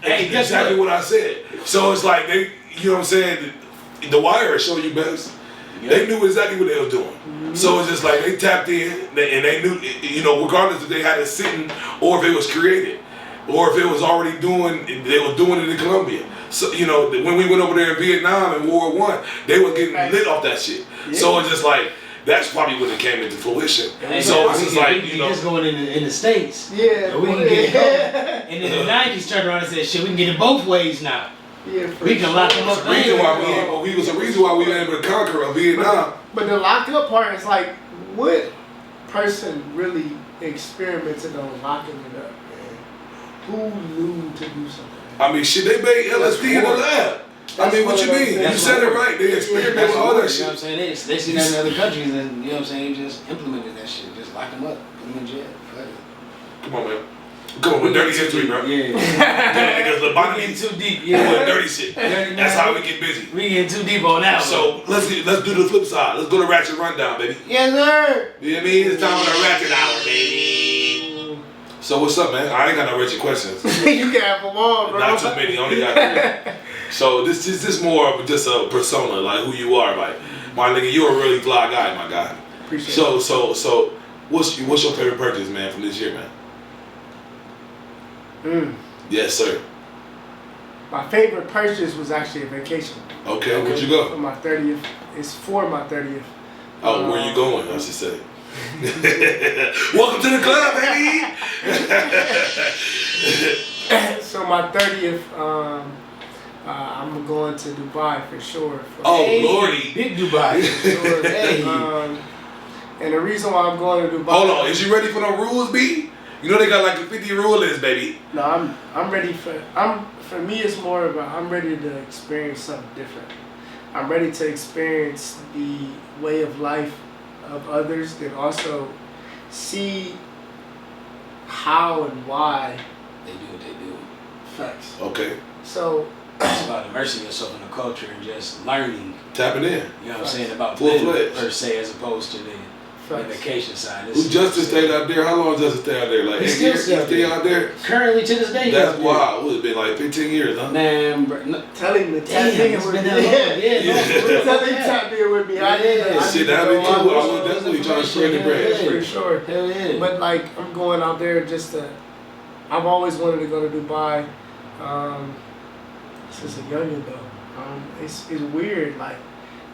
Speaker 2: Hey, that's exactly what I said. So it's like they, you know what I'm saying? The Wire showed you best. Yep. They knew exactly what they were doing. Mm-hmm. So it's just like they tapped in and they knew, regardless if they had it sitting or if it was created or if it was already they were doing it in Colombia. So, when we went over there in Vietnam in World War I, they were getting lit off that shit. Yeah. So it's just like, that's probably when it came into fruition.
Speaker 5: Hey,
Speaker 2: So
Speaker 5: man,
Speaker 2: it's
Speaker 5: we
Speaker 2: just
Speaker 5: get-
Speaker 2: like,
Speaker 5: we
Speaker 2: you know,
Speaker 5: just going in the States.
Speaker 4: Yeah,
Speaker 5: And we can get it. And then the 90s turned around and said, shit, we can get it both ways now.
Speaker 4: Yeah, for
Speaker 5: We can lock them up.
Speaker 2: the reason why we was the reason why we were able to conquer Vietnam.
Speaker 4: But the lock up part is like, what person really experimented on locking it up, man? Who knew to do something?
Speaker 2: I mean, shit, they made LSD in the lab. I mean, what you mean? You said it right. They experimented with all that
Speaker 5: You know what I'm
Speaker 2: shit.
Speaker 5: saying? They see that in other countries and, you know what I'm saying, they just implemented that shit. Just lock them up, put them in jail. Fuck it.
Speaker 2: Come on, man. Come on, with dirty history, bro.
Speaker 5: Yeah.
Speaker 2: Because the
Speaker 5: We
Speaker 2: bottom
Speaker 5: getting
Speaker 2: is
Speaker 5: too deep.
Speaker 2: with
Speaker 5: Yeah.
Speaker 2: dirty shit. That's how we get busy.
Speaker 5: We getting too deep on that one.
Speaker 2: So let's do the flip side. Let's go to Ratchet Rundown, baby.
Speaker 5: Yes, sir.
Speaker 2: You know what I mean? It's time for the Ratchet Hour, baby. So what's up, man? I ain't got no Ratchet questions.
Speaker 4: You can have them all, bro.
Speaker 2: Not too many. Only got 3. So this is just more of just a persona, like who you are, like my nigga. You're a really fly guy, my guy.
Speaker 4: Appreciate
Speaker 2: So what's your favorite purchase, man, from this year, man? Yes, sir.
Speaker 4: My favorite purchase was actually a vacation.
Speaker 2: Okay, where'd you
Speaker 4: For
Speaker 2: go?
Speaker 4: my 30th. It's for my 30th.
Speaker 2: Oh, where you going? I should say. Welcome to the club, baby.
Speaker 4: So my 30th, I'm going to Dubai for sure.
Speaker 2: Oh,
Speaker 5: Hey,
Speaker 2: Lordy.
Speaker 5: Big Dubai.
Speaker 4: Sure.
Speaker 5: Hey.
Speaker 4: And the reason why I'm going to Dubai.
Speaker 2: Hold on, is you ready for the rules, B? You know they got like a 50 rule list, baby.
Speaker 4: No, I'm ready for me it's more about I'm ready to experience something different. I'm ready to experience the way of life of others, then also see how and why.
Speaker 5: They do what they do.
Speaker 4: Facts.
Speaker 2: Okay,
Speaker 4: So
Speaker 5: It's about immersing yourself in the culture and just learning,
Speaker 2: tapping in.
Speaker 5: you know what I'm saying, about
Speaker 2: Full
Speaker 5: living
Speaker 2: fledged.
Speaker 5: per se, as opposed to the vacation side.
Speaker 2: Who Justice stayed out there? How long Justice stay out there? Like
Speaker 5: He
Speaker 2: 8
Speaker 5: still
Speaker 2: years? He
Speaker 5: stay out
Speaker 2: stay
Speaker 5: there.
Speaker 2: out there?
Speaker 5: Currently to this day.
Speaker 2: That's
Speaker 5: yeah.
Speaker 2: wild. What, it's been like 15 years, huh?
Speaker 5: Man, bro, no,
Speaker 4: telling the
Speaker 5: damn,
Speaker 4: tap in
Speaker 5: it's
Speaker 4: with
Speaker 5: been
Speaker 4: me.
Speaker 5: that long. Yeah, no, for real.
Speaker 4: Telling tap in with me. I need
Speaker 5: Yeah.
Speaker 4: to
Speaker 2: Shit, that'd be
Speaker 4: go
Speaker 2: cool.
Speaker 4: out.
Speaker 2: I would definitely try to spread the
Speaker 5: Yeah.
Speaker 2: bread.
Speaker 4: For sure.
Speaker 5: Hell yeah.
Speaker 4: But like I'm going out there just to. I've always wanted to go to Dubai. Since a youngin though. It's weird. Like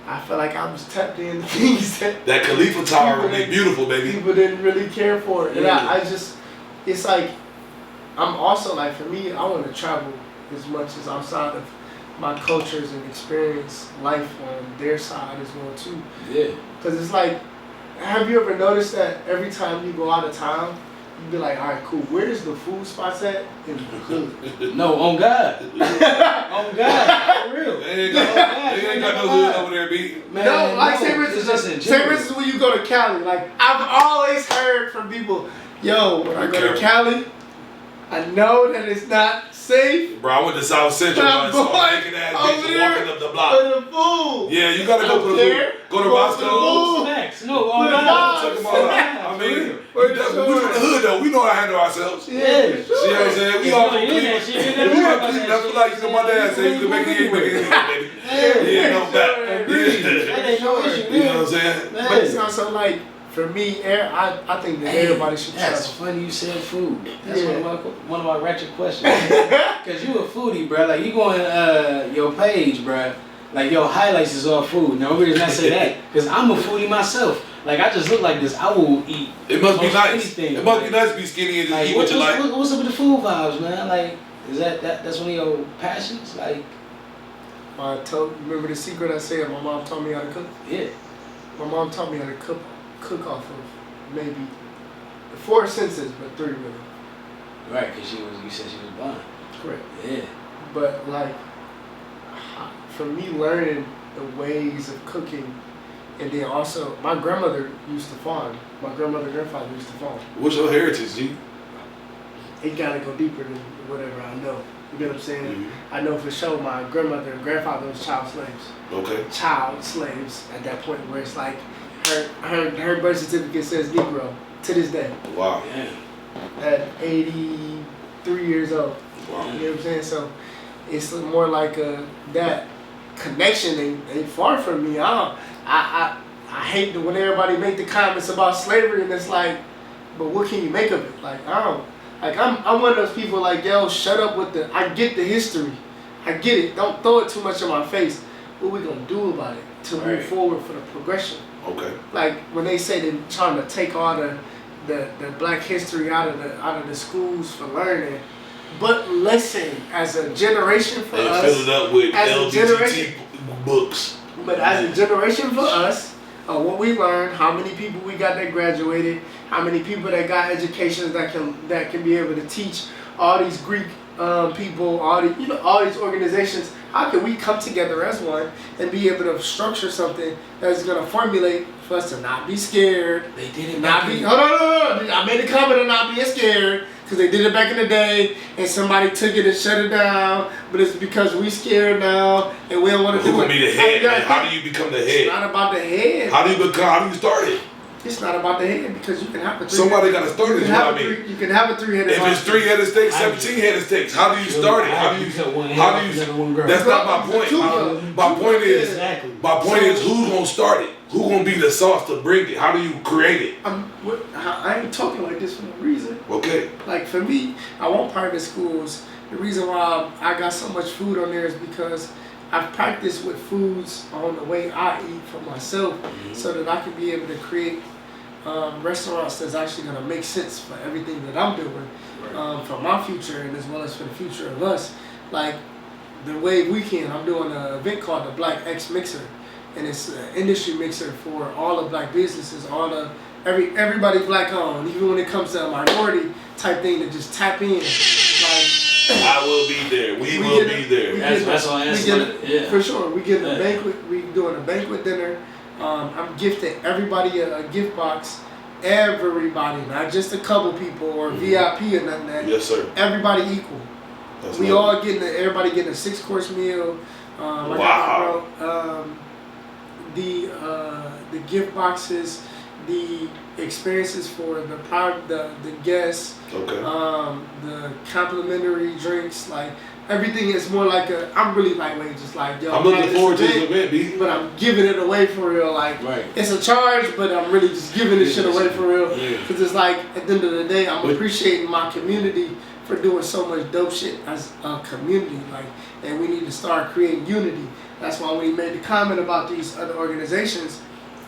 Speaker 4: I feel like I was tapped into things
Speaker 2: That Khalifa Tower would be beautiful, baby.
Speaker 4: people didn't really care for it. And
Speaker 5: Yeah.
Speaker 4: I just, it's like, I'm also like, for me, I want to travel as much as outside of my cultures and experience life on their side as well too.
Speaker 5: Yeah.
Speaker 4: Because it's like, have you ever noticed that every time you go out of town, you be like, all right, cool, where's the food spots at in the hood?
Speaker 5: No, on God. On God. For real.
Speaker 2: They ain't got no hood over there, B.
Speaker 5: Man,
Speaker 4: No, like say for
Speaker 5: it's just in
Speaker 4: instance, say for
Speaker 5: general.
Speaker 4: instance when you go to Cali, like I've always heard from people, yo, when I go to Cali, I know that it's not safe
Speaker 2: Bro, I went to South Central
Speaker 4: Nah,
Speaker 2: once, so
Speaker 4: boy,
Speaker 2: I'm thinking that
Speaker 4: over
Speaker 2: bitch
Speaker 4: there
Speaker 2: walking up the
Speaker 4: for
Speaker 2: block.
Speaker 4: the food.
Speaker 2: Yeah, you gotta go
Speaker 4: Up
Speaker 2: for the
Speaker 4: there,
Speaker 2: food. Go to
Speaker 4: go for
Speaker 2: Roscoe's.
Speaker 4: the food.
Speaker 5: Facts. No, on
Speaker 4: Good
Speaker 5: God.
Speaker 4: God.
Speaker 2: Check them all out. I mean,
Speaker 4: For
Speaker 2: we from
Speaker 4: sure.
Speaker 2: the hood though. We know how to handle ourselves.
Speaker 4: Yeah,
Speaker 5: Yeah.
Speaker 4: for
Speaker 2: See what I'm
Speaker 4: sure.
Speaker 2: saying? We
Speaker 5: You
Speaker 2: all
Speaker 5: know,
Speaker 2: from
Speaker 5: you hear
Speaker 2: Cleveland.
Speaker 5: that shit, you
Speaker 2: We
Speaker 5: never
Speaker 2: all
Speaker 5: heard
Speaker 2: from
Speaker 5: about
Speaker 2: Cleveland.
Speaker 5: that
Speaker 2: I feel
Speaker 5: shit.
Speaker 2: like, you know, my dad said you can make it here, make it here, baby. Yeah, no fact.
Speaker 5: That ain't no issue.
Speaker 2: You know what I'm saying?
Speaker 4: But it's also like, for me, I think that everybody should
Speaker 5: That's
Speaker 4: travel.
Speaker 5: funny you said food. That's
Speaker 4: Yeah.
Speaker 5: one of my ratchet questions. Cause you a foodie, bro. Like you go on your page, bro. Like your highlights is all food. No reason I say that. Cause I'm a foodie myself. Like I just look like this. I will eat.
Speaker 2: It must be
Speaker 5: most
Speaker 2: nice.
Speaker 5: anything,
Speaker 2: It must
Speaker 5: like-
Speaker 2: be nice to be skinny and just
Speaker 5: Like,
Speaker 2: eat what you like.
Speaker 5: what's up with the food vibes, man? Like, is that's one of your passions? Like,
Speaker 4: Remember the secret I said my mom taught me how to cook?
Speaker 5: yeah.
Speaker 4: My mom taught me how to cook off of maybe 4 senses, but 3 really.
Speaker 5: Right, cause you said she was blind.
Speaker 4: Correct.
Speaker 5: Yeah.
Speaker 4: But like, for me learning the ways of cooking, and then also my grandmother used to farm. My grandmother and grandfather used to farm.
Speaker 2: What's your heritage, G?
Speaker 4: It gotta go deeper than whatever I know. You get what I'm saying?
Speaker 2: Mm-hmm.
Speaker 4: I know for sure my grandmother and grandfather was child slaves.
Speaker 2: Okay.
Speaker 4: Child slaves at that point where it's like her birth certificate says Negro to this day
Speaker 2: Wow.
Speaker 5: Yeah.
Speaker 4: at 83 years old.
Speaker 2: Wow.
Speaker 4: You know what I'm saying? So it's more like that connection ain't far from me. I hate when everybody make the comments about slavery and it's like, but what can you make of it? Like I'm one of those people like, yo, shut up with I get the history. I get it. Don't throw it too much in my face. What we gonna do about it to move
Speaker 5: Right.
Speaker 4: forward for the progression?
Speaker 2: Okay.
Speaker 4: Like when they say they're trying to take all the Black history out of the schools for learning. But listen, as a generation for
Speaker 2: And
Speaker 4: us,
Speaker 2: fill it up with
Speaker 4: as a
Speaker 2: LGBT
Speaker 4: generation,
Speaker 2: books.
Speaker 4: but as a generation for us, what we learned, how many people we got that graduated, how many people that got educations that can be able to teach all these Greek people, all these organizations. How can we come together as one and be able to structure something that's going to formulate for us to not be scared?
Speaker 5: They did it.
Speaker 4: Not be. Hold on. I made a comment on not being scared because they did it back in the day and somebody took it and shut it down. But it's because we scared now and we don't want to do it.
Speaker 2: Who can be the head? Man? How do you become the head?
Speaker 4: It's not about the head.
Speaker 2: How do you start it?
Speaker 4: It's not about the head because you can have a
Speaker 2: Somebody got to start it.
Speaker 4: You can have a 3-headed.
Speaker 2: If it's 3-headed steaks, 17-headed steaks, how do you start it? How do you? That's not my point. My point is who's gonna start it? Who's gonna be the sauce to bring it? How do you create it?
Speaker 4: I ain't talking like this for no reason.
Speaker 2: Okay.
Speaker 4: Like for me, I want private schools. The reason why I got so much food on there is because I've practiced with foods on the way I eat for myself, so that I can be able to create restaurants that's actually going to make sense for everything that I'm doing, for my future and as well as for the future of us. Like the Wave Weekend, I'm doing an event called the Black X Mixer, and it's an industry mixer for all the Black businesses, everybody Black owned, even when it comes to a minority type thing to just tap in. Like
Speaker 2: I will be there. We will be there.
Speaker 5: That's all I asked.
Speaker 4: For sure. We getting a banquet. We doing a banquet dinner. I'm gifting everybody a gift box. Everybody, not just a couple people or VIP or nothing. That.
Speaker 2: Yes, sir.
Speaker 4: Everybody equal.
Speaker 2: That's
Speaker 4: we all everybody getting a 6-course meal.
Speaker 2: Wow.
Speaker 4: The gift boxes, the experiences for the guests.
Speaker 2: Okay.
Speaker 4: The complimentary drinks, like everything is more like I'm really lightweight, just like yo.
Speaker 2: I'm looking forward to this event, B.
Speaker 4: But I'm giving it away for real. Like it's a charge, but I'm really just giving this shit away for real. Because it's like at the end of the day, I'm appreciating my community for doing so much dope shit as a community. Like, and we need to start creating unity. That's why when he made the comment about these other organizations,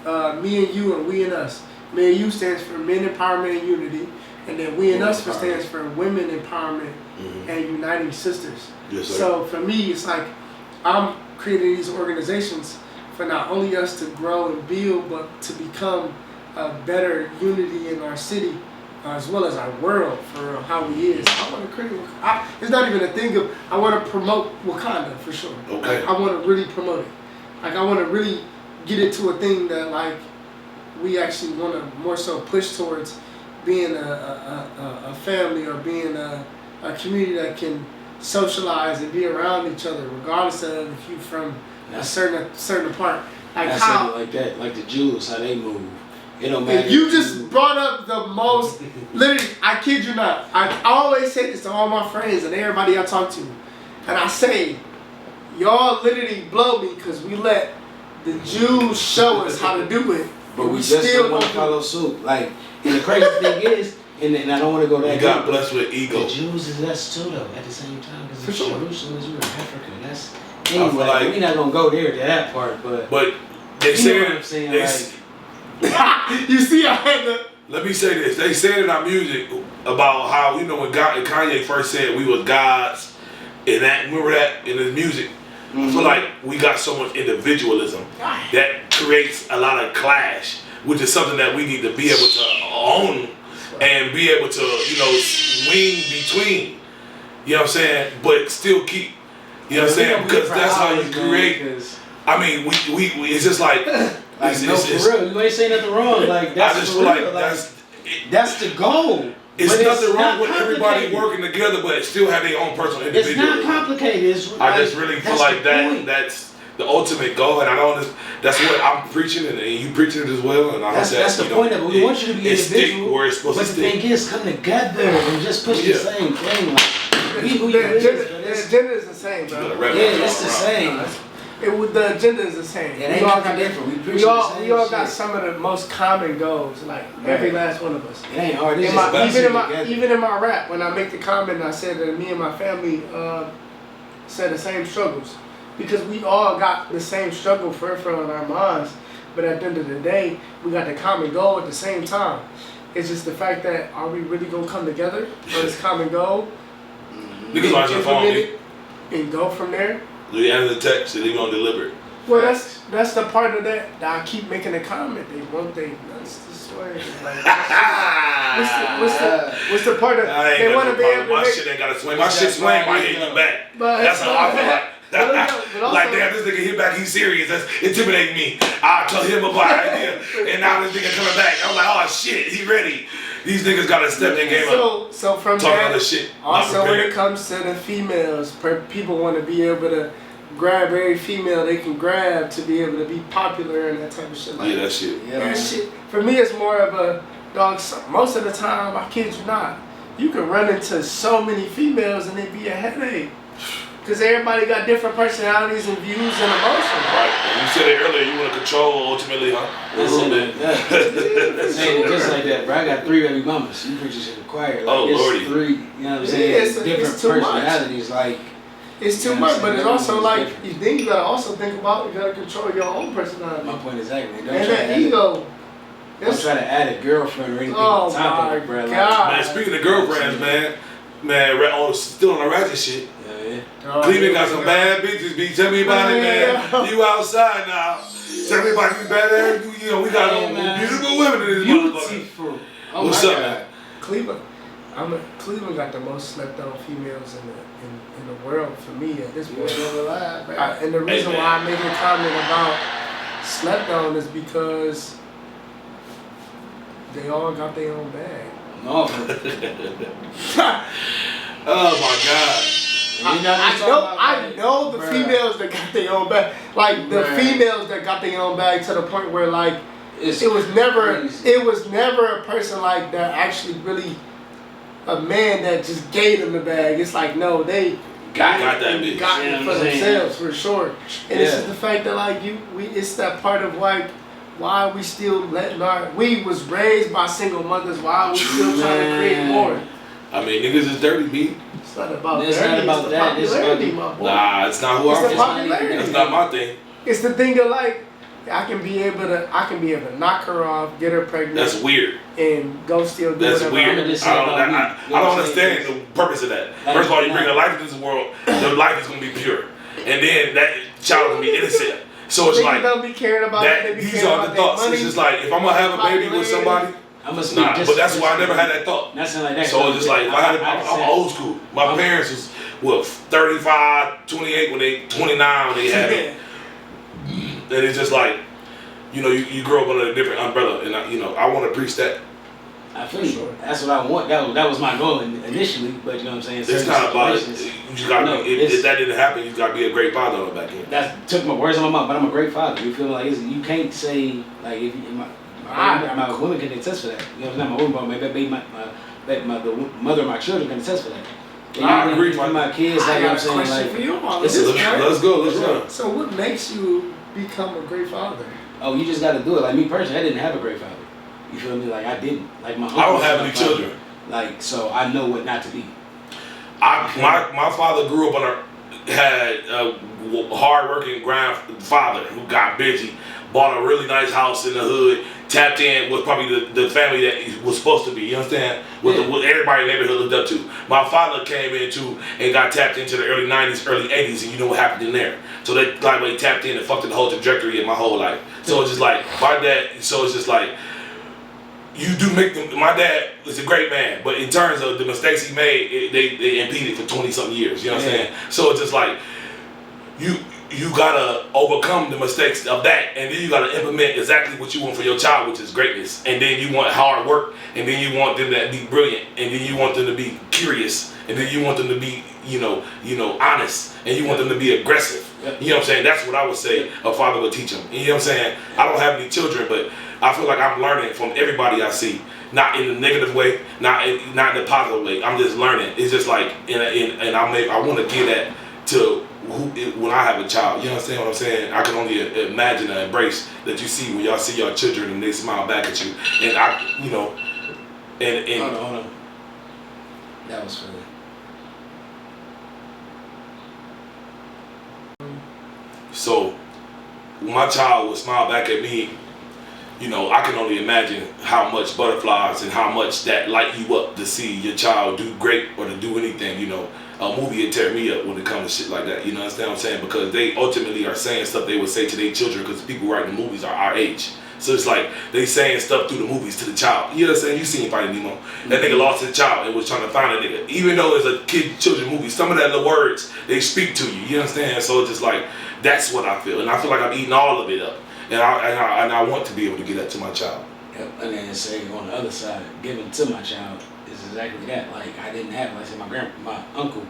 Speaker 4: me and you and we and us. Me and you stands for Men Empowerment and Unity. And then we and us stands for Women Empowerment and Uniting Sisters.
Speaker 2: Yes, sir.
Speaker 4: So for me, it's like I'm creating these organizations for not only us to grow and build, but to become a better unity in our city as well as our world for how we is. I want to create. It's not even a thing of. I want to promote Wakanda for sure.
Speaker 2: Okay.
Speaker 4: Like, I want to really promote it. Like I want to really get it to a thing that like we actually want to more so push towards. Being a family or being a community that can socialize and be around each other, regardless of if you from a certain part. Like how
Speaker 5: like that, like the Jews, how they move. It don't matter.
Speaker 4: You just brought up the most. Literally, I kid you not. I always say this to all my friends and everybody I talk to, and I say, y'all literally blow me because we let the Jews show us how to do it,
Speaker 5: but we just still want to follow suit. Like. And the crazy thing is, and I don't want to go that.
Speaker 2: You got blessed with ego.
Speaker 5: The Jews is us too, though. At the same time, because
Speaker 4: for sure,
Speaker 5: Jerusalem is in Africa. That's anyway. Like, we're not gonna go there to that part, but
Speaker 2: they said
Speaker 5: what I'm saying.
Speaker 4: You see, I had to.
Speaker 2: Let me say this. They said in our music about how when Kanye first said we was gods, and that remember that in his music. I feel like we got so much individualism that creates a lot of clash. Which is something that we need to be able to own and be able to, swing between. You know what I'm saying? But still keep, you know what I'm saying? Because that's how you create. I mean, we it's just like
Speaker 5: for real, you ain't saying nothing wrong. Like that's
Speaker 2: I just feel like
Speaker 5: that's the goal.
Speaker 2: It's nothing wrong with everybody working together, but still have their own personal individual.
Speaker 5: It's not complicated.
Speaker 2: I just really feel like that's the ultimate goal, and I don't. That's what I'm preaching, and you preaching it as well. And
Speaker 5: that's the point of it. We want you to be individual,
Speaker 2: where it's supposed
Speaker 5: but
Speaker 2: to
Speaker 5: the thing is, come together and just push the same thing. Like,
Speaker 4: the agenda is the same, bro.
Speaker 5: Yeah, it's the same.
Speaker 4: The agenda is the same.
Speaker 5: It ain't nothing different.
Speaker 4: We all got some of the most common goals, like every last one of us.
Speaker 5: It ain't hard.
Speaker 4: Even in my rap, when I make the comment, I said that me and my family said the same struggles. Because we all got the same struggle for in our minds. But at the end of the day, we got the common goal at the same time. It's just the fact that are we really gonna come together for this common goal?
Speaker 2: Niggas on your phone,
Speaker 4: Implement it and go from there.
Speaker 2: You answer the text and they gonna deliver it.
Speaker 4: Well, that's the part of that I keep making a comment. They want they nuts this way. Like, what's the part of
Speaker 2: I ain't
Speaker 4: they
Speaker 2: got
Speaker 4: want
Speaker 2: no
Speaker 4: to be
Speaker 2: problem.
Speaker 4: able to
Speaker 2: My
Speaker 4: make,
Speaker 2: shit ain't gotta swing. My shit swing by hitting you back.
Speaker 4: But
Speaker 2: That's how I feel like.
Speaker 4: but also-
Speaker 2: Like, damn, this nigga hit back, he's serious. That's intimidating me. I tell him about an idea, and now this nigga coming back. I'm like, oh shit, he ready. These niggas gotta step their game up.
Speaker 4: So from
Speaker 2: Talking
Speaker 4: that,
Speaker 2: other shit.
Speaker 4: also
Speaker 2: not
Speaker 4: when
Speaker 2: prepared.
Speaker 4: it comes to the females, people want to be able to grab every female they can grab to be able to be popular and that type of shit. Like,
Speaker 2: Yeah, that shit.
Speaker 4: that shit. For me, it's more of a dog. Most of the time, I kid you not, you can run into so many females and it be a headache. Because everybody got different personalities and views and emotions.
Speaker 2: Right. And you said it earlier, you want to control ultimately, huh? A little bit.
Speaker 5: Saying it just like that, bro. I got 3 baby mamas. You preachers should acquire. Like,
Speaker 2: Oh,
Speaker 5: it's
Speaker 2: Lordy.
Speaker 5: 3, you know what I'm saying?
Speaker 4: Yeah, it's
Speaker 5: different
Speaker 4: too much.
Speaker 5: personalities. Like,
Speaker 4: It's too
Speaker 5: You know what
Speaker 4: much,
Speaker 5: I'm
Speaker 4: but it's
Speaker 5: saying?
Speaker 4: also like,
Speaker 5: Different.
Speaker 4: then you gotta also think about, you gotta control your own personality.
Speaker 5: my point exactly. Don't
Speaker 4: And
Speaker 5: try to
Speaker 4: that
Speaker 5: add
Speaker 4: ego.
Speaker 5: Don't try to add a girlfriend or anything
Speaker 4: Oh
Speaker 5: on top
Speaker 4: my
Speaker 5: of it, bro. Like,
Speaker 4: God.
Speaker 2: Man, speaking of girlfriends, man, still on the ratchet shit.
Speaker 5: yeah.
Speaker 4: Oh,
Speaker 2: Cleveland got some bad bitches, B. Tell me about it, man. You outside now. Tell me about these bad ass. You know, we got
Speaker 5: Hey, man.
Speaker 2: beautiful women in this motherfucker.
Speaker 5: Beautiful. Oh
Speaker 2: What's
Speaker 5: my
Speaker 2: up,
Speaker 5: God.
Speaker 2: man?
Speaker 4: Cleveland. Cleveland got the most slept on females in the world for me at this point. And the reason
Speaker 2: Hey,
Speaker 4: why I make a comment about slept on is because they all got their own bag.
Speaker 5: No.
Speaker 2: Oh my God.
Speaker 4: I know the females that got their own bag. Like the
Speaker 5: Bruh.
Speaker 4: females that got their own bag to the point where like
Speaker 5: It's
Speaker 4: it was never
Speaker 5: crazy.
Speaker 4: a person like that actually really a man that just gave them the bag. It's like no, they
Speaker 2: Got that bitch.
Speaker 4: got
Speaker 5: You know
Speaker 4: it
Speaker 5: what
Speaker 4: for
Speaker 5: I'm saying?
Speaker 4: themselves for sure. And it's
Speaker 5: Yeah.
Speaker 4: just the fact that like it's that part of like why we still letting we was raised by single mothers. Why we still trying to create
Speaker 5: Man.
Speaker 4: more?
Speaker 2: I mean, niggas is dirty, B.
Speaker 4: It's not about
Speaker 5: It's not
Speaker 4: dirty,
Speaker 5: about
Speaker 4: it's
Speaker 5: that,
Speaker 4: the
Speaker 5: it's about
Speaker 4: popularity,
Speaker 5: the-
Speaker 4: my boy.
Speaker 2: Nah, it's not who
Speaker 4: It's
Speaker 2: I'm
Speaker 4: the
Speaker 2: from.
Speaker 4: popularity.
Speaker 2: It's not my thing.
Speaker 4: It's the thing of like I can be able to knock her off, get her pregnant,
Speaker 2: That's weird.
Speaker 4: and go still do
Speaker 2: That's
Speaker 4: whatever.
Speaker 2: weird.
Speaker 5: I'ma just say
Speaker 2: I don't,
Speaker 5: about me.
Speaker 2: I
Speaker 5: You know
Speaker 2: don't
Speaker 5: what I'm
Speaker 2: understand
Speaker 5: saying?
Speaker 2: the purpose of that.
Speaker 5: Like,
Speaker 2: First of all, you bring
Speaker 5: nah.
Speaker 2: a life into this world, the life is gonna be pure, and then that child will be innocent. So it's
Speaker 4: Niggas
Speaker 2: like
Speaker 4: don't be caring about
Speaker 2: that.
Speaker 4: it. They be
Speaker 2: These
Speaker 4: caring
Speaker 2: are
Speaker 4: about
Speaker 2: the
Speaker 4: their
Speaker 2: thoughts.
Speaker 4: money.
Speaker 2: It's just like if I'm gonna have a baby with somebody,
Speaker 5: I'm gonna speak
Speaker 2: nah.
Speaker 5: just
Speaker 2: But that's why I never had that thought.
Speaker 5: Nothing like that.
Speaker 2: So it's just like if I had, I'm old school. My parents was what 35, 28 when they 29 when they had it, and it's just like. You know, you grow up under a different umbrella, and I want to preach that.
Speaker 5: I feel you. That's what I want. That was my goal initially, but you know what I'm saying?
Speaker 2: It's
Speaker 5: Certain
Speaker 2: not about it.
Speaker 5: situations-
Speaker 2: You just gotta
Speaker 5: No,
Speaker 2: be, if that didn't happen, you gotta be a great father on the back end.
Speaker 5: That took my words on my mouth, but I'm a great father. You feel me? Like you can't say like if my women can attest for that. You know what I'm saying? My woman, the mother of my children can attest for that. And
Speaker 2: I agree,
Speaker 5: for my kids. Like
Speaker 4: I
Speaker 5: you know
Speaker 4: got a
Speaker 5: what I'm saying?
Speaker 4: question
Speaker 5: Like
Speaker 4: for you on
Speaker 5: it's
Speaker 4: this,
Speaker 5: a-
Speaker 4: man.
Speaker 2: Let's go.
Speaker 4: So what makes you become a great father?
Speaker 5: oh, you just got to do it. Like me personally, I didn't have a great father. You feel me? Like I didn't. Like my.
Speaker 2: I don't
Speaker 5: uncle
Speaker 2: have
Speaker 5: was
Speaker 2: any
Speaker 5: my father.
Speaker 2: children.
Speaker 5: Like so, I know what not to be.
Speaker 2: My father grew up had a hard-working grandfather who got busy, bought a really nice house in the hood, tapped in with probably the family that he was supposed to be. You understand? With everybody in the neighborhood looked up to. My father came in too and got tapped into the early '90s, early '80s, and you know what happened in there. So they like tapped in and fucked the whole trajectory of my whole life. So it's just like my dad. So it's just like. You do make them. My dad is a great man, but in terms of the mistakes he made, they impeded for 20-something years. You know what I'm saying? So it's just like you gotta overcome the mistakes of that, and then you gotta implement exactly what you want for your child, which is greatness. And then you want hard work, and then you want them to be brilliant, and then you want them to be curious, and then you want them to be honest, and you want them to be aggressive. You know what I'm saying? That's what I would say a father would teach them. You know what I'm saying? I don't have any children, but I feel like I'm learning from everybody I see. Not in a negative way, not in a positive way. I'm just learning. It's just like, and I want to give that to when I have a child. You understand what I'm saying? I can only imagine and embrace that you see when y'all see your children and they smile back at you. And
Speaker 5: Hold on. That was funny.
Speaker 2: So when my child would smile back at me you know, I can only imagine how much butterflies and how much that light you up to see your child do great or to do anything, you know. A movie would tear me up when it comes to shit like that, you know, understand what I'm saying? Because they ultimately are saying stuff they would say to their children because the people writing the movies are our age. So it's like they saying stuff through the movies to the child. You know what I'm saying? You seen Finding Nemo. That nigga lost his child and was trying to find a nigga. Even though it's a children movie, some of that the words, they speak to you. You understand? So it's just like, that's what I feel. And I feel like I'm eating all of it up. And I want to be able to get that to my child.
Speaker 5: Yep. And then say on the other side, giving to my child is exactly that. Like I didn't have, like I said, my uncle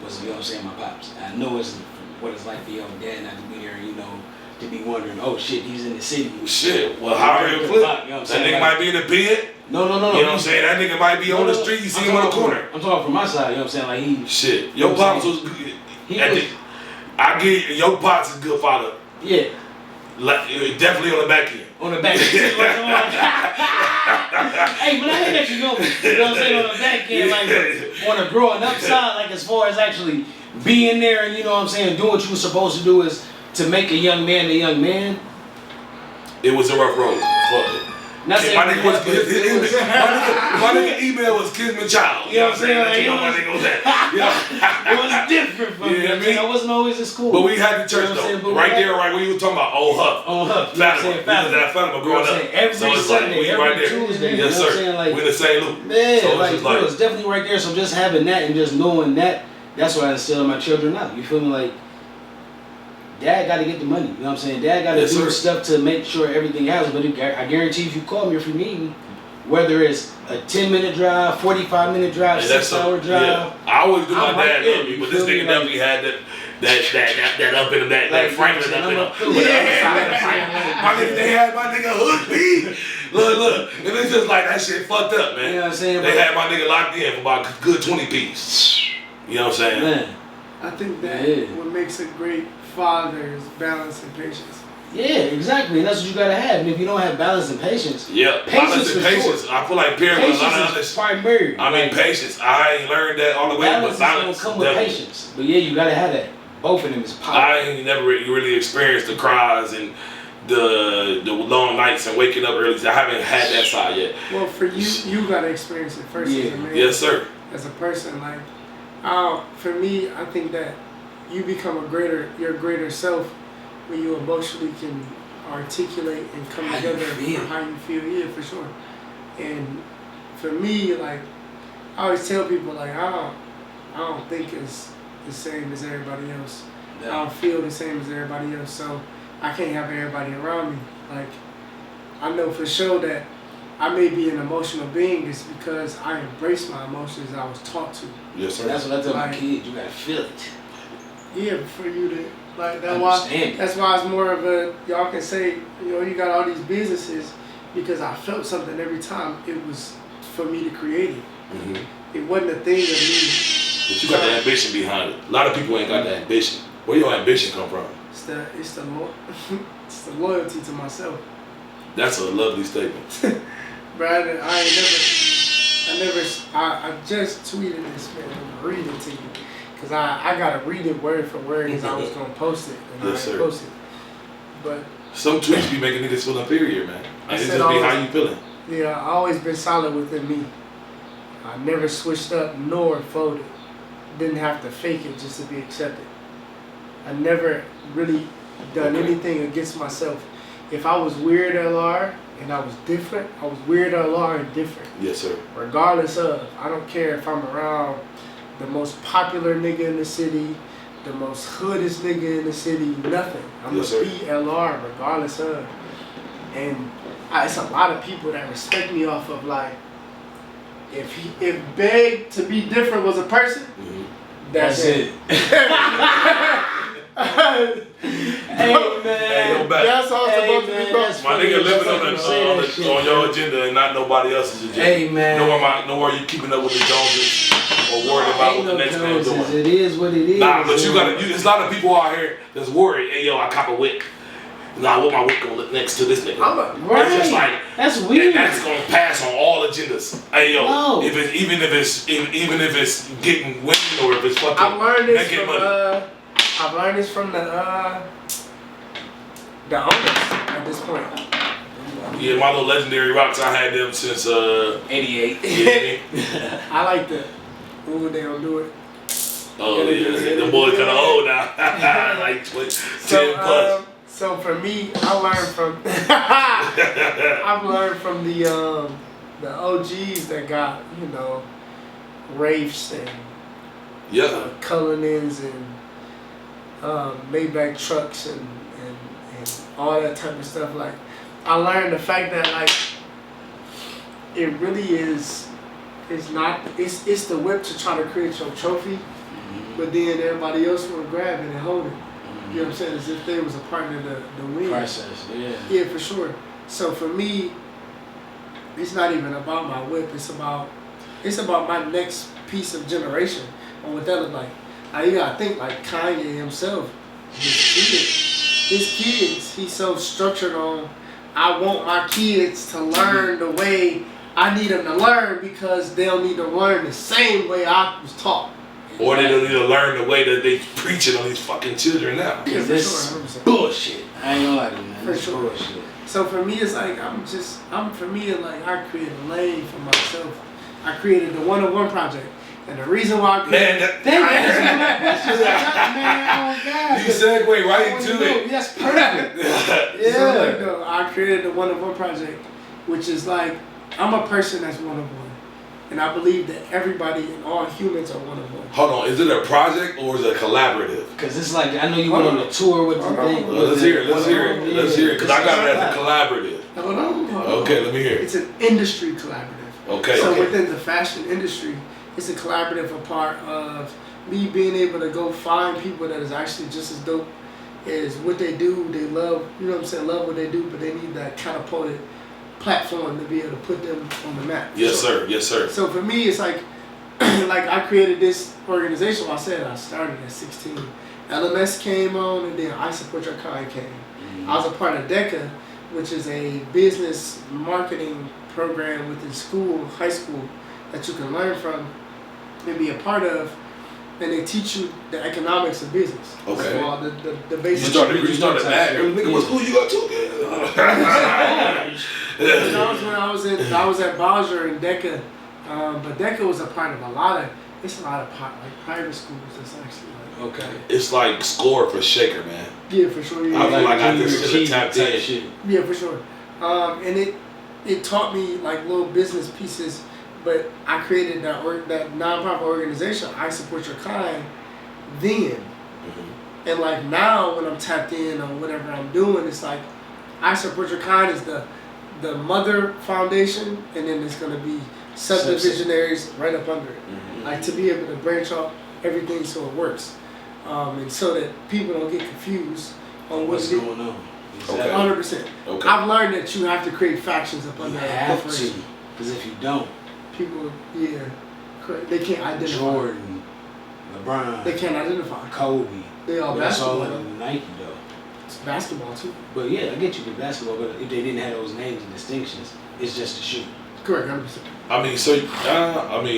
Speaker 5: was, you know what I'm saying, my pops. I know it's what it's like for your dad not to be there, you know, to be wondering, oh shit, he's in the city.
Speaker 2: Shit, well, how are you flip? You know what I'm saying? That nigga might be in the pen.
Speaker 5: No.
Speaker 2: You know what I'm saying? That nigga might be on the street, you see him on the corner.
Speaker 5: I'm talking from my side, you know what I'm saying? Like he.
Speaker 2: Shit, your pops was good. I get your pops is a good father.
Speaker 5: Yeah.
Speaker 2: Like, definitely on the back end.
Speaker 5: On the back end. Hey, but I hate that you know me. You know what I'm saying? On the back end, like on the growing up side, like as far as actually being there and you know what I'm saying, doing what you were supposed to do is to make a young man a young man.
Speaker 2: It was a rough road. My nigga email was Kisman Child.
Speaker 5: You know what I'm saying? Like,
Speaker 2: my nigga was that.
Speaker 5: It was different from me. I mean, I wasn't always as cool.
Speaker 2: But we had the church though. Right there, right where you were talking about Old Huff.
Speaker 5: Old Huff.
Speaker 2: Fatima. We was at Fatima growing up.
Speaker 5: Every
Speaker 2: so it's
Speaker 5: Sunday,
Speaker 2: like, we
Speaker 5: every
Speaker 2: right there.
Speaker 5: Tuesday.
Speaker 2: Yes, sir.
Speaker 5: Like,
Speaker 2: we in the same loop.
Speaker 5: Yeah,
Speaker 2: so
Speaker 5: like,
Speaker 2: it's
Speaker 5: it's definitely right there. So just having that and just knowing that, that's what I instill in my children now. You feel me? Like, Dad got to get the money. You know what I'm saying? Dad got to do stuff to make sure everything happens. But I guarantee if you call me or if you need me, whether it's a 10-minute drive, 45-minute drive, 6-hour drive.
Speaker 2: Yeah. I always do my dad love me, but this nigga definitely had that up in him, that Franklin up in him. My nigga, they had my nigga hooked me. Look. And it's just like that shit fucked up, man.
Speaker 5: You know what I'm saying?
Speaker 2: They had my nigga locked in for about a good 20 piece. You know what I'm saying?
Speaker 5: Man.
Speaker 4: I think that what makes a great father is balance and patience.
Speaker 5: Yeah, exactly. And that's what you gotta have. And if you don't have balance and patience,
Speaker 2: balance and patience. Sure. I feel like
Speaker 5: patience is primary.
Speaker 2: I mean, patience. I ain't learned that all the way.
Speaker 5: Balance don't come with patience. But yeah, you gotta have that. Both of them is powerful.
Speaker 2: I ain't never really experienced the cries and the long nights and waking up early. I haven't had that side yet.
Speaker 4: Well, for you gotta experience it first as a man.
Speaker 2: Yes, sir.
Speaker 4: As a person, like, for me, I think that you become your greater self when you emotionally can articulate and come together for how you feel. Yeah, for sure. And for me, like, I always tell people, like, I don't think it's the same as everybody else. I don't feel the same as everybody else, so I can't have everybody around me. Like, I know for sure that I may be an emotional being just because I embrace my emotions I was taught to.
Speaker 2: Yes, sir.
Speaker 5: That's what I tell my kids. You gotta feel it.
Speaker 4: Yeah, for you to like that's why it's more of a y'all can say, you know, you got all these businesses because I felt something every time it was for me to create it.
Speaker 2: Mm-hmm.
Speaker 4: It wasn't a thing of me.
Speaker 2: But you got the ambition behind it. A lot of people ain't got the ambition. Where your ambition come from?
Speaker 4: It's the loyalty to myself.
Speaker 2: That's a lovely statement.
Speaker 4: But I just tweeted this, man. I'm gonna read it to you. Cause I gotta read it word for word because I was gonna post it and I didn't post it. But
Speaker 2: some tweets be making niggas feel inferior, man. And it just be how you feeling.
Speaker 4: Yeah, I always been solid within me. I never switched up nor folded. Didn't have to fake it just to be accepted. I never really done anything against myself. If I was weird LR and I was different, I was weird LR and different.
Speaker 2: Yes, sir.
Speaker 4: Regardless of, I don't care if I'm around the most popular nigga in the city, the most hoodest nigga in the city, nothing. I'm gonna be LR regardless of. And it's a lot of people that respect me off of like, if Beg to be different was a person, that's it.
Speaker 5: Hey man,
Speaker 4: that's all supposed to be.
Speaker 2: My nigga living on your agenda and not nobody else's agenda.
Speaker 5: Hey man,
Speaker 2: know where you keeping up with the Joneses or worried about what the next man doing.
Speaker 5: It is what it is.
Speaker 2: Nah, but there's a lot of people out here that's worried. Hey yo, I cop a whip. Nah, what my whip gonna look next to this nigga?
Speaker 5: Right.
Speaker 2: It's just like
Speaker 5: that's weird.
Speaker 2: That's gonna pass on all agendas. Hey yo, even if it's getting women or if it's fucking making money.
Speaker 4: I've learned this from the owners at this point.
Speaker 2: Yeah, my little legendary rocks, I had them since
Speaker 5: 88.
Speaker 2: yeah.
Speaker 4: I like that. Ooh, they don't do it.
Speaker 2: Oh yeah, the boy kind of old now, like 10 plus.
Speaker 4: So for me, I learned from I've learned from the OGs that got, you know, Wraiths and
Speaker 2: Yeah.
Speaker 4: Cullinans and Maybach trucks and all that type of stuff. Like, I learned the fact that like it really is. It's not. It's the whip to try to create your trophy, but then everybody else will grab it and hold it. You know what I'm saying? As if they was a part of the win.
Speaker 5: Process, yeah.
Speaker 4: Yeah, for sure. So for me, it's not even about my whip. It's about my next piece of generation and what that look like. Now you gotta think like Kanye himself, his kids, he's so structured on, I want my kids to learn the way I need them to learn because they'll need to learn the same way I was taught.
Speaker 2: Or they don't need to learn the way that they preaching on these fucking children now.
Speaker 4: Yeah, for
Speaker 5: This
Speaker 4: sure, 100%.
Speaker 5: bullshit. I ain't gonna lie to you, man.
Speaker 4: For
Speaker 5: This
Speaker 4: sure.
Speaker 5: bullshit.
Speaker 4: So for me, it's like for me, like I created a lane for myself. I created the one-on-one project, and the reason why I created
Speaker 5: Man, oh God.
Speaker 2: You segue right into it.
Speaker 5: That's perfect.
Speaker 4: So like, no, I created the one-on-one project, which is like I'm a person that's one-on-one, and I believe that everybody and all humans are one-on-one.
Speaker 2: Hold on, is it a project or is it a collaborative?
Speaker 5: Cause it's like I know you went on a tour with the thing.
Speaker 2: Let's hear it. Let's hear it. Let's hear it. Cause I got it as a collaborative.
Speaker 4: Hold on.
Speaker 2: Okay, let me hear it.
Speaker 4: It's an industry collaborative.
Speaker 2: Okay.
Speaker 4: So
Speaker 2: Okay.
Speaker 4: within the fashion industry, it's a collaborative a part of me being able to go find people that is actually just as dope as what they do. They love, you know what I'm saying, love what they do, but they need that catapulted platform to be able to put them on the map.
Speaker 2: Yes, sir. Yes, sir.
Speaker 4: So for me, it's like, like I created this organization. Well, I said I started at 16. LMS came on, and then I Support Your Kind came. I was a part of DECA, which is a business marketing program within school, high school, that you can learn from and be a part of, and they teach you the economics of business.
Speaker 2: Okay.
Speaker 4: So the
Speaker 2: You
Speaker 4: basics.
Speaker 2: started that. Nigga, what school you go to?
Speaker 4: When I was at Bowser and DECA, but DECA was a part of a lot of private schools. That's actually like,
Speaker 5: Okay.
Speaker 2: It's like score for Shaker, man.
Speaker 4: yeah, for sure. Yeah,
Speaker 2: I feel like I
Speaker 5: Junior
Speaker 2: just should have tapped
Speaker 5: achievement type
Speaker 2: in.
Speaker 5: shit.
Speaker 4: yeah, for sure. And it taught me like little business pieces. But I created that nonprofit organization, I Support Your Kind, then. And like now when I'm tapped in on whatever I'm doing, it's like I Support Your Kind is the mother foundation, and then there's gonna be subdivisionaries right up under it. Like to be able to branch off everything so it works. And so that people don't get confused on
Speaker 5: What's
Speaker 4: what's
Speaker 5: going on?
Speaker 2: Okay.
Speaker 4: 100%.
Speaker 2: Okay.
Speaker 4: I've learned that you have to create factions up
Speaker 5: You
Speaker 4: under a
Speaker 5: have
Speaker 4: corporation.
Speaker 5: to, because if you don't,
Speaker 4: People, yeah, they can't identify.
Speaker 5: Jordan, LeBron,
Speaker 4: They can't identify.
Speaker 5: Kobe.
Speaker 4: They all
Speaker 5: But that's all
Speaker 4: basketball.
Speaker 5: under Nike though.
Speaker 4: It's basketball too.
Speaker 5: But yeah, I get you with basketball. But if they didn't have those names and distinctions, it's just a shoe.
Speaker 4: Correct, 100%.
Speaker 2: I mean, so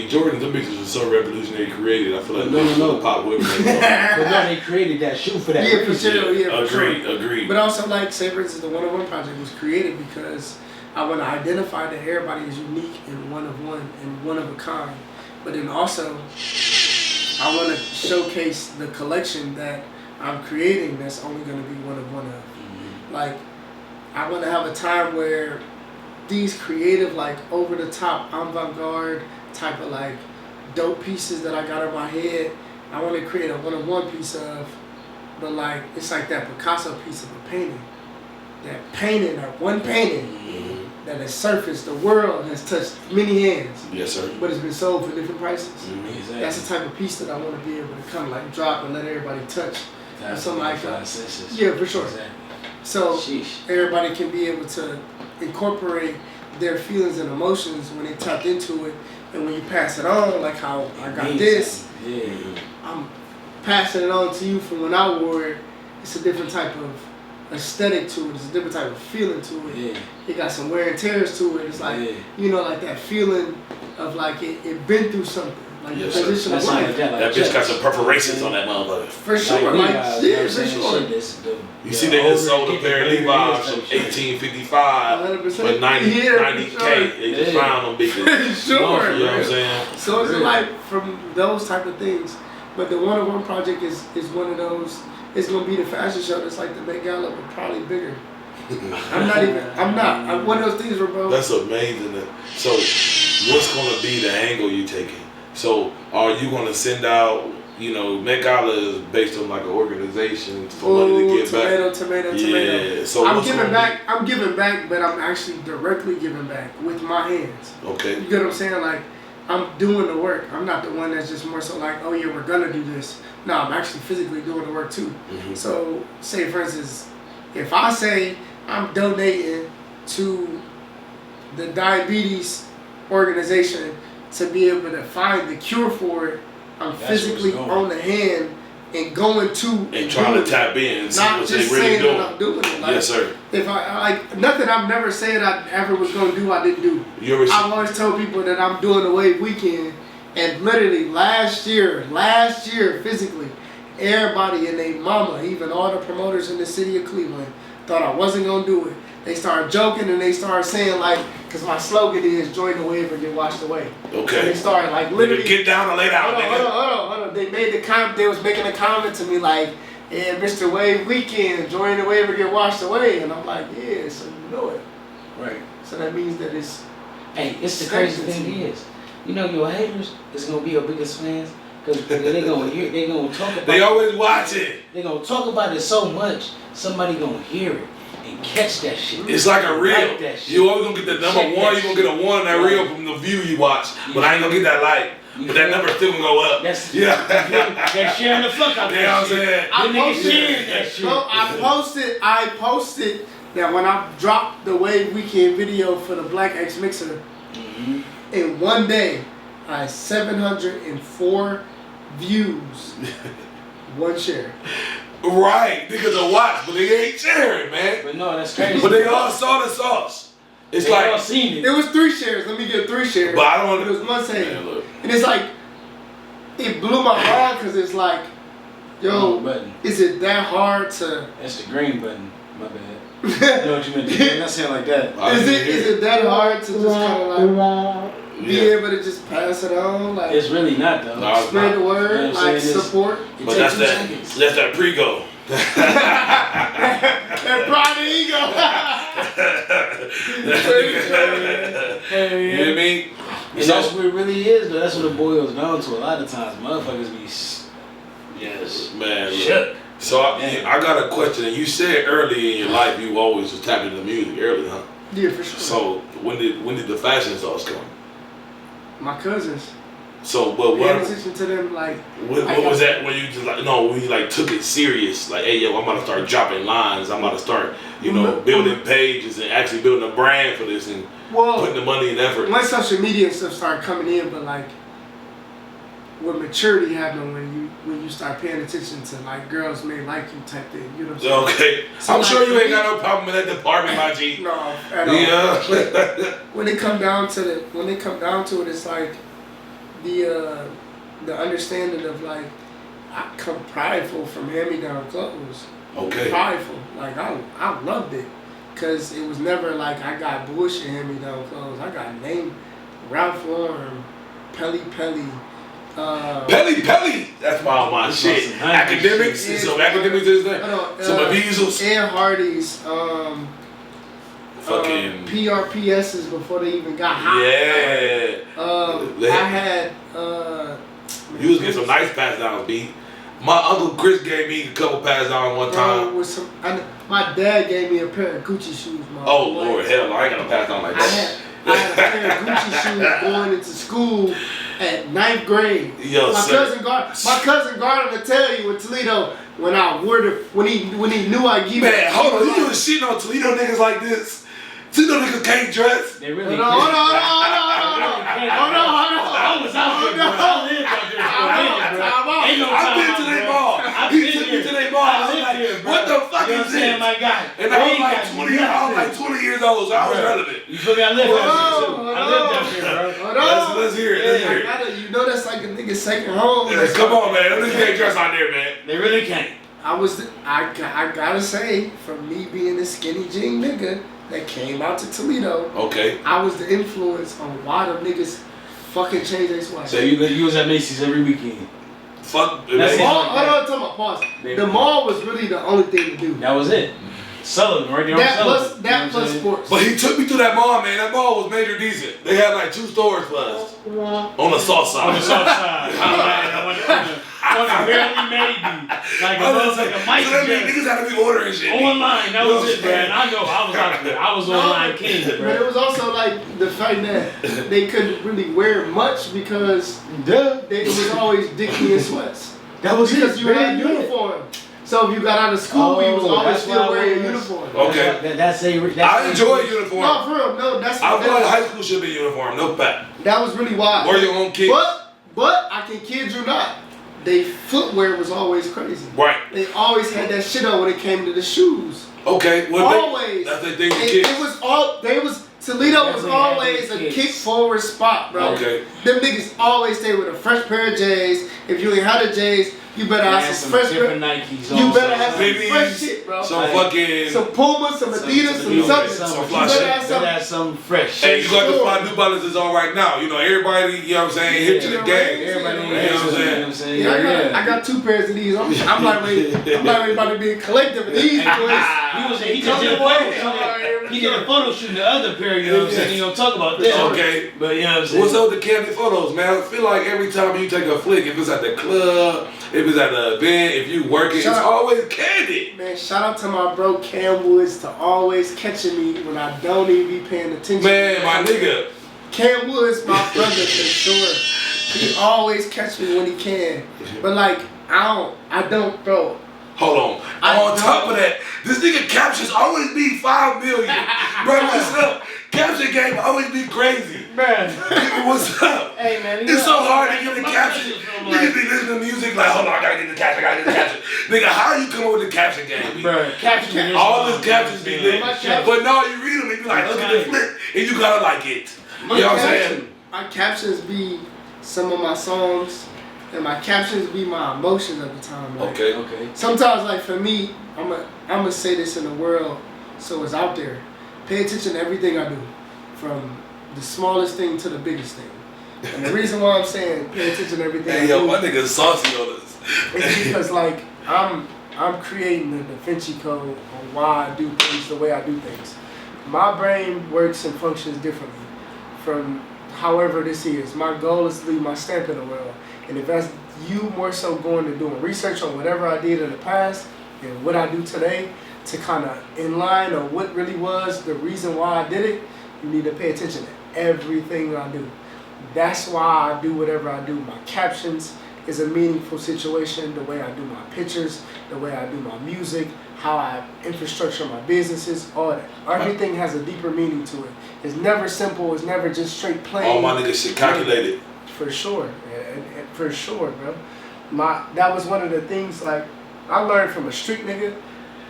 Speaker 2: Jordan, the mixes was so revolutionary created. I feel like
Speaker 5: No.
Speaker 2: pop with me.
Speaker 5: But no, they created that shoe for that
Speaker 4: Yeah, for
Speaker 5: reason.
Speaker 4: sure. Yeah, for
Speaker 2: Agreed.
Speaker 4: sure.
Speaker 2: Agreed.
Speaker 4: But also, like, say for instance, the one-on-one project was created because I want to identify that everybody is unique and one of one and one of a kind. But then also, I want to showcase the collection that I'm creating that's only going to be one of one of. Like, I want to have a time where these creative, like, over-the-top, avant-garde type of, like, dope pieces that I got in my head, I want to create a one-on-one piece of, but, like, it's like that Picasso piece of a painting. That painting, that one painting that has surfaced, the world has touched many hands,
Speaker 2: Yes, sir.
Speaker 4: but it's been sold for different prices.
Speaker 5: Exactly.
Speaker 4: That's the type of piece that I want to be able to kind of, like, drop and let everybody touch.
Speaker 5: That's
Speaker 4: something like that.
Speaker 5: 5 senses.
Speaker 4: Yeah, for sure.
Speaker 5: Exactly.
Speaker 4: So
Speaker 5: Sheesh.
Speaker 4: everybody can be able to incorporate their feelings and emotions when they tapped into it, and when you pass it on, like how I got
Speaker 5: Means
Speaker 4: this,
Speaker 5: something. Yeah.
Speaker 4: I'm passing it on to you from when I wore it. It's a different type of aesthetic to it. It's a different type of feeling to it.
Speaker 5: Yeah.
Speaker 4: It got some wear and tears to it. It's like,
Speaker 5: Yeah.
Speaker 4: you know, like that feeling of like it been through something. Like
Speaker 2: Yes,
Speaker 4: the
Speaker 2: sir.
Speaker 4: position of
Speaker 5: Something
Speaker 4: life.
Speaker 5: like that.
Speaker 2: That bitch got some perforations on that motherfucker.
Speaker 4: For sure, like, yeah, for sure.
Speaker 2: You see they just sold a pair of Levi's from 1855 for 90K. They just found them bitches.
Speaker 4: For sure.
Speaker 2: You know what I'm saying?
Speaker 4: So it's like from those type of things. But the 101 project is one of those. It's gonna be the fashion show that's like the Met Gala, but probably bigger. I'm one of those things where, bro.
Speaker 2: That's amazing. So, what's gonna be the angle you taking? So, are you gonna send out? You know, Met Gala is based on like an organization for money to give back.
Speaker 4: Tomato.
Speaker 2: Yeah. So
Speaker 4: I'm giving back. I'm giving back, but I'm actually directly giving back with my hands.
Speaker 2: Okay.
Speaker 4: You get what I'm saying? Like, I'm doing the work. I'm not the one that's just more so like, oh yeah, we're gonna do this. No, I'm actually physically doing the work too.
Speaker 2: Mm-hmm.
Speaker 4: So, say for instance, if I say I'm donating to the diabetes organization to be able to find the cure for it, I'm physically on the hand and going to
Speaker 2: and trying to tap in and see
Speaker 4: not
Speaker 2: what
Speaker 4: just
Speaker 2: they really
Speaker 4: saying
Speaker 2: doing.
Speaker 4: that I'm doing it. Like,
Speaker 2: Yes, sir.
Speaker 4: If I like nothing I've never said I ever was gonna do, I didn't do. I've always told people that I'm doing the Wave Weekend, and literally last year physically, everybody and their mama, even all the promoters in the city of Cleveland, thought I wasn't gonna do it. They started joking and they started saying like, because my slogan is join the wave or get washed away.
Speaker 2: Okay.
Speaker 4: So they started like literally
Speaker 2: get down and lay down.
Speaker 4: Hold on. They made the comment. They was making a comment to me like, "Yeah, Mr. Wave Weekend, join the wave or get washed away." And I'm like, "Yeah, so you know it,
Speaker 5: Right.
Speaker 4: So that means that it's."
Speaker 5: Hey, it's the crazy thing is, you know, your haters is gonna be your biggest fans because they gonna talk about.
Speaker 2: They always watch it.
Speaker 5: They gonna talk about it so much, somebody gonna hear it and catch that shit.
Speaker 2: It's like a reel.
Speaker 5: Like that shit.
Speaker 2: You always gonna get the number
Speaker 5: Check
Speaker 2: one.
Speaker 5: that
Speaker 2: You gonna get a one on that reel from the view you watch. But I ain't gonna get that like. But that number still gonna go up.
Speaker 5: That's
Speaker 2: they're
Speaker 5: sharing the fuck out.
Speaker 2: You know what I'm saying?
Speaker 4: I posted that when I dropped the Wave Weekend video for the Black X Mixer, in one day, I had 704 views, one share.
Speaker 2: Right, niggas will watch, but they ain't sharing, man.
Speaker 5: But no, that's crazy.
Speaker 2: But they all saw the sauce. It's
Speaker 5: they
Speaker 2: like
Speaker 5: all seen it.
Speaker 4: It was 3 shares. Let me get 3 shares.
Speaker 2: But I don't.
Speaker 4: It was one saying,
Speaker 2: Man,
Speaker 4: and it's like it blew my mind because it's like, yo, is it that hard to?
Speaker 5: That's the green button. My bad. You know what you meant? You're not saying like that.
Speaker 4: Is it that hard to just kind of like be able to just pass it on? Like
Speaker 5: it's really not though.
Speaker 2: No,
Speaker 4: spread the word,
Speaker 5: you know
Speaker 4: like support.
Speaker 2: But that's that pre-go.
Speaker 4: That pride and ego.
Speaker 2: You know what I mean?
Speaker 5: And that's what it really is, though. That's what it boils down to. A lot of times, motherfuckers be
Speaker 2: man.
Speaker 5: shook.
Speaker 2: So I got a question. And you said early in your life you always was tapping into music early, huh?
Speaker 4: Yeah, for sure.
Speaker 2: So when did the fashion stars come?
Speaker 4: My cousins.
Speaker 2: So but
Speaker 4: paying attention to them like.
Speaker 2: What was that when you just like when you like took it serious? Like, hey yo, I'm about to start dropping lines. I'm about to start building pages and actually building a brand for this and putting the money and effort.
Speaker 4: When social media and stuff started coming in, but like what maturity happened when you start paying attention to like girls may like you type thing. You know what I'm saying?
Speaker 2: Okay. So I'm sure you ain't got no problem in that department, my G.
Speaker 4: No, at all.
Speaker 2: Yeah.
Speaker 4: But when it come down to it, it's like the understanding of like I come prideful from hand-me-down clothes.
Speaker 2: Okay.
Speaker 4: Prideful, like I loved it, cause it was never like I got bullshit hand-me-down clothes. I got name Ralph Lauren, Pelly.
Speaker 2: Pelly, that's my shit. Academics, some academics is there. Some Avisos.
Speaker 4: Ed Hardy's,
Speaker 2: fucking
Speaker 4: PRPS's before they even got hot.
Speaker 2: Yeah.
Speaker 4: I had
Speaker 2: you was getting some nice pass downs, B. My Uncle Chris gave me a couple pass downs one time.
Speaker 4: My dad gave me a pair of Gucci shoes.
Speaker 2: Oh Lord, hell, I ain't gonna pass down like that.
Speaker 4: I had a pair of Gucci shoes going into school at 9th grade.
Speaker 2: Yo,
Speaker 4: my cousin Gardner to tell you in Toledo when he knew I give
Speaker 2: man, hold on, you was shitting on Toledo niggas like this. Toledo niggas can't dress.
Speaker 5: They really
Speaker 4: Hold on.
Speaker 5: I was out there, bro. I lived out there for a minute, bro. Ain't no time.
Speaker 2: I've been to their ball. He took me to their ball. I was like, what the fuck is this?
Speaker 5: My guy.
Speaker 2: And I was like 20 years old, so I was relevant.
Speaker 5: You feel me? I lived out there too. I lived out there, bro.
Speaker 2: Let's hear it. Let's hear it.
Speaker 4: You know that's like a nigga's second home.
Speaker 2: Yeah, come on, man. Them niggas can't dress out there, man.
Speaker 5: They really can't.
Speaker 4: I gotta say, from me being a skinny jean nigga that came out to Toledo,
Speaker 2: Okay.
Speaker 4: I was the influence on why them niggas fucking changed their swag.
Speaker 5: So you was at Macy's every weekend.
Speaker 2: Fuck.
Speaker 5: That's
Speaker 4: The
Speaker 5: it.
Speaker 4: mall, hold on, talking about pause. The mall was really the only thing to do.
Speaker 5: That was it. Sullivan, right there on Sullivan.
Speaker 4: That plus sports.
Speaker 2: But he took me through that mall, man. That mall was major decent. They had like 2 stores for us. On the south side.
Speaker 5: On the south side. On the barely maybe. Like a motherfucker mic.
Speaker 2: So that means niggas had to be ordering shit.
Speaker 5: Online, that was it, man. I know, I was out there. I was online king,
Speaker 4: But
Speaker 5: bro.
Speaker 4: it was also like the fact that they couldn't really wear much because it was always Dickie and sweats.
Speaker 5: That was
Speaker 4: Because
Speaker 5: it,
Speaker 4: you had
Speaker 5: man.
Speaker 4: uniform. So if you got out of school, you was always
Speaker 5: that's
Speaker 4: still
Speaker 5: why I
Speaker 4: wearing a
Speaker 5: was-
Speaker 4: uniform.
Speaker 2: Okay.
Speaker 5: That's
Speaker 2: I enjoy uniform.
Speaker 4: No, for real, no,
Speaker 2: I feel like high school should be uniform. No pat.
Speaker 4: that was really wild.
Speaker 2: Wear your own kicks.
Speaker 4: But I can kid you not, they footwear was always crazy.
Speaker 2: Right.
Speaker 4: They always had that shit on when it came to the shoes.
Speaker 2: Okay. Well,
Speaker 4: Always.
Speaker 2: that's the thing with
Speaker 4: It
Speaker 2: kids.
Speaker 4: was all they was. Toledo was
Speaker 5: Definitely
Speaker 4: always
Speaker 5: had
Speaker 4: a
Speaker 5: these
Speaker 4: kick
Speaker 5: kids.
Speaker 4: forward spot, bro.
Speaker 2: Okay.
Speaker 4: Them niggas always stay with a fresh pair of J's. If you ain't had a J's, you better have some fresh pair.
Speaker 5: different Nikes.
Speaker 4: You better have some
Speaker 2: Babies,
Speaker 4: fresh shit, bro.
Speaker 2: Some
Speaker 5: Like,
Speaker 2: fucking.
Speaker 4: Some Puma, some Adidas, some
Speaker 5: Adidas,
Speaker 4: something.
Speaker 2: some
Speaker 4: You
Speaker 2: fly
Speaker 4: better
Speaker 2: shit.
Speaker 4: have some.
Speaker 5: That's some fresh.
Speaker 2: And you got to
Speaker 4: Sure.
Speaker 2: find New Balances on right now. You know, everybody, you know what I'm saying, hip to the
Speaker 4: Yeah,
Speaker 2: game.
Speaker 5: Everybody
Speaker 4: You
Speaker 2: know what I'm saying?
Speaker 4: Yeah, I got 2 pairs of these. I'm like ready about to be a collective of these boys.
Speaker 5: He just did a photo shoot. He did a photo shoot in the other pair, you know what I'm saying? He gonna talk about that.
Speaker 2: Okay.
Speaker 5: But you know what I'm saying?
Speaker 2: What's up with the candid photos, man? I feel like every time you take a flick, if it's at the club, if it's at the event, if you working,
Speaker 4: Shout
Speaker 2: it's
Speaker 4: out.
Speaker 2: always candid.
Speaker 4: Man, shout out to my bro Cam Woods to always catching me when I don't even be paying attention.
Speaker 2: Man, my nigga.
Speaker 4: Cam Woods, my brother for sure. He always catch me when he can. But like, I don't, bro.
Speaker 2: Hold on. On top of that, this nigga captions always be 5 million. Bro, what's up? Caption game always be crazy.
Speaker 5: Man.
Speaker 2: What's up?
Speaker 5: Hey man,
Speaker 2: It's so hard to get the caption. Niggas be listening to music like, hold on, I gotta get the caption, Nigga, how you come up with the caption game?
Speaker 5: Bro, caption.
Speaker 2: All his captions be lit.
Speaker 4: My caption-
Speaker 2: But no, you read them and you like, look at the flip, and you gotta like it. You know what I'm saying?
Speaker 4: My captions be some of my songs, and my captions be my emotions at the time. Like,
Speaker 2: Okay.
Speaker 5: Okay.
Speaker 4: sometimes, like for me, I'm gonna say this in the world so it's out there. Pay attention to everything I do, from the smallest thing to the biggest thing. And the reason why I'm saying pay attention to everything
Speaker 2: Hey,
Speaker 4: I
Speaker 2: yo,
Speaker 4: do
Speaker 2: my nigga's saucy on us.
Speaker 4: is because like I'm creating the Da Vinci Code on why I do things the way I do things. My brain works and functions differently from however this is. My goal is to leave my stamp in the world. And if that's you more so going to doing research on whatever I did in the past and what I do today to kind of in line on what really was the reason why I did it, you need to pay attention to everything I do. That's why I do whatever I do. My captions is a meaningful situation, the way I do my pictures, the way I do my music, how I infrastructure my businesses, all that. Everything has a deeper meaning to it. It's never simple, it's never just straight plain.
Speaker 2: All my niggas shit calculated.
Speaker 4: For sure, and for sure, bro. That was one of the things, like, I learned from a street nigga.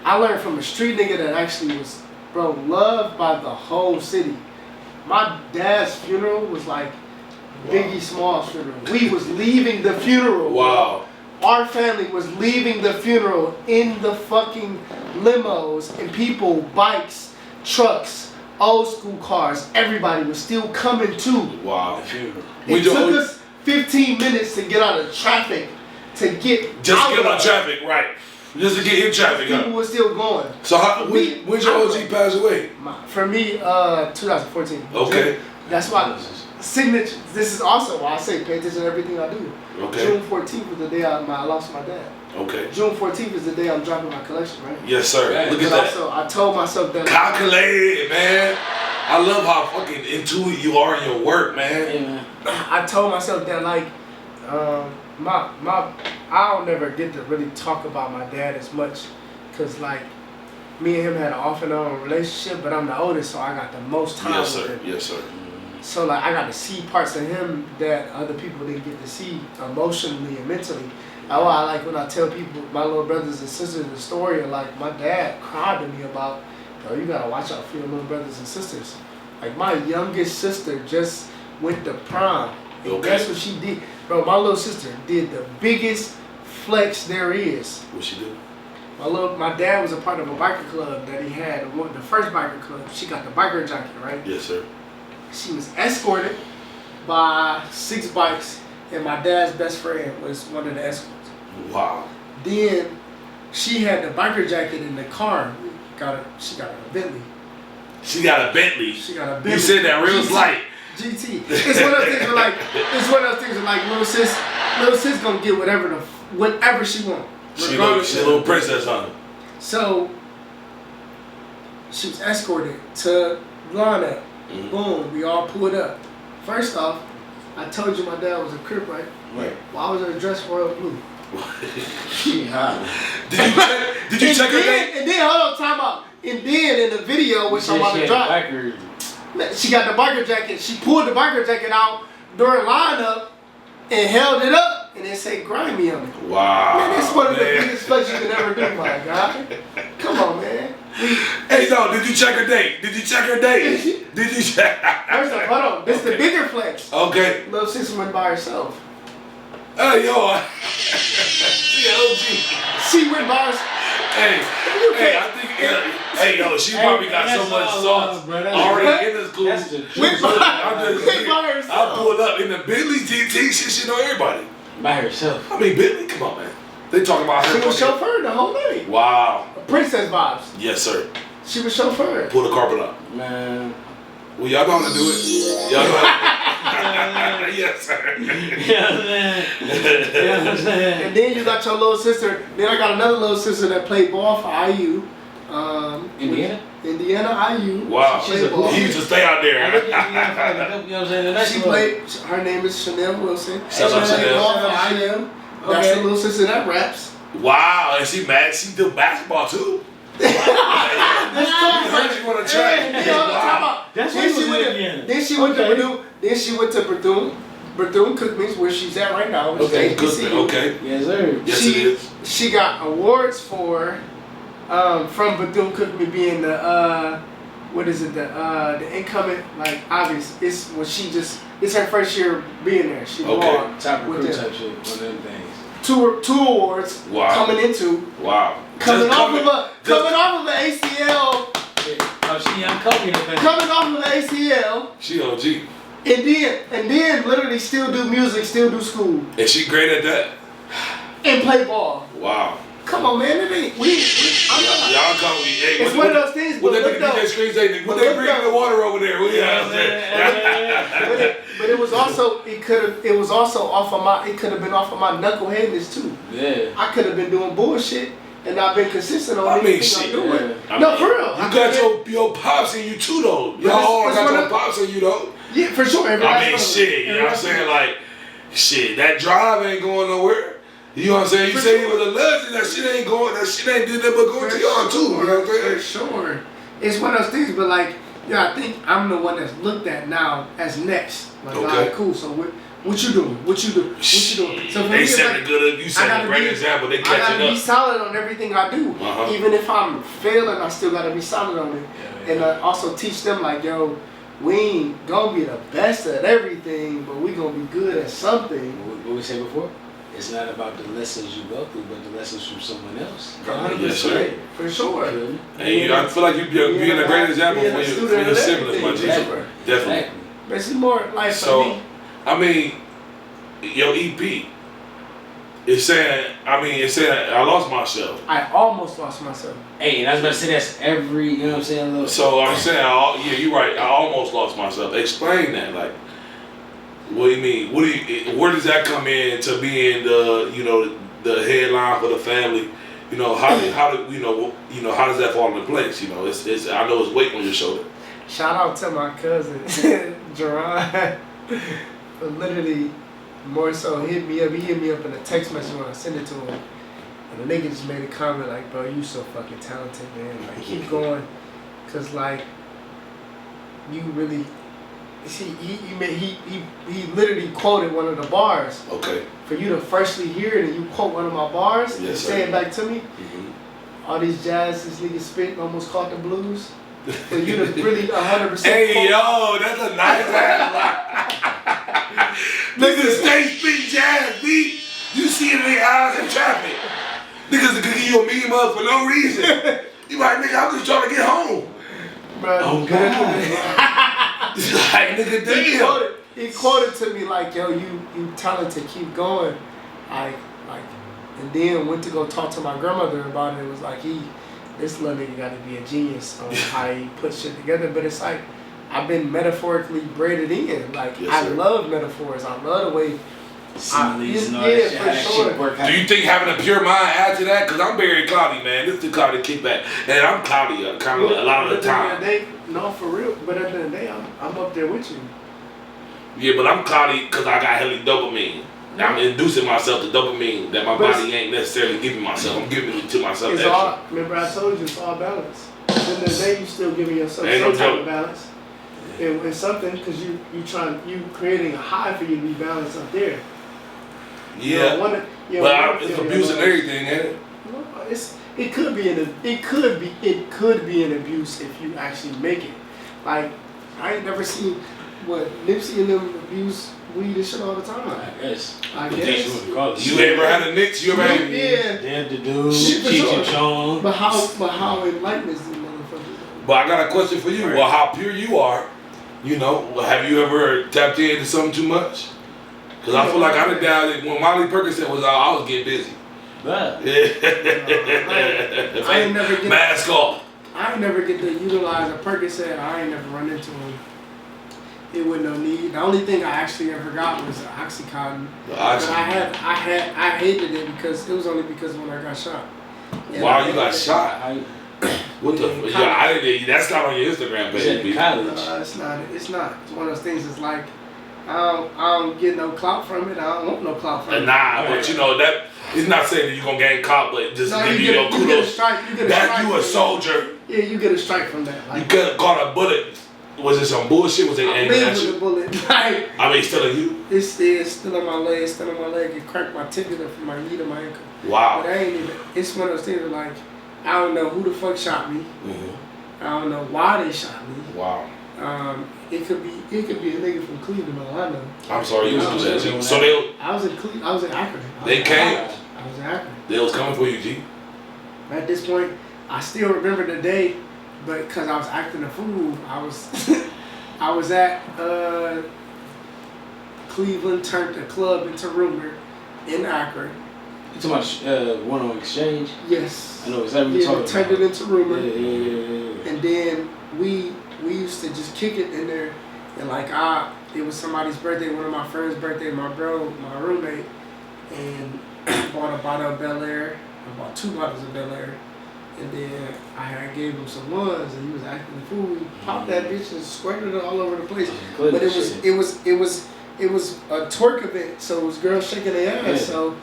Speaker 4: I learned from a street nigga that actually was, bro, loved by the whole city. My dad's funeral was like Biggie Small's funeral. We was leaving the funeral.
Speaker 2: Wow.
Speaker 4: Our family was leaving the funeral in the fucking limos and people, bikes, trucks, old school cars. Everybody was still coming to.
Speaker 2: Wow.
Speaker 4: It took us 15 minutes to get out of traffic to get
Speaker 2: Just
Speaker 4: out
Speaker 2: get on
Speaker 4: of
Speaker 2: traffic, right. Just to get in traffic,
Speaker 4: People
Speaker 2: huh?
Speaker 4: were still going.
Speaker 2: So when's your OG pass away?
Speaker 4: For me, 2014.
Speaker 2: Okay.
Speaker 4: That's why signature. This is also why I say pay attention to everything I do.
Speaker 2: Okay.
Speaker 4: June 14th was the day I lost my dad.
Speaker 2: Okay.
Speaker 4: June 14th is the day I'm dropping my collection, right?
Speaker 2: Yes, sir.
Speaker 5: Right.
Speaker 2: Look at
Speaker 4: But
Speaker 2: that.
Speaker 4: also, I told myself that.
Speaker 2: Calculated, man. I love how fucking into it you are in your work, man.
Speaker 5: Hey man.
Speaker 4: I told myself that like, I don't never get to really talk about my dad as much, cause like, me and him had an off and on relationship, but I'm the oldest, so I got the most time
Speaker 2: Yes,
Speaker 4: with
Speaker 2: sir.
Speaker 4: him.
Speaker 2: Yes, sir.
Speaker 4: So like, I got to see parts of him that other people didn't get to see emotionally and mentally. I like when I tell people, my little brothers and sisters, the story of like my dad cried to me about, yo, you gotta watch out for your little brothers and sisters. Like my youngest sister just went to prom. And
Speaker 2: Okay.
Speaker 4: guess what she did? Bro, my little sister did the biggest flex there is.
Speaker 2: What she do?
Speaker 4: My dad was a part of a biker club that he had, the first biker club. She got the biker jacket, right?
Speaker 2: Yes, sir.
Speaker 4: She was escorted by 6 bikes, and my dad's best friend was one of the escorts.
Speaker 2: Wow.
Speaker 4: Then she had the biker jacket in the car. She got a Bentley.
Speaker 2: She got a Bentley.
Speaker 4: She got a Bentley.
Speaker 2: You said that real slight.
Speaker 4: GT. It's one of those things where like, little sis gonna get whatever she want.
Speaker 2: She a little princess, huh?
Speaker 4: So she was escorted to lineup.
Speaker 2: Mm-hmm.
Speaker 4: Boom, we all pulled up. First off, I told you my dad was a Crip, right?
Speaker 2: Right.
Speaker 4: Why was her dress royal blue?
Speaker 5: She hot.
Speaker 2: Did you check her date?
Speaker 4: And then hold on, time out. And then in the video when somebody dropped, she got the biker jacket. She pulled the biker jacket out during lineup and held it up, and it said "grimy" on it.
Speaker 2: Wow.
Speaker 4: Man, that's one of the biggest flex you can ever do, my guy. Come on, man.
Speaker 2: Hey, no, did you check her date? Did you check her date? Did you check?
Speaker 4: First off, hold on. This is the bigger flex.
Speaker 2: Okay.
Speaker 4: Little sister went by herself.
Speaker 2: Hey, yo. She OG.
Speaker 4: She went by herself.
Speaker 2: Hey, I think, hey, yo, she probably got so much sauce already in the school. I pulled up in the Bentley GT, she know everybody.
Speaker 5: By herself.
Speaker 2: I mean, Bentley, come on, man. They talking about her.
Speaker 4: She was chauffeur the whole night.
Speaker 2: Wow.
Speaker 4: Princess vibes.
Speaker 2: Yes, sir.
Speaker 4: She was chauffeur.
Speaker 2: Pull the carpet up.
Speaker 5: Man.
Speaker 2: Well, y'all know how to do it. Y'all know how to do it. Yes, sir.
Speaker 5: Yeah, man. Yeah, I'm saying.
Speaker 4: And then you got your little sister. Then I got another little sister that played ball for IU.
Speaker 5: Indiana?
Speaker 4: Indiana IU.
Speaker 2: Wow.
Speaker 4: She played ball.
Speaker 2: He used to stay out there.
Speaker 5: I looked at Indiana for like a couple, you know what I'm saying? The next
Speaker 4: She
Speaker 5: one.
Speaker 4: played. Her name is Chanel Wilson.
Speaker 2: Shout out
Speaker 4: She played
Speaker 2: Chanel.
Speaker 4: ball for IU. That's
Speaker 5: Okay.
Speaker 4: the little sister that raps.
Speaker 2: Wow, and she mad. She do basketball too. You heard you want to try.
Speaker 5: That's
Speaker 4: Then
Speaker 5: what
Speaker 4: she
Speaker 5: was
Speaker 4: went
Speaker 5: in
Speaker 4: to
Speaker 5: Indiana.
Speaker 4: Then she went to Purdue. Then she went to Bethune Cookman's, where she's at right now. Which
Speaker 2: Okay,
Speaker 4: is
Speaker 2: good.
Speaker 4: HBCU.
Speaker 2: Okay.
Speaker 5: Yes, sir.
Speaker 2: Yes, it is.
Speaker 4: She got awards from Bethune Cookman being the what is it, the incoming, like, obvious. It's when it's her first year being there. She won
Speaker 5: Top
Speaker 4: with
Speaker 5: recruit
Speaker 4: them.
Speaker 5: type shit. One of them things.
Speaker 4: Two awards.
Speaker 2: Wow.
Speaker 4: Coming into.
Speaker 2: Wow.
Speaker 4: Coming off of the ACL.
Speaker 5: Oh, she young Kobe.
Speaker 4: Coming off of the ACL.
Speaker 2: She OG.
Speaker 4: And then literally still do music, still do school,
Speaker 2: And she great at that?
Speaker 4: and play ball.
Speaker 2: Wow.
Speaker 4: Come on, man. It ain't.
Speaker 2: Y'all call me. Hey,
Speaker 4: It's one of those things.
Speaker 2: What
Speaker 4: But
Speaker 2: they
Speaker 4: look
Speaker 2: think
Speaker 4: though.
Speaker 2: DJ Screens say? What they bring in the water over there? What you know what I'm saying?
Speaker 4: But it was also it could have been off of my knuckleheadness too.
Speaker 5: Yeah.
Speaker 4: I could have been doing bullshit and not been consistent on
Speaker 2: I mean,
Speaker 4: anything
Speaker 2: shit.
Speaker 4: I'm doing.
Speaker 2: I
Speaker 4: No,
Speaker 2: mean,
Speaker 4: for real.
Speaker 2: You got your pops in you too, though. Y'all all
Speaker 4: it's
Speaker 2: got
Speaker 4: one
Speaker 2: your
Speaker 4: of-
Speaker 2: pops in you, though.
Speaker 4: Yeah, for sure.
Speaker 2: I mean, shit. You know what I'm saying? Like, shit. That drive ain't going nowhere. You know what I'm saying? You
Speaker 4: For
Speaker 2: say
Speaker 4: sure.
Speaker 2: he was a legend. That shit ain't going. That shit ain't did nothing but going to y'all too. You know what I'm saying?
Speaker 4: For sure. It's one of those things, but like, yeah, I think I'm the one that's looked at now as next. Like,
Speaker 2: Okay.
Speaker 4: all right, cool. So what you doing? What you doing? So for me,
Speaker 2: They
Speaker 4: it's
Speaker 2: set
Speaker 4: like,
Speaker 2: a good. You set a great example. They
Speaker 4: I gotta
Speaker 2: catching
Speaker 4: be
Speaker 2: up.
Speaker 4: solid on everything I do.
Speaker 2: Uh-huh.
Speaker 4: Even if I'm failing, I still gotta be solid on it. And also teach them like, yo, we ain't gonna be the best at everything, but we gonna be good at something.
Speaker 5: What we said before? It's not about the lessons you go through, but the lessons from someone else.
Speaker 4: 100%,
Speaker 2: Yes, sir.
Speaker 4: for sure.
Speaker 5: Feel me?
Speaker 2: And I feel like you're being a great example
Speaker 4: being
Speaker 2: for
Speaker 4: a
Speaker 2: your
Speaker 4: student of
Speaker 2: siblings, my
Speaker 4: everything.
Speaker 2: G.
Speaker 5: Exactly.
Speaker 2: Definitely.
Speaker 4: But it's more life for
Speaker 2: So,
Speaker 4: me.
Speaker 2: I mean, your EP, it's saying, I lost myself.
Speaker 4: I almost lost myself.
Speaker 5: Hey, and I was about to say that's every, you know what I'm saying? Little,
Speaker 2: So I'm saying, yeah, you're right. I almost lost myself. Explain that. Like, what do you mean? Where does that come in to being the headline for the family? You know, how does that fall into place? You know, it's I know it's weight on your shoulder.
Speaker 4: Shout out to my cousin, Jerron. But literally, more so, hit me up. He hit me up in a text message when I sent it to him. And the nigga just made a comment like, bro, you so fucking talented, man. Like, keep going. Cause like, you really, see, he literally quoted one of the bars.
Speaker 2: Okay.
Speaker 4: For you to firstly hear it and you quote one of my bars and
Speaker 2: Yes,
Speaker 4: say
Speaker 2: sir.
Speaker 4: it back to me,
Speaker 2: Mm-hmm.
Speaker 4: all these jazz this nigga spit almost caught the blues. For you to really 100%
Speaker 2: Hey
Speaker 4: quote-
Speaker 2: yo, that's a nice ass line. Nigga, stay spit jazz. give you a meme up for no reason. You like, nigga, I'm just trying to get home.
Speaker 4: Bro,
Speaker 5: Oh, God.
Speaker 2: Like, nigga, damn.
Speaker 4: He quoted to me like, yo, you talented, keep going. Like, and then went to go talk to my grandmother about it. It was like, this little nigga got to be a genius on how he put shit together. But it's like, I've been metaphorically braided in. Like,
Speaker 2: Yes,
Speaker 4: I
Speaker 2: sir.
Speaker 4: love metaphors. I love the way.
Speaker 5: Similes and all that shit. How that shit work out.
Speaker 2: Do you think having a pure mind add to that? Because I'm very cloudy, man. This is the cloudy kickback. And I'm cloudy kind of a lot of the time.
Speaker 4: No, for real. But at the end of the day, I'm up there with you.
Speaker 2: Yeah, but I'm cloudy because I got heavy dopamine. I'm inducing myself to dopamine that my body ain't necessarily giving myself. I'm giving it to myself.
Speaker 4: It's
Speaker 2: extra.
Speaker 4: all. Remember, I told you it's all balance. At the end of the day, you still giving yourself
Speaker 2: Ain't
Speaker 4: some
Speaker 2: no
Speaker 4: type
Speaker 2: joke.
Speaker 4: of balance. It's something because you creating a high for you to be balanced up there.
Speaker 2: Yeah, but it's abuse and everything, ain't it?
Speaker 4: No, it could be an abuse if you actually make it. Like, I ain't never seen what Nipsey and them abuse weed and shit all the time.
Speaker 5: I guess.
Speaker 4: I
Speaker 5: You
Speaker 4: guess.
Speaker 5: call it.
Speaker 2: You ever had a Knicks? You ever had?
Speaker 4: Yeah.
Speaker 5: Damn the dude.
Speaker 4: Shit, for
Speaker 5: Cheech
Speaker 4: sure.
Speaker 5: and Chong.
Speaker 4: But how enlightened is the motherfucker?
Speaker 2: But I got a question for you.
Speaker 5: Right.
Speaker 2: Well, how pure you are, you know, have you ever tapped into something too much? Because I feel like I done down it when Molly Percocet was out, I was getting busy.
Speaker 5: But
Speaker 4: I ain't never get
Speaker 2: Mask off.
Speaker 4: I ain't never get to utilize a Percocet. I ain't never run into him. It wasn't no need. The only thing I actually ever got was Oxycontin.
Speaker 2: The
Speaker 4: But
Speaker 2: Oxy.
Speaker 4: I hated it because it was only because when I got shot. And
Speaker 2: Wow,
Speaker 4: I-
Speaker 2: you got shot. What the?
Speaker 4: Yeah,
Speaker 2: Yeah, I didn't. That's not on your Instagram
Speaker 5: was in
Speaker 2: page. B.
Speaker 5: college.
Speaker 4: It's not. It's not. It's one of those things. It's like I don't get no clout from it. I don't want no clout from it.
Speaker 2: Nah, but you know that it's not saying that you're gonna gain caught, but just
Speaker 4: No,
Speaker 2: give
Speaker 4: you
Speaker 2: you your
Speaker 4: get a
Speaker 2: kudos.
Speaker 4: strike. You get a
Speaker 2: That
Speaker 4: strike.
Speaker 2: you a soldier.
Speaker 4: Yeah, you get a strike from that.
Speaker 2: You
Speaker 4: Like,
Speaker 2: could have caught a bullet. Was it some bullshit? Was they
Speaker 4: I
Speaker 2: aiming
Speaker 4: live
Speaker 2: at
Speaker 4: with
Speaker 2: you?
Speaker 4: a bullet. Like,
Speaker 2: I mean, still at you.
Speaker 4: it's still on my leg. It's still on my leg. It cracked my tibia from my knee to my ankle.
Speaker 2: Wow.
Speaker 4: But I ain't even. It's one of those things that, like, I don't know who the fuck shot me.
Speaker 2: Mm-hmm.
Speaker 4: I don't know why they shot me.
Speaker 2: Wow.
Speaker 4: It could be a nigga from Cleveland. All I know.
Speaker 2: I'm sorry you
Speaker 4: No,
Speaker 2: was that
Speaker 5: no,
Speaker 2: G. So they
Speaker 4: I was in Cleveland. I was in Akron.
Speaker 2: They came.
Speaker 4: I was in Akron.
Speaker 2: was coming for you, G.
Speaker 4: At this point, I still remember the day, but because I was acting a fool, I was at Cleveland, turned the club into rumor in Akron.
Speaker 5: You talking about one on Exchange?
Speaker 4: Yes.
Speaker 5: I know exactly what
Speaker 4: Yeah,
Speaker 5: you're
Speaker 4: they
Speaker 5: talking
Speaker 4: turned
Speaker 5: about.
Speaker 4: it into rumor.
Speaker 5: Yeah.
Speaker 4: And then we used to just kick it in there, and like it was somebody's birthday, one of my friends' birthday, my roommate, and bought a bottle of Bel Air. I bought 2 bottles of Bel Air, and then I gave him some ones, and he was acting the fool. He popped that bitch and squirted it all over the place. But it was a twerk event, so it was girls shaking their ass.
Speaker 5: Yeah.
Speaker 4: So,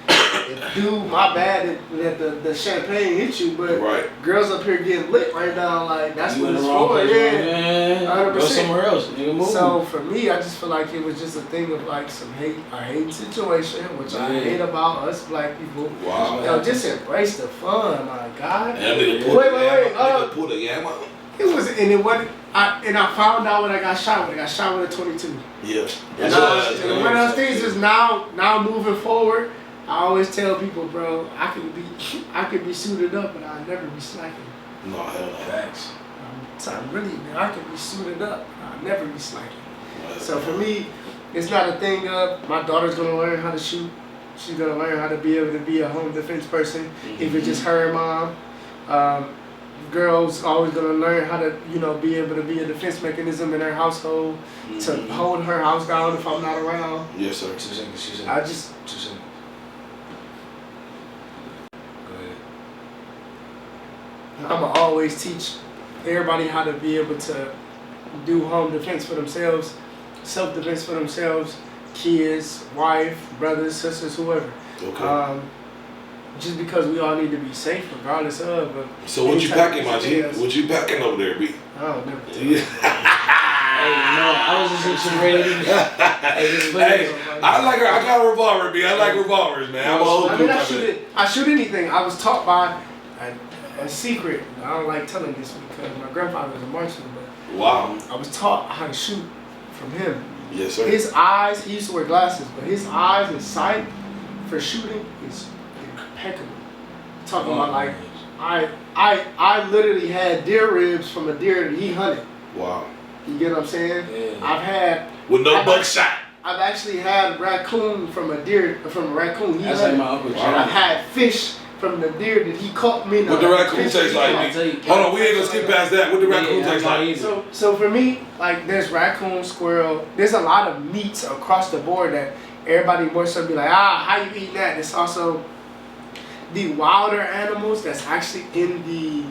Speaker 4: dude, my bad that the champagne hit you, but
Speaker 2: Right.
Speaker 4: girls up here getting lit right now, like that's
Speaker 5: You
Speaker 4: what
Speaker 5: in
Speaker 4: it's
Speaker 5: the wrong
Speaker 4: for.
Speaker 5: place,
Speaker 4: Yeah.
Speaker 5: man.
Speaker 4: 100%.
Speaker 5: Go somewhere else. Nigga, move.
Speaker 4: So for me, I just feel like it was just a thing of like a hate situation, which I
Speaker 5: Yeah.
Speaker 4: hate about us black people.
Speaker 2: Wow.
Speaker 4: Yo, just embrace the fun, my God.
Speaker 2: That nigga pulled
Speaker 4: Wait,
Speaker 2: the
Speaker 4: wait,
Speaker 2: yam
Speaker 4: wait,
Speaker 2: out. Nigga pulled the yam out.
Speaker 4: It was, and it wasn't. I found out when I got shot. When I got shot with a 22.
Speaker 2: Yeah.
Speaker 4: And one of those things is now moving forward. I always tell people, bro, I could be suited up, but I'll never be slacking.
Speaker 2: No, hell no.
Speaker 5: Facts.
Speaker 4: So really, man, I could be suited up, but I'll never be slacking. So for me, it's not a thing of my daughter's gonna learn how to shoot. She's gonna learn how to be able to be a home defense person. If it's just her and mom, girls always gonna learn how to, be able to be a defense mechanism in her household to hold her house down if I'm not around.
Speaker 2: Yes, sir.
Speaker 5: 2 seconds. 2 seconds.
Speaker 4: I just
Speaker 5: 2 seconds. Go ahead.
Speaker 4: I'ma always teach everybody how to be able to do home defense for themselves, self-defense for themselves, kids, wife, brothers, sisters, whoever.
Speaker 2: Okay.
Speaker 4: Just because we all need to be safe regardless of.
Speaker 2: So what you
Speaker 4: any type
Speaker 2: packing,
Speaker 4: of
Speaker 2: my G?
Speaker 4: chaos.
Speaker 2: What you packing over there, B?
Speaker 4: I don't never tell
Speaker 2: Yeah.
Speaker 5: Hey, no, I was just itching ready. Hey, this
Speaker 2: Hey, I got a revolver, B. I like revolvers, man. I'm a old
Speaker 4: I mean,
Speaker 2: dude.
Speaker 4: I shoot anything. I was taught by a secret. I don't like telling this because my grandfather was a marksman, but
Speaker 2: Wow.
Speaker 4: I was taught how to shoot from him.
Speaker 2: Yes, sir.
Speaker 4: His eyes, he used to wear glasses, but his eyes and sight for shooting is impeccable. talking about like I literally had deer ribs from a deer that he hunted.
Speaker 2: Wow.
Speaker 4: You get what I'm saying?
Speaker 5: Yeah.
Speaker 4: I've had
Speaker 2: With no buckshot.
Speaker 4: I've actually had raccoon from a raccoon he
Speaker 5: That's like
Speaker 4: hunted.
Speaker 5: my uncle
Speaker 4: And
Speaker 5: John.
Speaker 4: I've had fish from the deer that he caught me.
Speaker 2: What the raccoon tastes like? Hold on, we ain't gonna skip past that. What the raccoon tastes like?
Speaker 4: So for me, like there's raccoon, squirrel. There's a lot of meats across the board that everybody wants to be like, how you eating that? It's also the wilder animals that's actually in the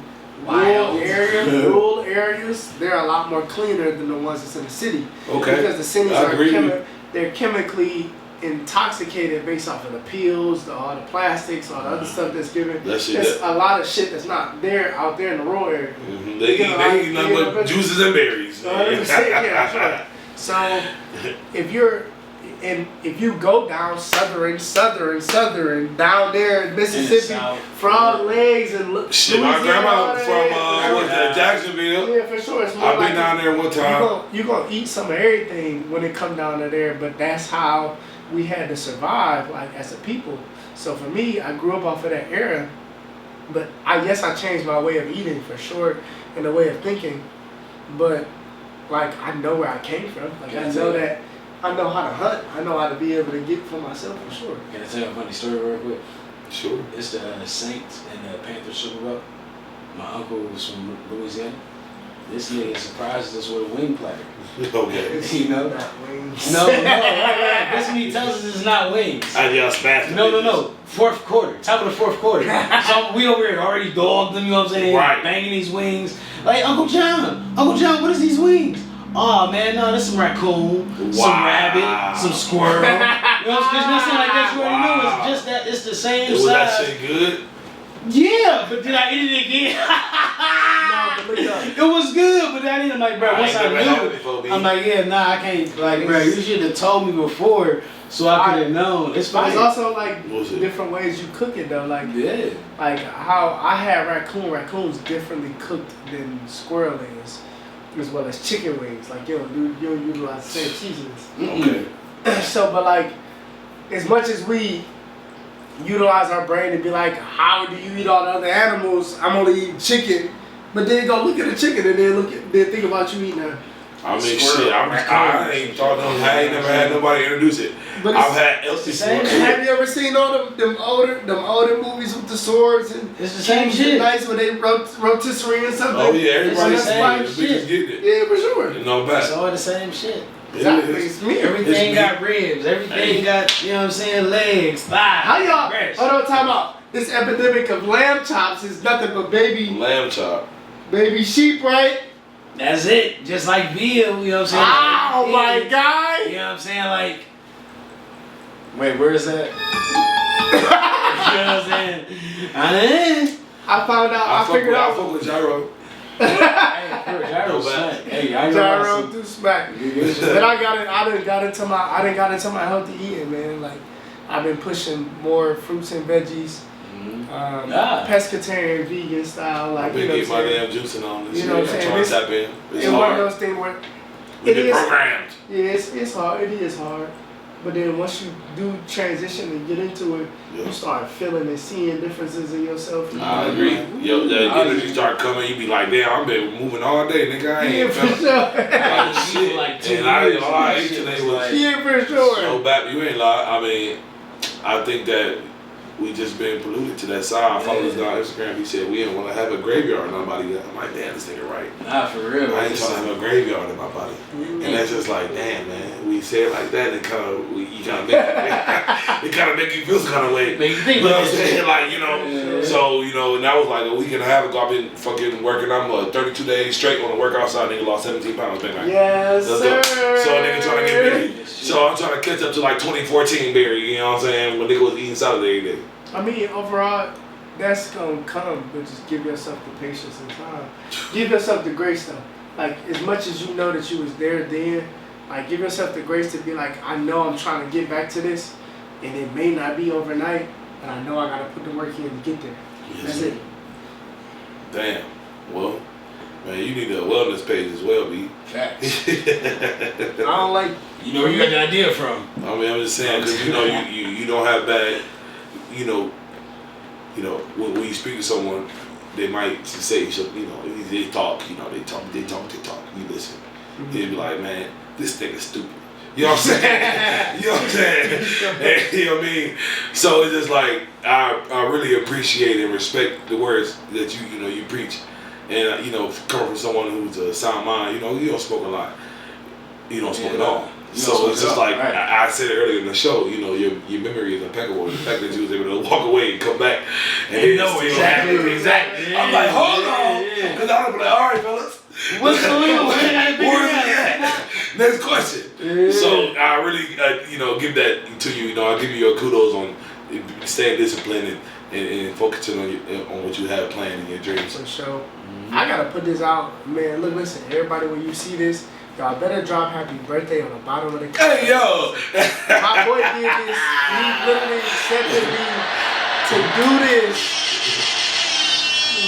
Speaker 4: rural areas. They're a lot more cleaner than the ones that's in the city.
Speaker 2: Okay.
Speaker 4: Because the cities
Speaker 2: I agree.
Speaker 4: they're chemically intoxicated based off of the peels, all the plastics, all the other stuff that's given. There's a lot of shit that's not there out there in the rural area.
Speaker 2: Mm-hmm. They eat nothing but juices and berries.
Speaker 4: Yeah, that's right. So if you go down southern down there in Mississippi, frog legs and
Speaker 2: shit, my grandma from Jacksonville.
Speaker 4: Yeah, for sure. It's more
Speaker 2: I've been down there one time.
Speaker 4: You're gonna eat some of everything when it come down to there, but that's how we had to survive, like as a people. So for me, I grew up off of that era, but I changed my way of eating for sure and the way of thinking, but like I know where I came from. Like I know how to hunt. I know how to be able to get for myself for sure.
Speaker 5: Can I tell you a funny story real quick?
Speaker 2: Sure.
Speaker 5: It's the Saints and the Panthers Super Bowl. My uncle was from Louisiana. This nigga surprises us with a wing platter.
Speaker 2: Okay.
Speaker 5: You know?
Speaker 4: Not wings.
Speaker 5: No. That's what he tells us it's not wings.
Speaker 2: I just fast.
Speaker 5: No. Fourth quarter. Top of the fourth quarter. So we over here already dogged them, you know what I'm saying?
Speaker 2: Right.
Speaker 5: Banging these wings. Like, Uncle John, what is these wings? Oh man, no, this some raccoon, some rabbit, some squirrel. You know what I'm saying? Nothing like that. You already know. It's just that. It's the same
Speaker 2: Was
Speaker 5: size.
Speaker 2: that shit good?
Speaker 5: Yeah, but did I eat it again? It was good, but I didn't like, bro. Once I knew, I'm like, yeah, nah, I can't. Like, bro, you should have told me before, so I could have known. It's fine.
Speaker 4: There's also like different ways you cook it though. Like like how I had raccoon's differently cooked than squirrel is, as well as chicken wings. Like you don't utilize the same seasonings.
Speaker 2: Okay.
Speaker 4: So, but like, as much as we utilize our brain to be like, how do you eat all the other animals? I'm only eating chicken. But then go look at the chicken and then think about you eating a
Speaker 2: I mean, shit, I ain't thought I ain't never had nobody introduce it.
Speaker 4: But
Speaker 2: I've had Elsie Ford.
Speaker 4: Have you ever seen all them older movies with the swords and
Speaker 5: it's the same shit.
Speaker 4: Nights when they rotisserie and something?
Speaker 2: Oh yeah, everybody's saying
Speaker 5: It's
Speaker 2: the
Speaker 5: the same
Speaker 2: bitches getting it.
Speaker 4: Yeah, for sure.
Speaker 2: No
Speaker 5: It's
Speaker 2: bad.
Speaker 5: all the same shit.
Speaker 4: Exactly. It's me.
Speaker 5: Everything
Speaker 2: me.
Speaker 5: got ribs. Everything got, you know what I'm saying, legs, thighs.
Speaker 4: How y'all?
Speaker 5: breasts.
Speaker 4: Hold on, time out. This epidemic of lamb chops is nothing but baby sheep, right?
Speaker 5: That's it. Just like veal, you know what I'm saying?
Speaker 4: Oh
Speaker 5: Like,
Speaker 4: my
Speaker 5: you
Speaker 4: god!
Speaker 5: know what I'm saying? Like, wait, where is that? You know what I'm saying?
Speaker 4: I found out. I figured
Speaker 2: I
Speaker 4: out.
Speaker 2: fuck with gyro.
Speaker 5: Hey, gyro smack. Hey,
Speaker 4: Gyro through smack. But I done got into my healthy eating, man. Like I've been pushing more fruits and veggies, pescatarian, vegan style. Like
Speaker 2: I've been getting my damn juicing on this.
Speaker 4: You know what I'm saying?
Speaker 2: Trying to tap in. It's
Speaker 4: one of
Speaker 2: hard.
Speaker 4: those things where
Speaker 2: We get programmed.
Speaker 4: Yeah, it's hard. It is hard. But then once you do transition and get into it, you start feeling and seeing differences in yourself.
Speaker 2: I agree. Yo, that energy start coming, you be like, damn, I've been moving all day, nigga. I ain't
Speaker 4: for
Speaker 2: felt
Speaker 4: sure.
Speaker 2: shit.
Speaker 5: Like 2
Speaker 2: And I
Speaker 5: years,
Speaker 2: all I
Speaker 5: that
Speaker 2: ate
Speaker 5: shit
Speaker 2: today
Speaker 5: was
Speaker 2: was
Speaker 5: like-
Speaker 4: Yeah, for sure.
Speaker 2: so bad. You ain't lie. I mean, I think that we just been polluted to that side. I follow this guy on Instagram. He said we didn't want to have a graveyard in our body. I'm like, damn, this nigga right.
Speaker 5: Nah, for real.
Speaker 2: I ain't trying to have a graveyard in my body. And that's just like, damn, man. We say it like that, it kind of make you feel some kind of way.
Speaker 5: Make you think
Speaker 2: You know what I'm
Speaker 5: about
Speaker 2: saying?
Speaker 5: shit.
Speaker 2: Like, you know, so, you know, and that was like a week and a half ago. I've been fucking working. I'm 32 days straight on the workout side. Nigga lost 17 pounds. Been like,
Speaker 4: Yes, sir.
Speaker 2: so a nigga trying to get big. So I'm trying to catch up to like 2014 Barry, you know what I'm saying? When nigga was eating salad every day.
Speaker 4: I mean, overall, that's gonna come, but just give yourself the patience and time. Give yourself the grace, though. Like, as much as you know that you was there then, like, give yourself the grace to be like, I know I'm trying to get back to this, and it may not be overnight, but I know I gotta put the work in to get there. That's it.
Speaker 2: Damn. Well, man, you need a wellness page as well, B.
Speaker 5: Facts.
Speaker 4: I don't like.
Speaker 5: You know where you got the idea from.
Speaker 2: I mean, I'm just saying, because, you know, you don't have bad, you know, you know, when you speak to someone, they might say, you know, they talk. You talk. You listen. They'd be like, man, this thing is stupid. You know what I'm saying? You know what I'm saying? You know what I mean? So it's just like I really appreciate and respect the words that you preach, and you know, coming from someone who's a sound mind, you know, you don't smoke a lot, you don't smoke at all. So it's just like I said earlier in the show, you know, your memory is impeccable. The fact that you was able to walk away and come back and know exactly. I'm like, hold on, because I don't be like, all right, fellas.
Speaker 4: What's the real?
Speaker 2: Next question. Yeah. So I really, you know, give that to you. You know, I give you your kudos on staying disciplined and focusing on what you have planned in your dreams.
Speaker 4: For sure. I gotta put this out, man. Look, listen, everybody, when you see this, y'all better drop happy birthday on the bottom of the cup.
Speaker 2: Hey, yo!
Speaker 4: My boy did this. He literally accepted me to do this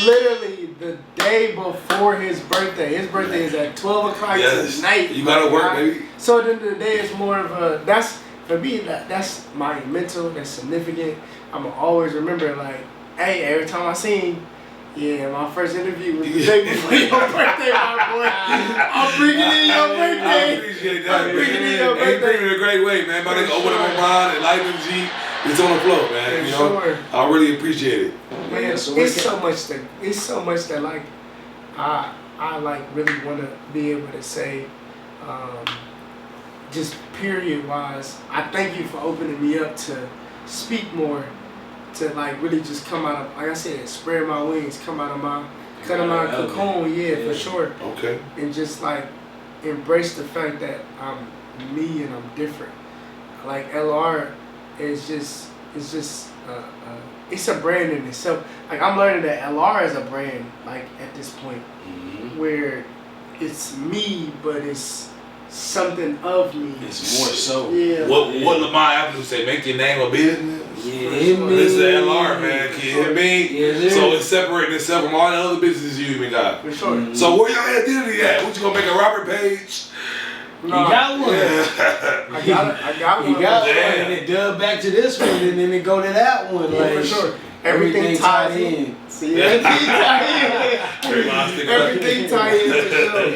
Speaker 4: literally the day before his birthday. His birthday is at 12 o'clock tonight.
Speaker 2: You gotta work, baby.
Speaker 4: So at the end of the day, it's more of a, for me, that's my mental, that's significant. I'm going to always remember, like, hey, every time I sing, yeah, my first interview was the day before your birthday, my boy. I'm bringing in your birthday.
Speaker 2: I appreciate that.
Speaker 4: I'm bringing in your birthday.
Speaker 2: You bring it in a great way, man. My nigga open up my mind and light G. It's on the floor, man. You know,
Speaker 4: sure.
Speaker 2: I really appreciate it.
Speaker 4: Man, so it's so much that like I like really want to be able to say, just period wise. I thank you for opening me up to speak more, to like really just come out of, like I said, spread my wings, come out of my cocoon, for sure.
Speaker 2: Okay. And
Speaker 4: just like embrace the fact that I'm me and I'm different. Like LR is just it's a brand in itself. Like I'm learning that LR is a brand. Like at this point, where it's me, but it's something of me.
Speaker 5: It's more so.
Speaker 4: Yeah.
Speaker 2: What Lamar Avenue say? Make your name a business.
Speaker 5: Yeah,
Speaker 2: This is LR, man. Can you hear me?
Speaker 5: Yeah,
Speaker 2: so it's separating itself from all the other businesses you even got.
Speaker 4: For sure.
Speaker 2: So where your identity at? What you gonna make a Robert Page?
Speaker 5: No, you got one.
Speaker 4: I got one.
Speaker 5: You got one, and it dug back to this one, and then it go to that one.
Speaker 4: Yeah,
Speaker 5: like,
Speaker 4: for sure. Everything ties in. See, everything ties in. Everything ties in for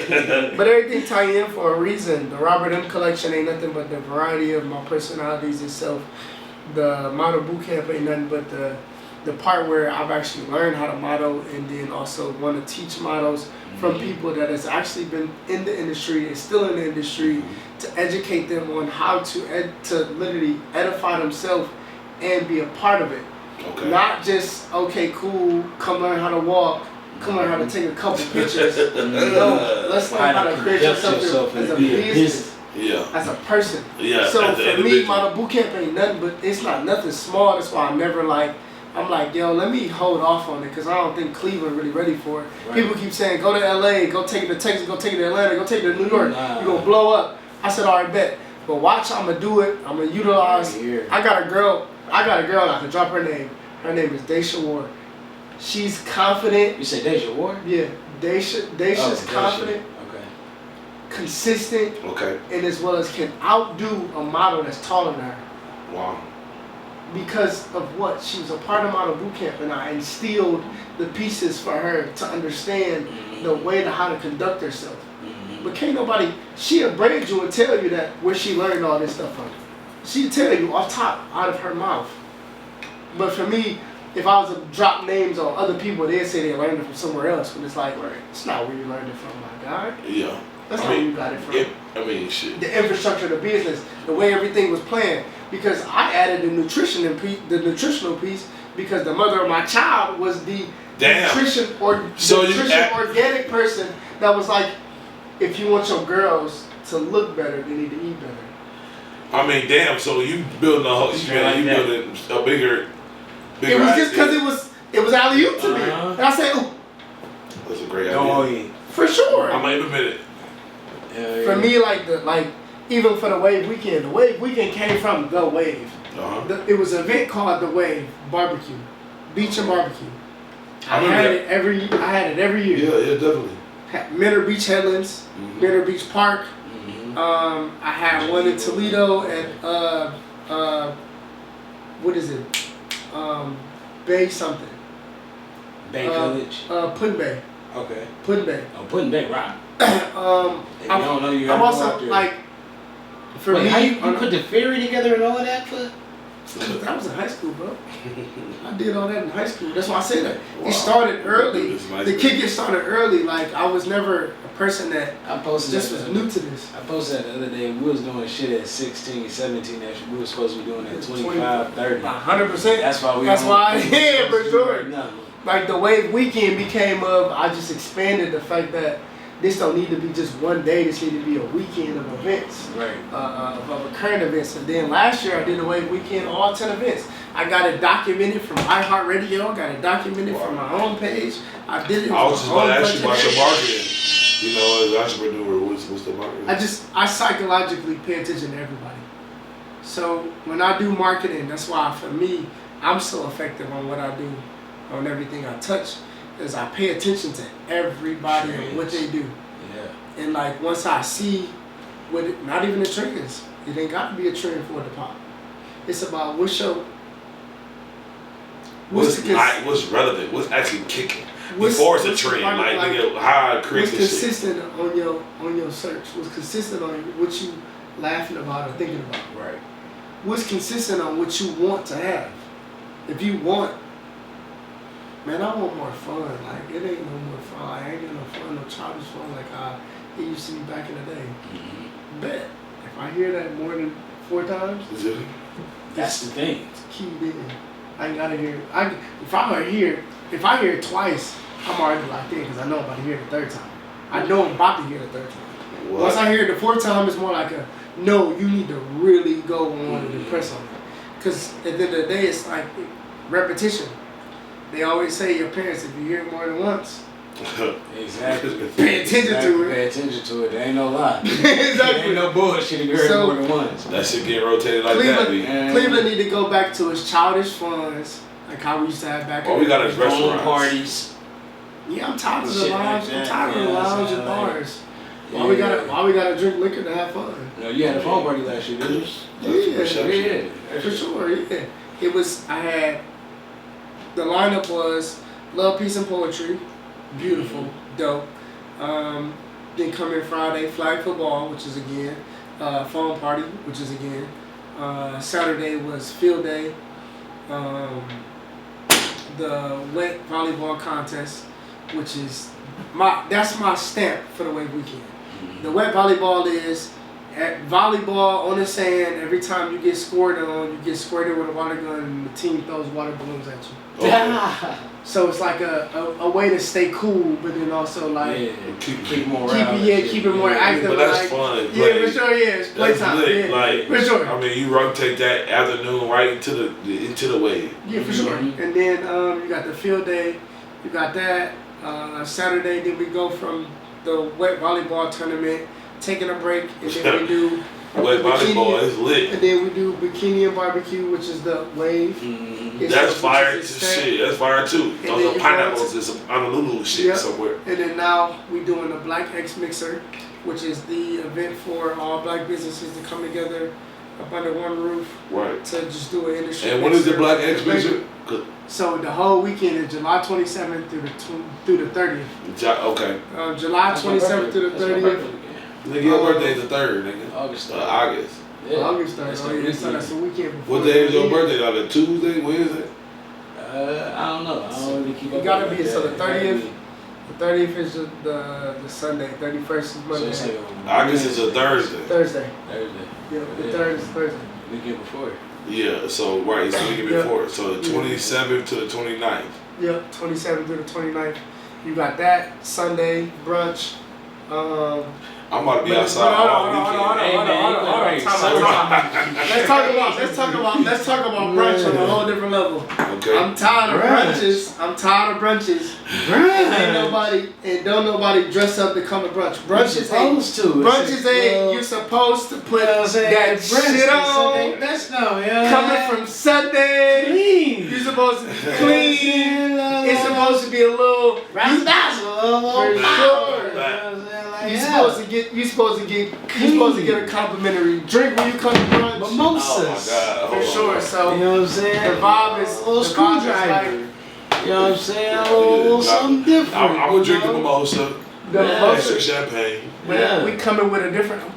Speaker 4: sure. But everything ties in for a reason. The Robert M collection ain't nothing but the variety of my personalities itself. The model boot camp ain't nothing but the part where I've actually learned how to model, and then also want to teach models from people that has actually been in the industry and still in the industry, to educate them on how to literally edify themselves and be a part of it.
Speaker 2: Okay.
Speaker 4: Not just, okay, cool, come learn how to walk, come learn how to take a couple pictures. No, let's learn how to create yourself as a business.
Speaker 2: Yeah.
Speaker 4: As a person.
Speaker 2: Yeah.
Speaker 4: So for me, model boot camp ain't nothing, but it's not nothing small. That's why I'm like, yo, let me hold off on it, because I don't think Cleveland really ready for it. Right. People keep saying, go to LA, go take it to Texas, go take it to Atlanta, go take it to New York. You're going to blow up. I said, all right, bet. But watch, I'm going to do it. I'm going to utilize. I got a girl, I can drop her name. Her name is Daisha Ward. She's confident.
Speaker 5: You said Daisha Ward? Yeah.
Speaker 4: Daisha's confident.
Speaker 5: Okay.
Speaker 4: Consistent.
Speaker 2: Okay.
Speaker 4: And as well as can outdo a model that's taller than her.
Speaker 2: Wow.
Speaker 4: Because of what? She was a part of model boot camp, and I instilled the pieces for her to understand the way to how to conduct herself. But can't nobody, she'll braid you and tell you that where she learned all this stuff from. She'll tell you off top, out of her mouth. But for me, if I was to drop names on other people, they'd say they learned it from somewhere else. But it's like, it's not where you learned it from, my guy.
Speaker 2: Yeah.
Speaker 4: That's not where you got it from.
Speaker 2: Shit.
Speaker 4: The infrastructure of the business, the way everything was planned. Because I added the nutritional piece, because the mother of my child was the nutrition organic person that was like, if you want your girls to look better, they need to eat better.
Speaker 2: I mean, damn. So you building a whole, building a bigger.
Speaker 4: It was just because it was alley-oop to me, and I said, "Ooh,
Speaker 2: that's a great idea."
Speaker 5: Oh yeah,
Speaker 4: for sure.
Speaker 2: I'm gonna implement it.
Speaker 4: For me, even for the Wave Weekend came from the Wave. It was an event called the Wave Barbecue, Beach and Barbecue. I had it every year.
Speaker 2: Yeah, definitely.
Speaker 4: Menor Beach Headlands, Menor Beach Park. I had one in Toledo at what is it? Bay something.
Speaker 5: Bay Village.
Speaker 4: Put-in-Bay.
Speaker 5: Okay.
Speaker 4: Put-in-Bay.
Speaker 5: Oh, Put-in-Bay, right.
Speaker 4: If you don't know, you gotta go out there. Like, for me,
Speaker 5: how you put the ferry together and all of that for?
Speaker 4: That was in high school, bro. I did all that in high school. That's why I said that. It started early. The kick started early. Like, I was never a person that just was new to this.
Speaker 5: I posted that the other day. We was doing shit at 16, 17 that we were supposed to be doing at 25, 30.
Speaker 4: 100%.
Speaker 5: That's why
Speaker 4: yeah, for sure. Like, the Wave Weekend became I just expanded the fact that this don't need to be just one day. This need to be a weekend of events,
Speaker 5: right?
Speaker 4: Of current events. And then last year I did a Wave Weekend, all 10 events. I got it documented from iHeartRadio. I got it documented from my own page. I did it.
Speaker 2: I was just about to ask you about your marketing. You know, as an entrepreneur, what's the marketing? I psychologically pay attention to everybody. So when I do marketing, that's why for me, I'm so effective on what I do, on everything I touch. Is I pay attention to everybody and what they do. Yeah. And like once I see what it, not even the trends, it ain't got to be a trend for it to pop. It's about what's relevant, what's actually kicking. Before it's a trend, like how I create
Speaker 4: what's
Speaker 2: this
Speaker 4: consistent
Speaker 2: shit.
Speaker 4: on your search, what's consistent on what you laughing about or thinking about.
Speaker 5: Right.
Speaker 4: What's consistent on what you want to have. If you want, man, I want more fun. Like, it ain't no more fun. I ain't got no fun, no childish fun like it used to be back in the day. Mm-hmm. Bet. If I hear that more than 4 times,
Speaker 5: that's the thing.
Speaker 4: It's keyed in. I ain't gotta hear it. If I hear it twice, I'm already locked in because I know I'm about to hear it the 3rd time. I know I'm about to hear it the 3rd time. What? Once I hear it the 4th time, it's more like no, you need to really go on and impress on it. Because at the end of the day, it's like repetition. They always say your parents, if you hear it more than once,
Speaker 5: exactly.
Speaker 4: Pay attention to it.
Speaker 5: Pay attention to it. There ain't no lie.
Speaker 4: Exactly.
Speaker 5: There ain't no bullshit if you heard it more than once.
Speaker 2: That shit get rotated like
Speaker 4: Cleveland need to go back to its childish funs, like how we used to have back.
Speaker 2: We got his restaurants.
Speaker 5: Parties.
Speaker 4: Yeah, I'm tired of the lounge. I'm tired of the lounge and bars. Why we gotta drink liquor to have fun?
Speaker 5: No, you had a phone party last year, didn't you?
Speaker 4: Yeah, for sure. Yeah, it was. The lineup was Love, Peace, and Poetry, beautiful, dope. Then come in Friday, flag football, which is again, phone party, which is again. Saturday was field day. The wet volleyball contest, which is that's my stamp for the Wave Weekend. The wet volleyball is at volleyball on the sand. Every time you get scored on, you get squirted with a water gun, and the team throws water balloons at you.
Speaker 5: Okay.
Speaker 4: So it's like a way to stay cool, but then also like
Speaker 5: keep more
Speaker 4: keep it more active.
Speaker 2: But that's fun.
Speaker 4: Yeah, for sure. Yeah, it's playtime. Yeah,
Speaker 2: like,
Speaker 4: for sure.
Speaker 2: I mean, you rotate that afternoon right into the wave.
Speaker 4: Yeah, for sure. And then you got the field day. You got that Saturday. Then we go from the wet volleyball tournament, taking a break, and then we do.
Speaker 2: Wet volleyball is lit.
Speaker 4: And then we do bikini and barbecue, which is the wave.
Speaker 2: That's fire to shit. That's fire too. Those are pineapples and some Honolulu shit somewhere.
Speaker 4: And then now we doing the Black X Mixer, which is the event for all black businesses to come together up under one roof.
Speaker 2: Right.
Speaker 4: To just do an industry.
Speaker 2: And when is the Black X Mixer?
Speaker 4: So the whole weekend is July 27th through the 30th.
Speaker 2: Okay.
Speaker 4: July 27th through the 30th.
Speaker 2: Nigga, your birthday's the 3rd, nigga.
Speaker 5: August 3rd.
Speaker 2: August.
Speaker 4: Yeah. August 3rd. So that's the weekend before.
Speaker 2: What day is your birthday? Like a Tuesday? Wednesday?
Speaker 5: I don't know. I don't really keep up.
Speaker 4: It gotta be so the 30th. The 30th is the Sunday. 31st is Monday.
Speaker 5: So
Speaker 2: August is a Thursday.
Speaker 4: Thursday. Yeah, the 3rd is Thursday.
Speaker 5: Weekend before.
Speaker 2: Yeah, so right, it's the weekend before. So the 27th to the 29th.
Speaker 4: Yep, 27th to the 29th. You got that Sunday brunch.
Speaker 2: I'm about to be outside all weekend.
Speaker 4: Let's talk about brunch on a whole different level.
Speaker 2: Okay.
Speaker 4: I'm tired of brunches. And don't nobody dress up to come to brunch. Brunches ain't you supposed to put that shit on.
Speaker 5: Let's go, yeah.
Speaker 4: Coming from Sunday, clean. You're supposed to be clean. It's supposed to be a little You're supposed to get a complimentary drink when you come to brunch.
Speaker 5: But most pizzas.
Speaker 2: God.
Speaker 4: For sure. So
Speaker 5: You know what I'm saying?
Speaker 4: the vibe is
Speaker 5: a little
Speaker 4: the vibe is
Speaker 5: screwdriver.
Speaker 4: like
Speaker 5: You know what I'm saying? A little something different.
Speaker 2: I would drink the
Speaker 5: you know?
Speaker 2: mimosa.
Speaker 4: the
Speaker 5: Yeah.
Speaker 2: Some
Speaker 4: mimosa.
Speaker 2: champagne.
Speaker 5: Yeah.
Speaker 4: We coming with a different. I'm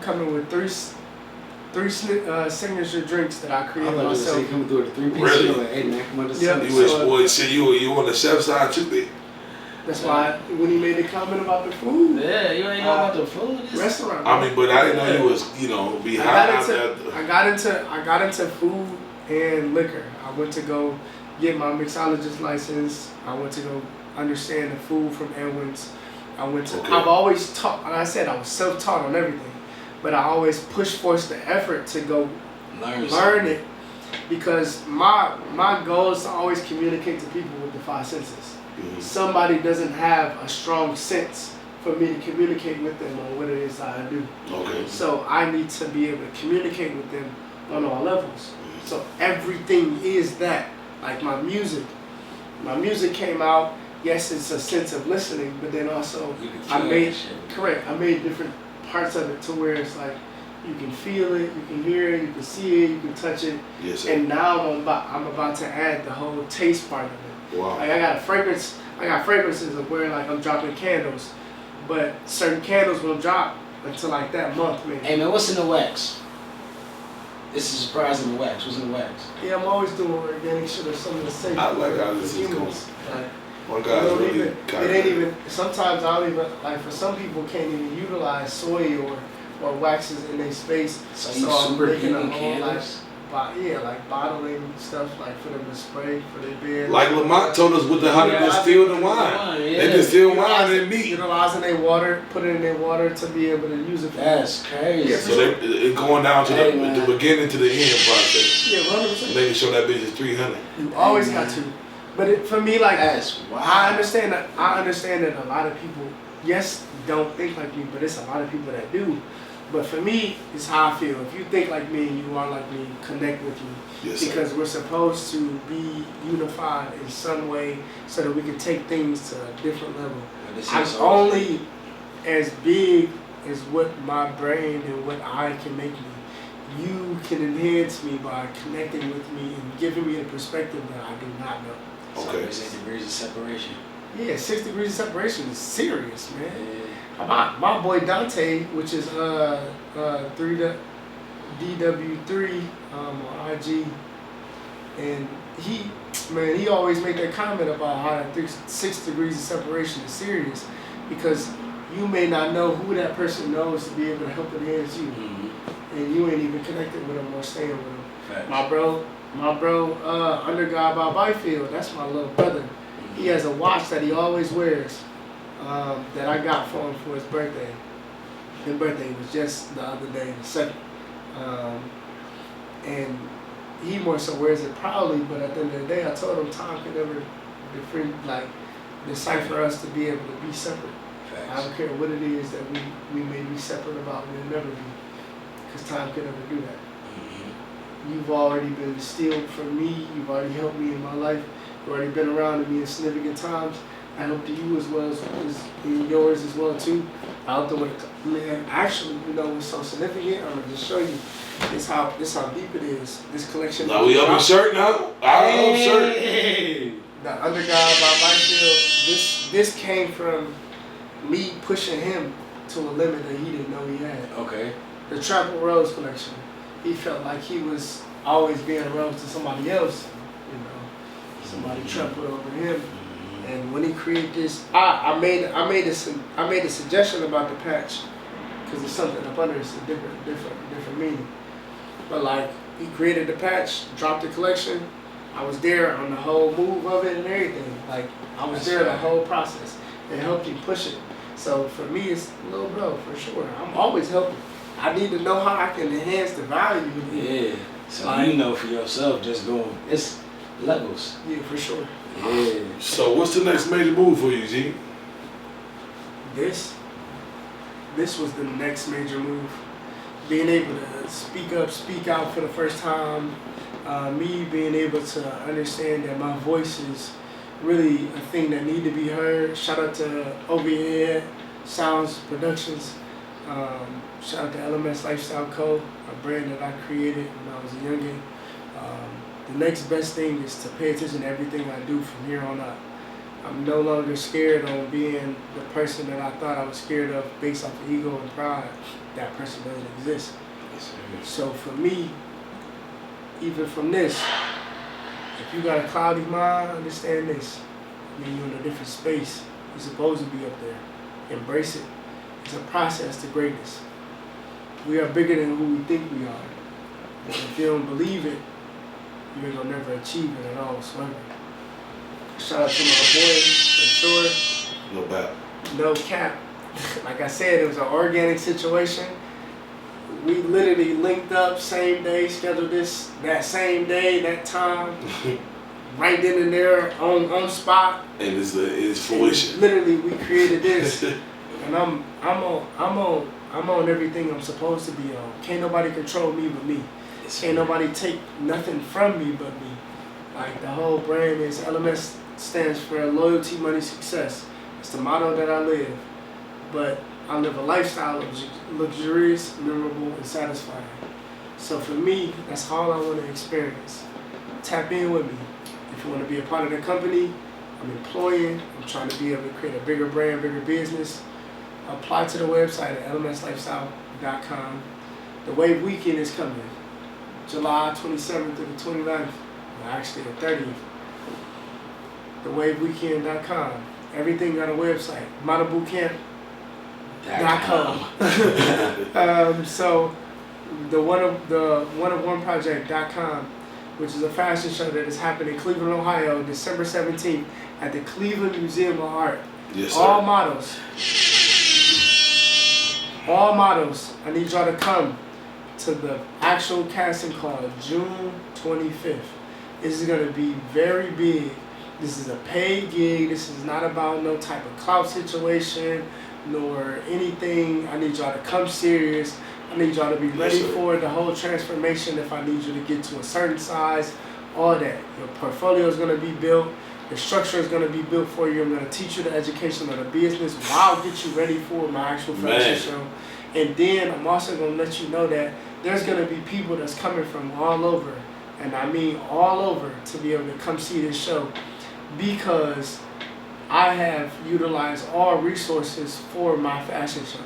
Speaker 4: coming with three signature drinks that I
Speaker 5: I
Speaker 4: created
Speaker 5: thought you were
Speaker 4: myself.
Speaker 5: saying coming through with a 3-piece.
Speaker 2: Really?
Speaker 5: Like, hey man, come on to
Speaker 4: Yeah.
Speaker 5: Sunday.
Speaker 2: You wish,
Speaker 4: So,
Speaker 2: boy, shit, you on the chef side too, big.
Speaker 4: That's why when he made the comment about the food,
Speaker 5: Yeah, you ain't know about the food. It's-
Speaker 4: restaurant.
Speaker 2: I mean, but I didn't know you was, be
Speaker 4: I
Speaker 2: high
Speaker 4: got
Speaker 2: out there.
Speaker 4: I got into food and liquor. I went to go get my mixologist license. I went to go understand the food from Edwin's.
Speaker 2: Okay.
Speaker 4: I've always taught, like I said, I was self-taught on everything, but I always forced the effort to go learn it, because my goal is to always communicate to people with the five senses.
Speaker 2: Mhm.
Speaker 4: Somebody doesn't have a strong sense for me to communicate with them on what it is that I do.
Speaker 2: Okay.
Speaker 4: So I need to be able to communicate with them on all levels. So everything is that. Like my music came out. Yes, it's a sense of listening, but then also
Speaker 5: You can
Speaker 4: I
Speaker 5: feel
Speaker 4: made
Speaker 5: that shit.
Speaker 4: I made different parts of it to where it's like you can feel it, you can hear it, you can see it, you can touch it.
Speaker 2: Yes, sir.
Speaker 4: And now I'm about to add the whole taste part of it.
Speaker 2: Wow.
Speaker 4: Like I got fragrances of where like I'm dropping candles, but certain candles won't drop until like that month, maybe.
Speaker 5: Hey man, what's in the wax? This is a surprise in the wax. What's in the wax?
Speaker 4: Yeah, I'm always doing organic shit or something to say.
Speaker 2: I like how this
Speaker 4: for
Speaker 2: is
Speaker 4: humans. Like,
Speaker 2: My
Speaker 4: you
Speaker 2: guy's
Speaker 4: don't
Speaker 2: really
Speaker 4: even, it ain't even. Sometimes I don't even like. For some people, can't even utilize soy or waxes in their space.
Speaker 5: So you
Speaker 4: I'm
Speaker 5: super
Speaker 4: making
Speaker 5: vegan
Speaker 4: a whole
Speaker 5: candles?
Speaker 4: like bottling stuff like for them to spray for their beer.
Speaker 2: Like Lamont told us with the honey
Speaker 4: Yeah,
Speaker 2: distilled in
Speaker 5: Yeah.
Speaker 2: wine. They distill wine and meat.
Speaker 4: Utilizing their water, put it in their water to be able to use it.
Speaker 5: That's crazy.
Speaker 4: Yeah,
Speaker 2: So it going down to
Speaker 5: Hey,
Speaker 2: the
Speaker 5: man.
Speaker 2: beginning to the end process.
Speaker 4: Yeah, 100%.
Speaker 2: Making sure that bitch is 300.
Speaker 4: You always got to. But for me, like
Speaker 5: That's wild.
Speaker 4: I understand that a lot of people, yes, don't think like me, but it's a lot of people that do. But for me, it's how I feel. If you think like me and you are like me, connect with me.
Speaker 2: Yes, sir.
Speaker 4: Because we're supposed to be unified in some way so that we can take things to a different level. I'm only as big as what my brain and what I can make me. You can enhance me by connecting with me and giving me a perspective that I do not know.
Speaker 2: Okay.
Speaker 5: It's 8 degrees of separation.
Speaker 4: Yeah, 6 degrees of separation is serious, man.
Speaker 5: Yeah.
Speaker 4: My boy Dante, which is 3DW3 on IG, and he always make that comment about how that 6 degrees of separation is serious, because you may not know who that person knows to be able to help enhance you, and you ain't even connected with them or staying with them.
Speaker 5: Facts.
Speaker 4: My bro, Under God by Byfield, that's my little brother. He has a watch that he always wears that I got for him for his birthday. His birthday was just the other day, the 2nd. And he more so wears it proudly, but at the end of the day, I told him time can never decipher us to be able to be separate. I
Speaker 5: Facts.
Speaker 4: don't care what it is that we may be separate about, we'll never be. Because time can never do that. You've already been instilled from me. You've already helped me in my life. You've already been around me in significant times. I hope to you as well as in yours as well too. I hope to man. Actually, what's so significant? I'm gonna just show you. This how deep it is. This collection.
Speaker 2: Now we up in shirt now. I up shirt.
Speaker 4: The Under God by Byfield. This came from me pushing him to a limit that he didn't know he had.
Speaker 5: Okay.
Speaker 4: The Trample Rose collection. He felt like he was always being a rose to somebody else. Somebody trampled over him. And when he created this, I made a suggestion about the patch, because it's something up under. It's a different meaning. But like, he created the patch, dropped the collection. I was there on the whole move of it and everything. Like, I was there the whole process and helped him push it. So for me, it's little bro for sure. I'm always helping. I need to know how I can enhance the value of it.
Speaker 5: Yeah. So you know for yourself, just going, it's levels.
Speaker 4: Yeah, for sure.
Speaker 5: Yeah.
Speaker 2: So what's the next major move for you, G?
Speaker 4: This was the next major move. Being able to speak up, speak out for the first time. Me being able to understand that my voice is really a thing that need to be heard. Shout out to Overhead Sounds Productions. Shout out to LMS Lifestyle Co., a brand that I created when I was a youngin. The next best thing is to pay attention to everything I do from here on out. I'm no longer scared on being the person that I thought I was scared of based off of ego and pride. That person doesn't exist. So for me, even from this, if you got a cloudy mind, understand this. I mean, you're in a different space. You're supposed to be up there. Embrace it. It's a process to greatness. We are bigger than who we think we are. And if you don't believe it, you're gonna never achieve it at all. So shout out to my boy, for sure.
Speaker 2: No doubt.
Speaker 4: No cap. Like I said, it was an organic situation. We literally linked up same day, scheduled this that same day, that time, right then and there, on spot.
Speaker 2: And it's fruition.
Speaker 4: And literally, we created this, and I'm on everything I'm supposed to be on. Can't nobody control me but me. Can't nobody take nothing from me but me. Like the whole brand is LMS stands for loyalty, money, success. It's the motto that I live. But I live a lifestyle of luxurious, memorable, and satisfying. So for me, that's all I want to experience. Tap in with me. If you want to be a part of the company, I'm employing. I'm trying to be able to create a bigger brand, bigger business. Apply to the website at lmslifestyle.com. The Wave Weekend is coming. July 27th to the 29th. Well, actually the 30th. TheWaveWeekend.com. Everything got a website. ModelBootCamp.com. So the one of one project.com, which is a fashion show that is happening in Cleveland, Ohio, December 17th at the Cleveland Museum of Art.
Speaker 2: Yes, sir.
Speaker 4: All models, I need y'all to come to the actual casting call June 25th. This is going to be very big. This is a paid gig. This is not about no type of clout situation nor anything. I need y'all to come serious. I need y'all to be ready for the whole transformation if I need you to get to a certain size, all that. Your portfolio is going to be built. The structure is going to be built for you. I'm going to teach you the education of the business while I'll get you ready for my actual fashion show. And then I'm also going to let you know that there's going to be people that's coming from all over, and I mean all over, to be able to come see this show because I have utilized all resources for my fashion show.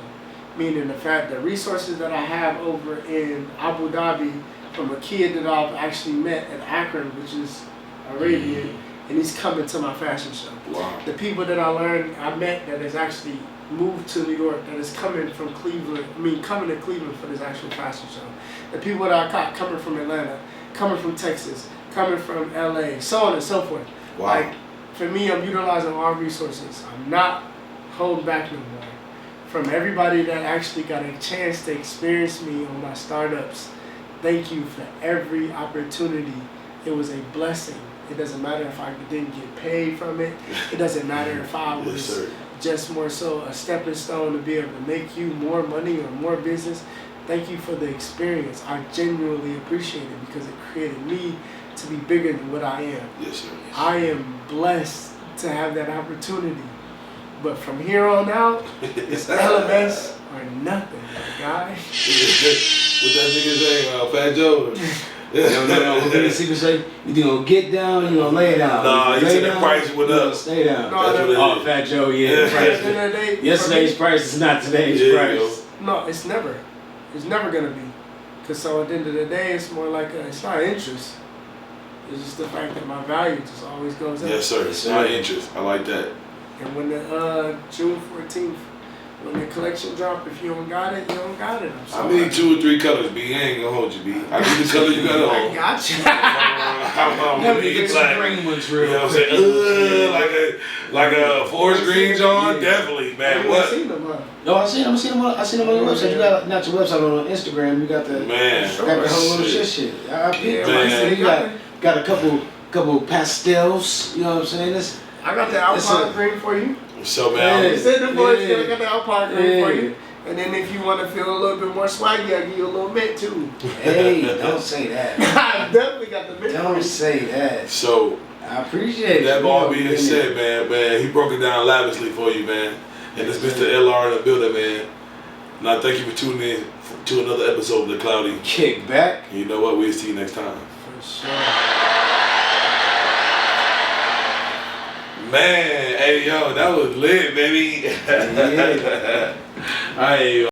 Speaker 4: Meaning the fact that resources that I have over in Abu Dhabi from a kid that I've actually met at Akron, which is Arabian, and he's coming to my fashion show.
Speaker 2: Wow.
Speaker 4: The people that I met that has actually moved to New York, that is coming from Cleveland, coming to Cleveland for this actual fashion show. The people that I caught coming from Atlanta, coming from Texas, coming from LA, so on and so forth.
Speaker 2: Wow.
Speaker 4: Like, for me, I'm utilizing all resources. I'm not holding back no more. From everybody that actually got a chance to experience me on my startups, thank you for every opportunity. It was a blessing. It doesn't matter if I didn't get paid from it. It doesn't matter if I was just more so a stepping stone to be able to make you more money or more business. Thank you for the experience. I genuinely appreciate it because it created me to be bigger than what I am.
Speaker 2: Yes, sir.
Speaker 4: I am blessed to have that opportunity. But from here on out, it's LMS or nothing, my guy.
Speaker 2: What that nigga say, Fat Joe?
Speaker 5: No. What the secret say? You gonna get down, you gonna lay down.
Speaker 2: Nah, he said the price went up.
Speaker 5: Stay down.
Speaker 4: No,
Speaker 5: Fat Joe, yeah. Yesterday's price is not today's price.
Speaker 4: No, it's never. It's never gonna be. Cause so at the end of the day, it's more like it's not interest. It's just the fact that my value just always goes up.
Speaker 2: Yes, sir. It's not interest. I like that.
Speaker 4: And when the June 14th, when the collection drop, if you don't got it, you don't got it.
Speaker 2: I need 2 or 3 colors, B. I ain't gonna hold you, B. I need the color you got on.
Speaker 4: I got you.
Speaker 5: Let me get some green ones real.
Speaker 2: You know what I'm saying? Like a forest green, John?
Speaker 5: Yeah.
Speaker 2: Definitely, man.
Speaker 4: You
Speaker 2: What?
Speaker 4: seen them, huh?
Speaker 5: No, I seen them on your website. You got not your website on Instagram. You got the got the whole little shit. I peeped.
Speaker 2: Man.
Speaker 5: You got a couple pastels. You know what I'm saying?
Speaker 4: I got the Alpine green for you.
Speaker 2: So, man.
Speaker 4: You said the boys I got the Alpine green for you. And then if you want to feel a little bit more swaggy, I give you a little mint too.
Speaker 5: Hey, don't say that.
Speaker 4: I definitely got the mint.
Speaker 5: Don't say that.
Speaker 2: So,
Speaker 5: I appreciate it.
Speaker 2: that all being said, man, he broke it down lavishly for you, man. And it's Mr.LR in the building, man. Now, thank you for tuning in to another episode of The Cloudy.
Speaker 3: Kick back.
Speaker 2: And you know what? We'll see you next time.
Speaker 4: For sure.
Speaker 2: Man, hey, yo, that was lit, baby.
Speaker 3: Yeah.
Speaker 2: All right,